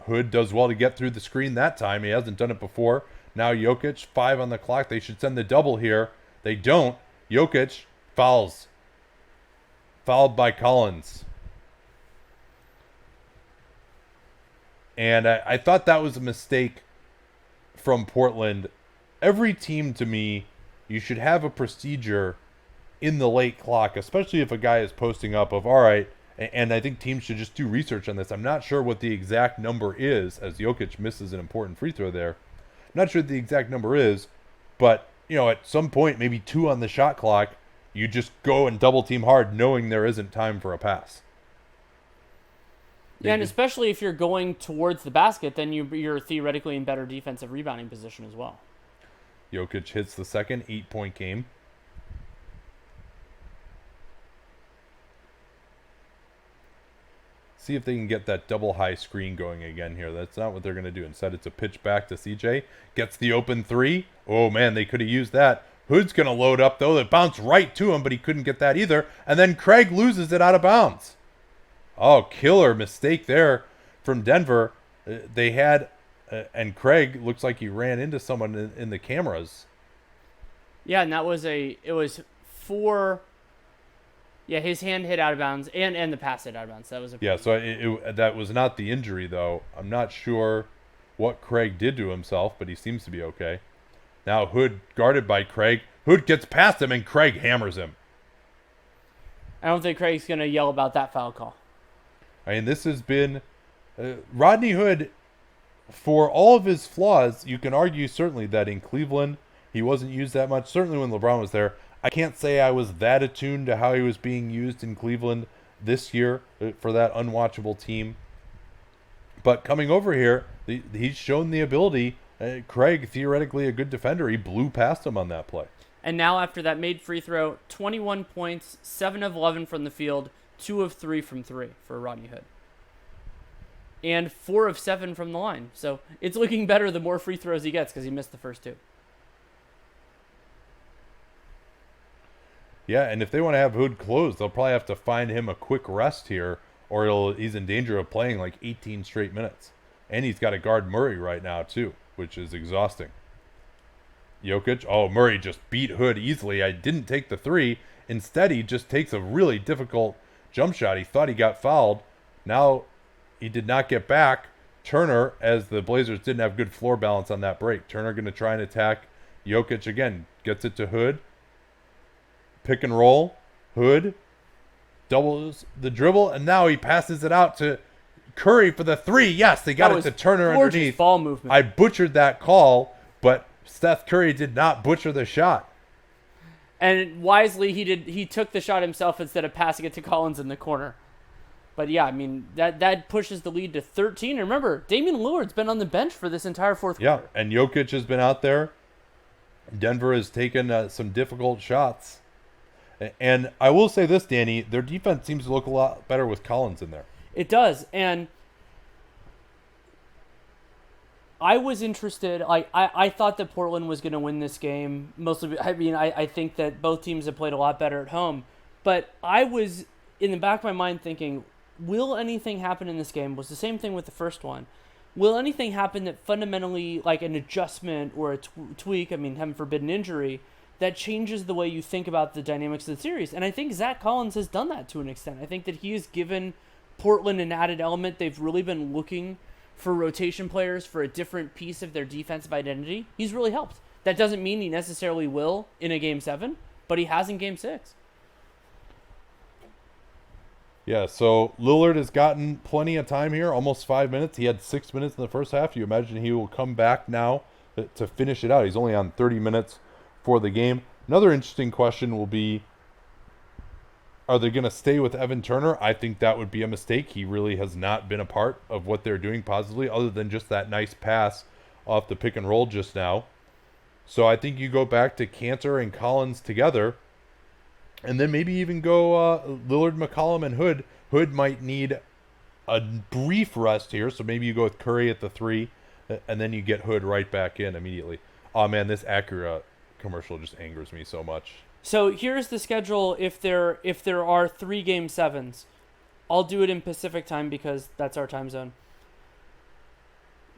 Hood does well to get through the screen that time. He hasn't done it before. Now Jokic, 5 on the clock. They should send the double here. They don't. Jokic fouls. Fouled by Collins. And I thought that was a mistake from Portland. Every team, to me, you should have a procedure in the late clock, especially if a guy is posting up of, all right, and I think teams should just do research on this. I'm not sure what the exact number is, as Jokic misses an important free throw there. I'm not sure what the exact number is, but, at some point, maybe 2 on the shot clock, you just go and double team hard knowing there isn't time for a pass. Yeah, and especially if you're going towards the basket, then you're theoretically in better defensive rebounding position as well. Jokic hits the second 8-point game. See if they can get that double high screen going again here. That's not what they're going to do. Instead, it's a pitch back to CJ. Gets the open 3. Oh, man, they could have used that. Hood's going to load up, though. It bounced right to him, but he couldn't get that either. And then Craig loses it out of bounds. Oh, killer mistake there from Denver. They had, and Craig looks like he ran into someone in the cameras. Yeah, and it was 4. Yeah, his hand hit out of bounds, and the pass hit out of bounds. That was that was not the injury, though. I'm not sure what Craig did to himself, but he seems to be okay. Now Hood guarded by Craig. Hood gets past him, and Craig hammers him. I don't think Craig's going to yell about that foul call. I mean, this has been Rodney Hood, for all of his flaws, you can argue certainly that in Cleveland he wasn't used that much. Certainly when LeBron was there. I can't say I was that attuned to how he was being used in Cleveland this year for that unwatchable team. But coming over here, he's shown the ability. Craig, theoretically a good defender, he blew past him on that play. And now after that made free throw, 21 points, 7 of 11 from the field, 2 of 3 from 3 for Rodney Hood. and 4 of 7 from the line. So it's looking better the more free throws he gets because he missed the first 2. Yeah, and if they want to have Hood closed, they'll probably have to find him a quick rest here, or he's in danger of playing like 18 straight minutes. And he's got to guard Murray right now, too, which is exhausting. Jokic. Oh, Murray just beat Hood easily. I didn't take the 3. Instead, he just takes a really difficult jump shot. He thought he got fouled. Now he did not get back. Turner, as the Blazers didn't have good floor balance on that break. Turner going to try and attack Jokic again. Gets it to Hood. Pick and roll. Hood doubles the dribble, and now he passes it out to Curry for the 3. Yes, they got it to Turner underneath. Ball movement. I butchered that call, but Steph Curry did not butcher the shot. And wisely, he took the shot himself instead of passing it to Collins in the corner. But yeah, I mean, that pushes the lead to 13. And remember, Damian Lillard's been on the bench for this entire fourth quarter. Yeah, and Jokic has been out there. Denver has taken some difficult shots. And I will say this, Danny, their defense seems to look a lot better with Collins in there. It does, and I was interested. I thought that Portland was going to win this game. Mostly, I mean, I think that both teams have played a lot better at home. But I was, in the back of my mind, thinking, will anything happen in this game? It was the same thing with the first one. Will anything happen that fundamentally, like an adjustment or a tweak, I mean, heaven forbid an injury, that changes the way you think about the dynamics of the series? And I think Zach Collins has done that to an extent. I think that he has given Portland an added element. They've really been looking for rotation players for a different piece of their defensive identity. He's really helped. That doesn't mean he necessarily will in a Game 7, but he has in Game 6. Yeah, so Lillard has gotten plenty of time here, almost 5 minutes. He had 6 minutes in the first half. You imagine he will come back now to finish it out. He's only on 30 minutes for the game. Another interesting question will be, are they going to stay with Evan Turner? I think that would be a mistake. He really has not been a part of what they're doing positively, other than just that nice pass off the pick and roll just now. So I think you go back to Cantor and Collins together, and then maybe even go Lillard, McCollum, and Hood. Hood might need a brief rest here, so maybe you go with Curry at the 3, and then you get Hood right back in immediately. Oh man, this Acura commercial just angers me so much. So here's the schedule if there are 3 Game 7s. I'll do it in Pacific time because that's our time zone.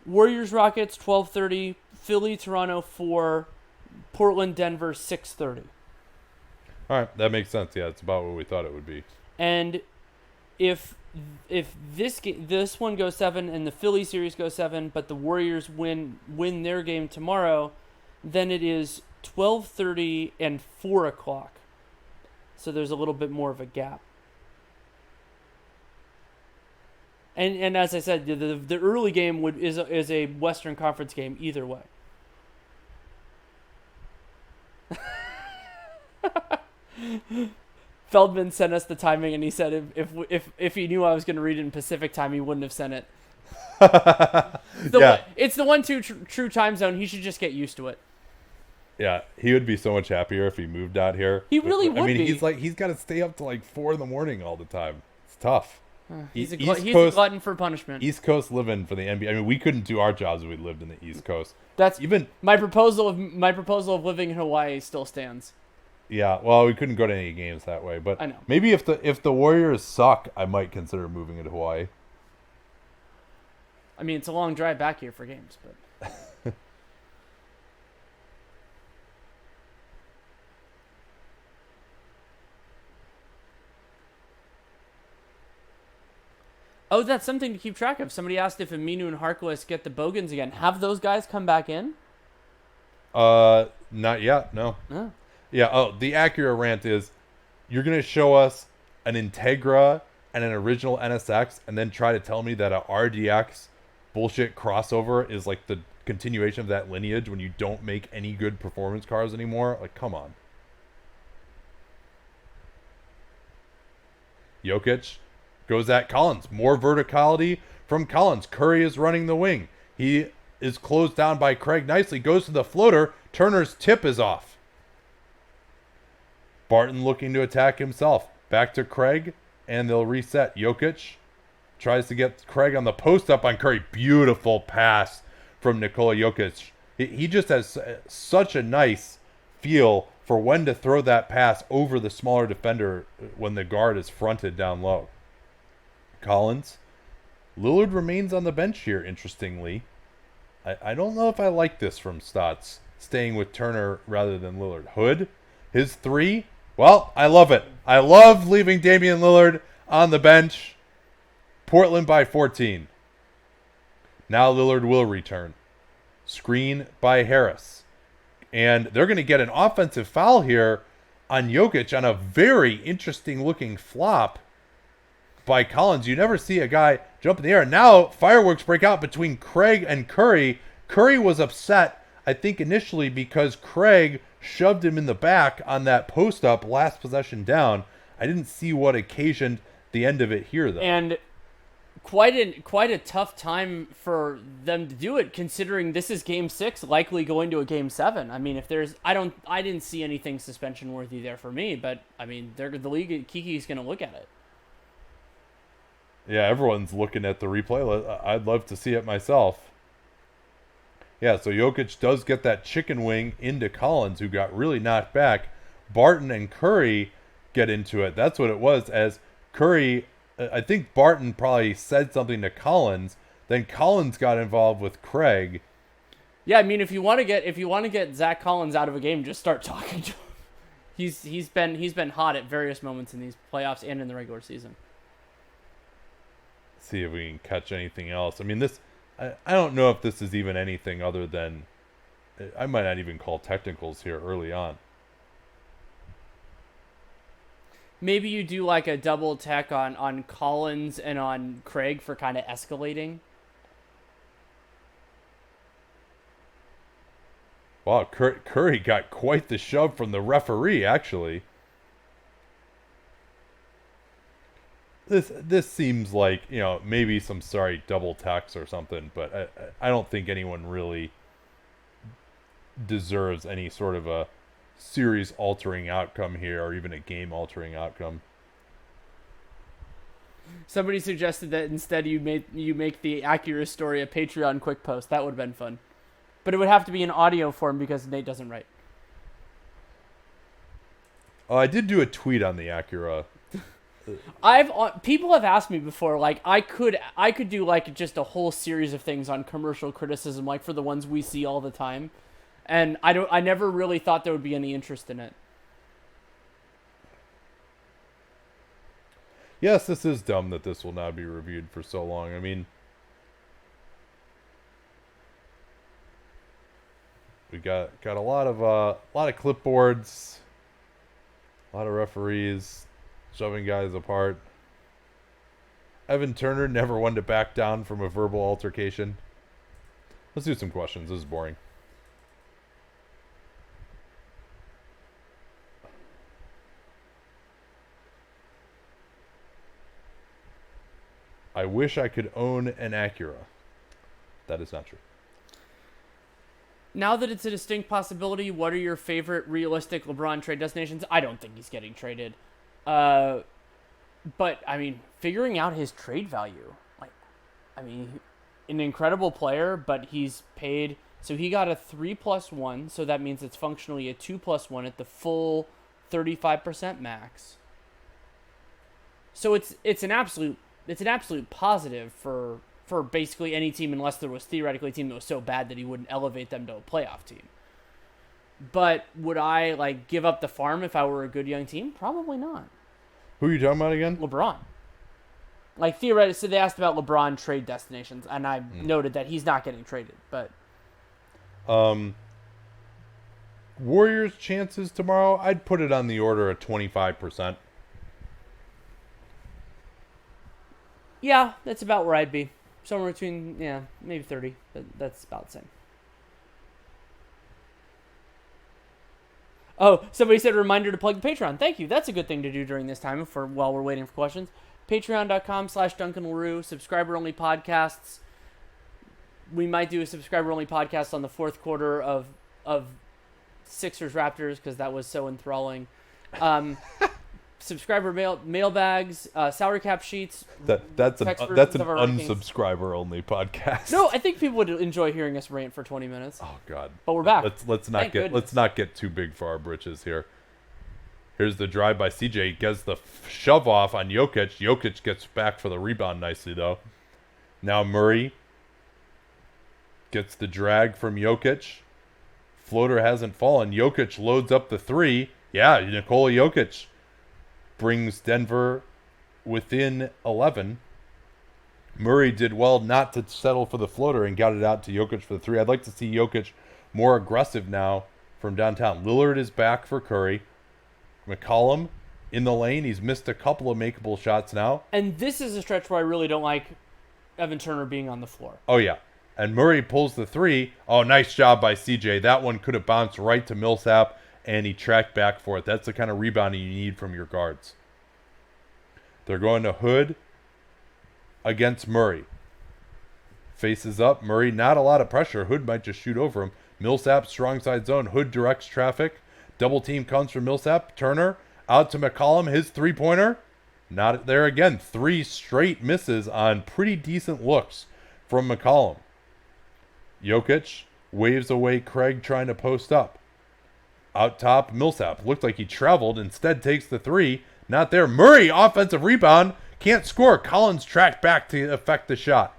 Warriors Rockets 12:30, Philly Toronto 4, Portland Denver 6:30. All right, that makes sense. Yeah, it's about what we thought it would be. And if this one goes 7 and the Philly series goes 7, but the Warriors win their game tomorrow, then it is 12:30 and 4 o'clock. So there's a little bit more of a gap. And as I said, the early game is a Western Conference game either way. Feldman sent us the timing, and he said if he knew I was going to read it in Pacific time, he wouldn't have sent it. It's the 1-2 true time zone. He should just get used to it. Yeah, he would be so much happier if he moved out here. He really would be. He's got to stay up to like 4 a.m. all the time. It's tough. He's a glutton for punishment. East Coast living for the NBA. I mean, we couldn't do our jobs if we lived in the East Coast. That's even my proposal of living in Hawaii still stands. Yeah, well, we couldn't go to any games that way, but I know. Maybe if the Warriors suck, I might consider moving into Hawaii. I mean, it's a long drive back here for games, but. Oh, that's something to keep track of. Somebody asked if Aminu and Harkless get the Bogans again. Have those guys come back in? Not yet, no. Oh. Yeah, the Acura rant is, you're going to show us an Integra and an original NSX and then try to tell me that a RDX bullshit crossover is like the continuation of that lineage when you don't make any good performance cars anymore? Like, come on. Jokic goes at Collins. More verticality from Collins. Curry is running the wing. He is closed down by Craig nicely. Goes to the floater. Turner's tip is off. Barton looking to attack himself. Back to Craig, and they'll reset. Jokic tries to get Craig on the post up on Curry. Beautiful pass from Nikola Jokic. He just has such a nice feel for when to throw that pass over the smaller defender when the guard is fronted down low. Collins. Lillard remains on the bench here, interestingly. I don't know if I like this from Stotts, staying with Turner rather than Lillard. Hood, his three. Well, I love it. I love leaving Damian Lillard on the bench. Portland by 14. Now Lillard will return. Screen by Harris. And they're going to get an offensive foul here on Jokic on a very interesting looking flop by Collins. You never see a guy jump in the air. Now fireworks break out between Craig and Curry. Curry was upset, I think, initially because Craig shoved him in the back on that post up last possession down. I didn't see what occasioned the end of it here, though. And quite a tough time for them to do it, considering this is Game 6, likely going to a Game 7. I mean, if there's, I didn't see anything suspension worthy there for me, but I mean, the league, Kiki's going to look at it. Yeah, everyone's looking at the replay. I'd love to see it myself. Yeah, so Jokic does get that chicken wing into Collins, who got really knocked back. Barton and Curry get into it. That's what it was, as Curry, I think Barton probably said something to Collins. Then Collins got involved with Craig. Yeah, I mean, if you want to get Zach Collins out of a game, just start talking to him. He's been hot at various moments in these playoffs and in the regular season. See if we can catch anything else. I mean, this, I don't know if this is even anything other than, I might not even call technicals here early on. Maybe you do like a double tech on Collins and on Craig for kind of escalating. Wow, Curry got quite the shove from the referee, actually. This seems like, maybe some double techs or something, but I don't think anyone really deserves any sort of a series-altering outcome here, or even a game-altering outcome. Somebody suggested that instead you make the Acura story a Patreon quick post. That would have been fun. But it would have to be in audio form because Nate doesn't write. Oh, I did do a tweet on the Acura. People have asked me before, like I could do like just a whole series of things on commercial criticism, like for the ones we see all the time, and I never really thought there would be any interest in it. Yes, this is dumb that this will not be reviewed for so long. I mean, we got a lot of clipboards, a lot of referees shoving guys apart. Evan Turner never one to back down from a verbal altercation. Let's do some questions. This is boring. I wish I could own an Acura. That is not true. Now that it's a distinct possibility, what are your favorite realistic LeBron trade destinations? I don't think he's getting traded. But, I mean, figuring out his trade value. An incredible player, but he's paid... So he got a 3+1, so that means it's functionally a 2+1 at the full 35% max. So it's an absolute positive for basically any team, unless there was theoretically a team that was so bad that he wouldn't elevate them to a playoff team. But would I give up the farm if I were a good young team? Probably not. Who are you talking about again? LeBron. Theoretically, so they asked about LeBron trade destinations, and I noted that he's not getting traded. But Warriors' chances tomorrow, I'd put it on the order of 25%. Yeah, that's about where I'd be. Somewhere between, maybe 30. But that's about the same. Oh, somebody said a reminder to plug the Patreon. Thank you. That's a good thing to do during this time while we're waiting for questions. Patreon.com/Duncan LaRue. Subscriber-only podcasts. We might do a subscriber-only podcast on the fourth quarter of Sixers Raptors because that was so enthralling. subscriber mailbags, salary cap sheets. That's an unsubscriber only podcast. No, I think people would enjoy hearing us rant for 20 minutes. Oh God! But we're back. Let's not get too big for our britches here. Here's the drive by CJ. He gets the shove off on Jokic. Jokic gets back for the rebound nicely though. Now Murray gets the drag from Jokic. Floater hasn't fallen. Jokic loads up the three. Yeah, Nikola Jokic brings Denver within 11. Murray did well not to settle for the floater and got it out to Jokic for the three. I'd like to see Jokic more aggressive now from downtown. Lillard is back for Curry. McCollum in the lane. He's missed a couple of makeable shots now. And this is a stretch where I really don't like Evan Turner being on the floor. Oh, yeah. And Murray pulls the three. Oh, nice job by CJ. That one could have bounced right to Millsap, and he tracked back for it. That's the kind of rebounding you need from your guards. They're going to Hood against Murray. Faces up. Murray, not a lot of pressure. Hood might just shoot over him. Millsap, strong side zone. Hood directs traffic. Double team comes from Millsap. Turner out to McCollum. His three-pointer. Not there again. 3 straight misses on pretty decent looks from McCollum. Jokic waves away Craig trying to post up. Out top, Millsap. Looked like he traveled. Instead takes the three. Not there. Murray, offensive rebound. Can't score. Collins tracked back to affect the shot.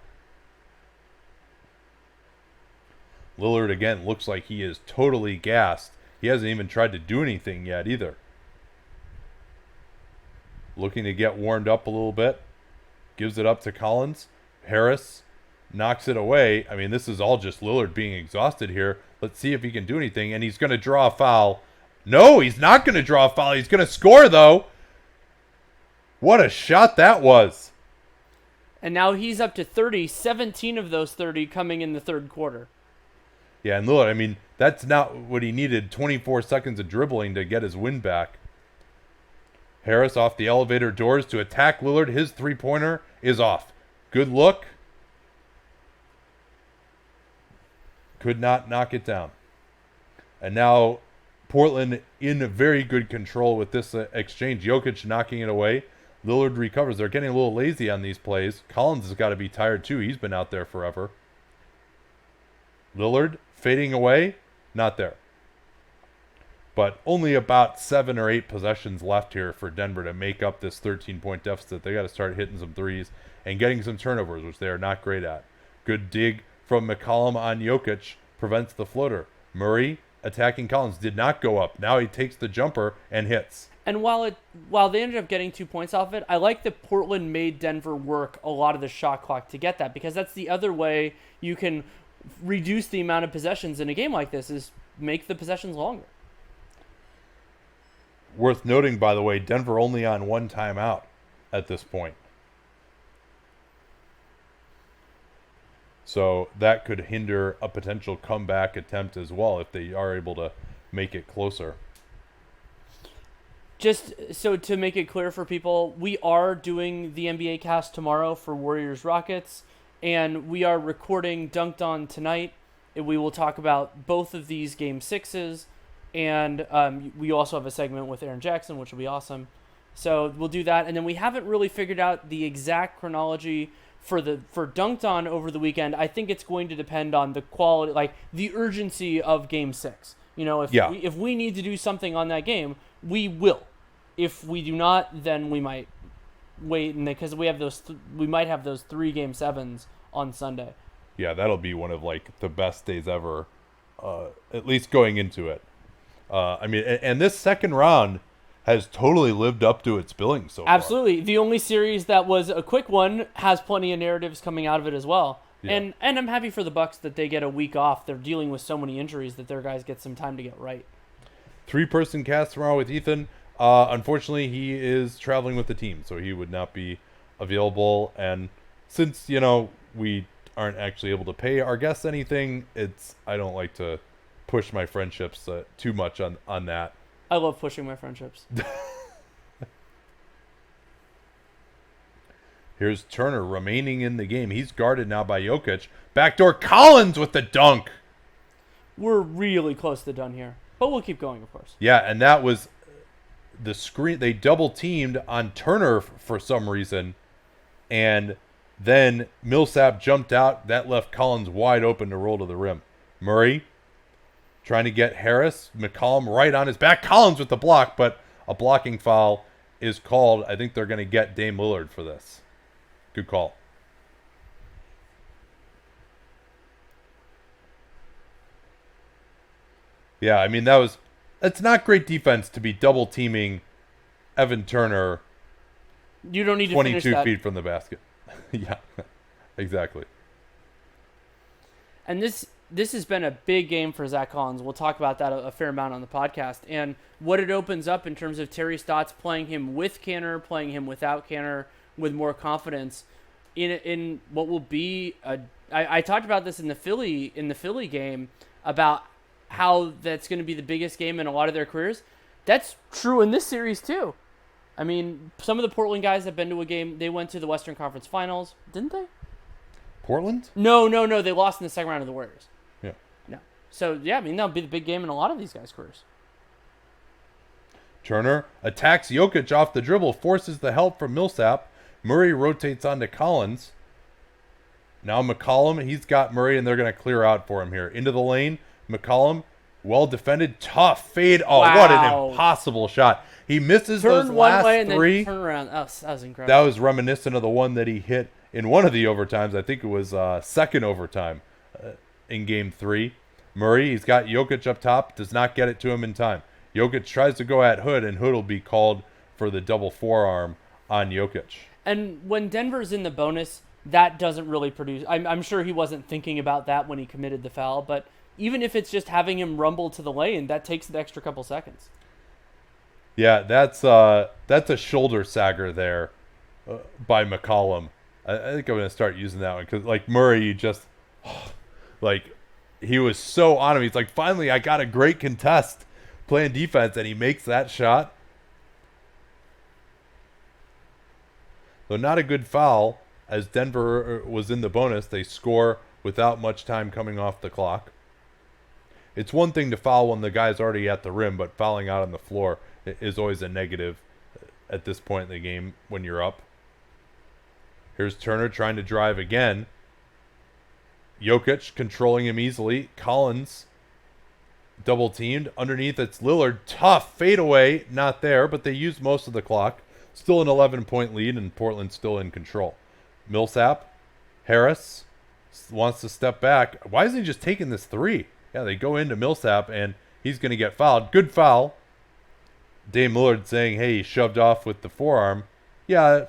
Lillard again looks like he is totally gassed. He hasn't even tried to do anything yet either. Looking to get warmed up a little bit. Gives it up to Collins. Harris knocks it away. I mean, this is all just Lillard being exhausted here. Let's see if he can do anything. And he's going to draw a foul. No, he's not going to draw a foul. He's going to score, though. What a shot that was. And now he's up to 30, 17 of those 30 coming in the third quarter. Yeah, and Lillard, I mean, that's not what he needed. 24 seconds of dribbling to get his win back. Harris off the elevator doors to attack Lillard. His three-pointer is off. Good look. Could not knock it down. And now Portland in very good control with this exchange. Jokic knocking it away. Lillard recovers. They're getting a little lazy on these plays. Collins has got to be tired too. He's been out there forever. Lillard fading away. Not there. But only about 7 or 8 possessions left here for Denver to make up this 13-point deficit. They got to start hitting some threes and getting some turnovers, which they are not great at. Good dig from McCollum on Jokic prevents the floater. Murray attacking Collins did not go up. Now he takes the jumper and hits. And while they ended up getting 2 points off it, I like that Portland made Denver work a lot of the shot clock to get that, because that's the other way you can reduce the amount of possessions in a game like this, is make the possessions longer. Worth noting, by the way, Denver only on 1 timeout at this point. So that could hinder a potential comeback attempt as well if they are able to make it closer. Just so to make it clear for people, we are doing the NBA cast tomorrow for Warriors Rockets, and we are recording Dunked On tonight. We will talk about both of these Game 6s, and we also have a segment with Aaron Jackson, which will be awesome. So we'll do that, and then we haven't really figured out the exact chronology for Dunked On over the weekend. I think it's going to depend on the quality, like the urgency of Game 6. You know, if we need to do something on that game, we will. If we do not, then we might wait, and because we have we might have those 3 Game 7s on Sunday. Yeah, that'll be one of like the best days ever, at least going into it. I mean, and this second round has totally lived up to its billing so far. Absolutely. The only series that was a quick one has plenty of narratives coming out of it as well. Yeah. And I'm happy for the Bucks that they get a week off. They're dealing with so many injuries that their guys get some time to get right. 3-person cast tomorrow with Ethan. Unfortunately, he is traveling with the team, so he would not be available. And since, we aren't actually able to pay our guests anything, I don't like to push my friendships too much on that. I love pushing my friendships. Here's Turner remaining in the game. He's guarded now by Jokic. Backdoor Collins with the dunk. We're really close to done here, but we'll keep going, of course. Yeah, and that was the screen, they double teamed on Turner for some reason, and then Millsap jumped out. That left Collins wide open to roll to the rim. Murray trying to get Harris, McCollum right on his back. Collins with the block, but a blocking foul is called. I think they're going to get Dame Lillard for this. Good call. Yeah, I mean, that's not great defense to be double teaming Evan Turner. You don't need to 22 feet from the basket. Yeah, exactly. And this has been a big game for Zach Collins. We'll talk about that a fair amount on the podcast. And what it opens up in terms of Terry Stotts playing him with Kanter, playing him without Kanter, with more confidence in what will be I talked about this in the Philly game about how that's going to be the biggest game in a lot of their careers. That's true in this series too. I mean, some of the Portland guys have been to a game. They went to the Western Conference Finals, didn't they? Portland? No. They lost in the second round of the Warriors. Yeah. No. So, yeah, I mean, that'll be the big game in a lot of these guys' careers. Turner attacks Jokic off the dribble, forces the help from Millsap. Murray rotates onto Collins. Now McCollum, he's got Murray, and they're going to clear out for him here. Into the lane, McCollum, well defended, tough fade. Oh, wow. What an impossible shot. He misses those last one way and three. Then turn around. Oh, that was incredible. That was reminiscent of the one that he hit in one of the overtimes. I think it was second overtime in Game 3. Murray, he's got Jokic up top, does not get it to him in time. Jokic tries to go at Hood, and Hood will be called for the double forearm on Jokic. And when Denver's in the bonus, that doesn't really produce. I'm sure he wasn't thinking about that when he committed the foul, but even if it's just having him rumble to the lane, that takes an extra couple seconds. Yeah, that's a shoulder sagger there by McCollum. I think I'm going to start using that one because, like, Murray just, like, he was so on him. He's like, finally, I got a great contest playing defense, and he makes that shot. Though not a good foul, as Denver was in the bonus. They score without much time coming off the clock. It's one thing to foul when the guy's already at the rim, but fouling out on the floor is always a negative at this point in the game when you're up. Here's Turner trying to drive again. Jokic controlling him easily. Collins double teamed. Underneath it's Lillard. Tough fadeaway. Not there, but they used most of the clock. Still an 11-point lead, and Portland still in control. Millsap. Harris wants to step back. Why is he just taking this three? Yeah, they go into Millsap, and he's going to get fouled. Good foul. Dame Lillard saying, hey, he shoved off with the forearm. Yeah,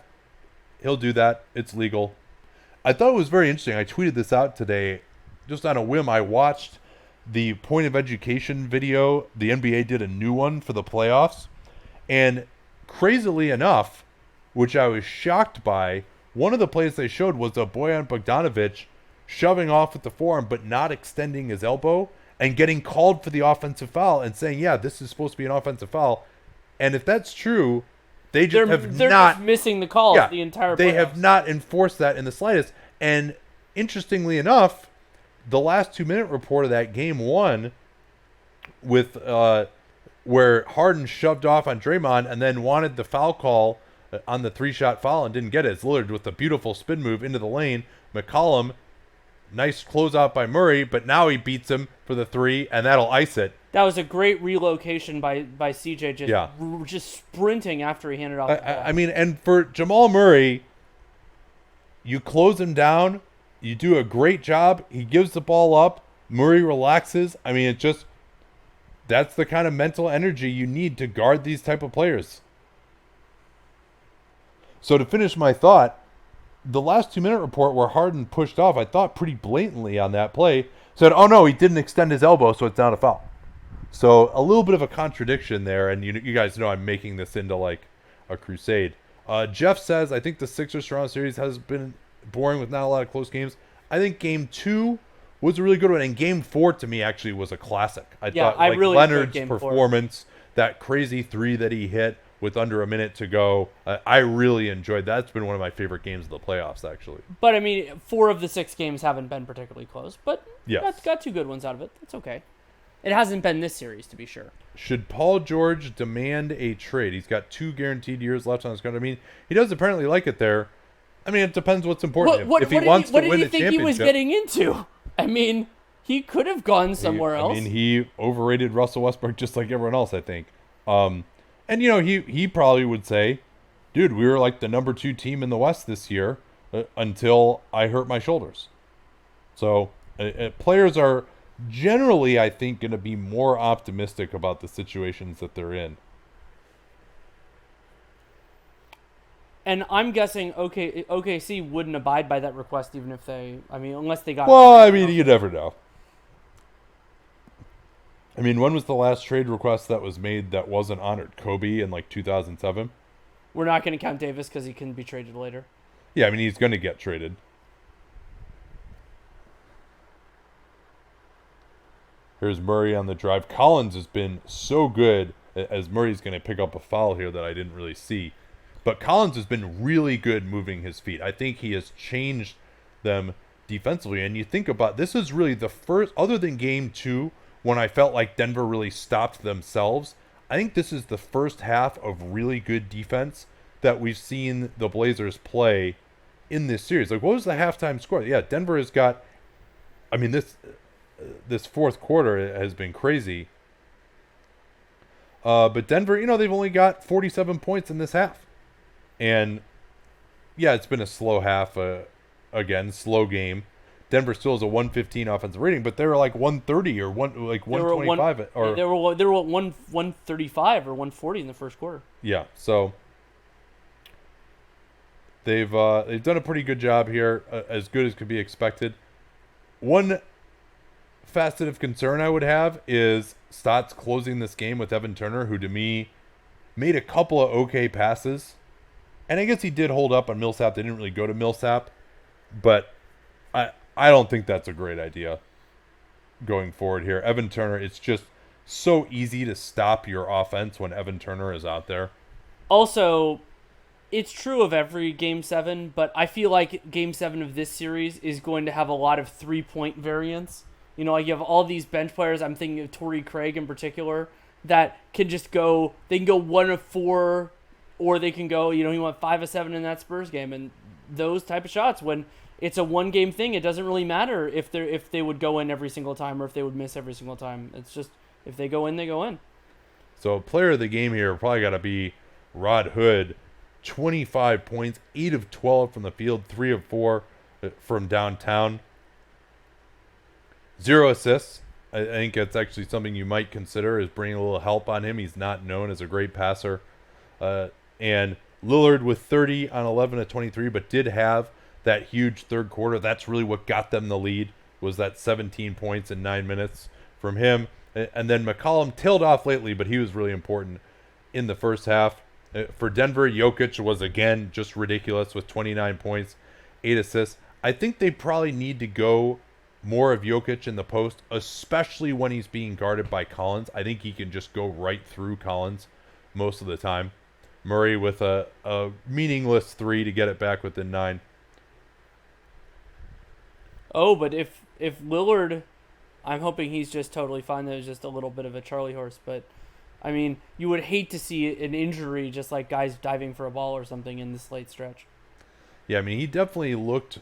he'll do that. It's legal. I thought it was very interesting. I tweeted this out today just on a whim. I watched the Point of Education video. The NBA did a new one for the playoffs. And crazily enough, which I was shocked by, one of the plays they showed was a Bojan Bogdanovic shoving off with the forearm but not extending his elbow and getting called for the offensive foul and saying, yeah, this is supposed to be an offensive foul. And if that's true, they're just missing the calls the entire playoffs. They have not enforced that in the slightest. And interestingly enough, the last 2-minute report of that game one with where Harden shoved off on Draymond and then wanted the foul call on the 3-shot foul and didn't get it. It's Lillard with a beautiful spin move into the lane. McCollum, nice closeout by Murray, but now he beats him for the 3, and that'll ice it. That was a great relocation by CJ, just sprinting after he handed off the ball. I mean, and for Jamal Murray, you close him down, you do a great job, he gives the ball up, Murray relaxes. I mean, that's the kind of mental energy you need to guard these type of players. So to finish my thought, the last 2-minute report where Harden pushed off, I thought pretty blatantly on that play, said, oh no, he didn't extend his elbow, so it's not a foul. So a little bit of a contradiction there, and you guys know I'm making this into like a crusade. Jeff says, I think the Sixers Toronto series has been boring with not a lot of close games. I think Game 2 was a really good one, and Game 4 to me actually was a classic. I thought really Leonard's performance, that crazy 3 that he hit with under a minute to go, I really enjoyed that. It's been one of my favorite games of the playoffs, actually. But, I mean, 4 of the 6 games haven't been particularly close, but yes. got 2 good ones out of it. That's okay. It hasn't been this series, to be sure. Should Paul George demand a trade? He's got 2 guaranteed years left on his contract. I mean, he does apparently like it there. I mean, it depends what's important. If he wants to win the championship. What did he think he was getting into? I mean, he could have gone somewhere else. I mean, he overrated Russell Westbrook just like everyone else, I think. And, he probably would say, dude, we were like the number 2 team in the West this year until I hurt my shoulders. So players are generally, I think, going to be more optimistic about the situations that they're in. And I'm guessing OKC wouldn't abide by that request even if unless they got... Well, I mean, you never know. I mean, when was the last trade request that was made that wasn't honored? Kobe in 2007? We're not going to count Davis because he can be traded later. Yeah, I mean, he's going to get traded. Here's Murray on the drive. Collins has been so good, as Murray's going to pick up a foul here that I didn't really see. But Collins has been really good moving his feet. I think he has changed them defensively. And you think about, this is really the first, other than game 2, when I felt like Denver really stopped themselves, I think this is the first half of really good defense that we've seen the Blazers play in this series. What was the halftime score? Yeah, Denver has got, I mean, this fourth quarter has been crazy. But Denver, they've only got 47 points in this half. And, yeah, it's been a slow half, slow game. Denver still has a 115 offensive rating, but they were 130 or 125. They were 135 or 140 in the first quarter. Yeah, so they've done a pretty good job here, as good as could be expected. One facet of concern I would have is Stotts closing this game with Evan Turner, who to me made a couple of okay passes. And I guess he did hold up on Millsap. They didn't really go to Millsap. But I don't think that's a great idea going forward here. Evan Turner, it's just so easy to stop your offense when Evan Turner is out there. Also, it's true of every Game 7, but I feel like Game 7 of this series is going to have a lot of three-point variance. You have all these bench players. I'm thinking of Torrey Craig in particular that can just go. They can go 1 of 4, or they can go. He went 5 of 7 in that Spurs game, and those type of shots. When it's a one-game thing, it doesn't really matter if they would go in every single time or if they would miss every single time. It's just if they go in, they go in. So player of the game here probably got to be Rod Hood. 25 points, 8 of 12 from the field, 3 of 4 from downtown. 0 assists. I think that's actually something you might consider, is bringing a little help on him. He's not known as a great passer. And Lillard with 30 on 11 of 23, but did have that huge third quarter. That's really what got them the lead, was that 17 points in 9 minutes from him. And then McCollum tailed off lately, but he was really important in the first half. For Denver, Jokic was, again, just ridiculous with 29 points, 8 assists. I think they probably need to go more of Jokic in the post, especially when he's being guarded by Collins. I think he can just go right through Collins most of the time. Murray with a meaningless 3 to get it back within 9. Oh, but if Lillard, I'm hoping he's just totally fine. That was just a little bit of a Charlie horse, but I mean, you would hate to see an injury, just like guys diving for a ball or something in this late stretch. Yeah, I mean, he definitely looked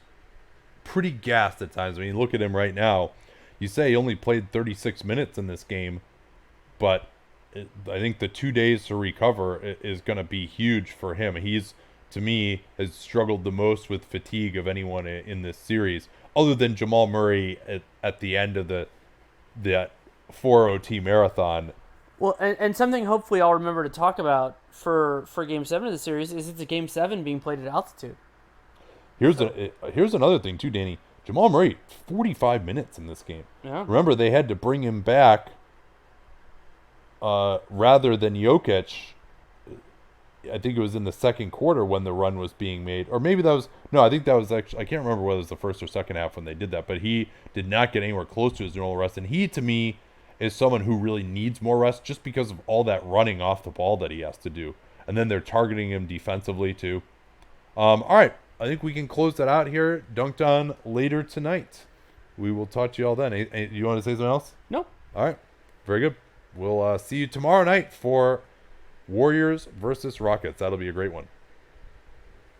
pretty gassed at times. I mean, look at him right now. You say he only played 36 minutes in this game, but I think the 2 days to recover is going to be huge for him. He's, to me, has struggled the most with fatigue of anyone in this series, other than Jamal Murray at the end of that 4:00 marathon. Well, and something hopefully I'll remember to talk about for Game 7 of the series is it's a Game 7 being played at altitude. Here's another thing too, Danny. Jamal Murray, 45 minutes in this game. Yeah. Remember, they had to bring him back rather than Jokic. I think it was in the second quarter when the run was being made. Or maybe that was... No, I think that was actually... I can't remember whether it was the first or second half when they did that. But he did not get anywhere close to his normal rest. And he, to me, is someone who really needs more rest just because of all that running off the ball that he has to do. And then they're targeting him defensively, too. All right. I think we can close that out here. Dunked on later tonight. We will talk to you all then. You want to say something else? No. All right. Very good. We'll see you tomorrow night for Warriors versus Rockets. That'll be a great one.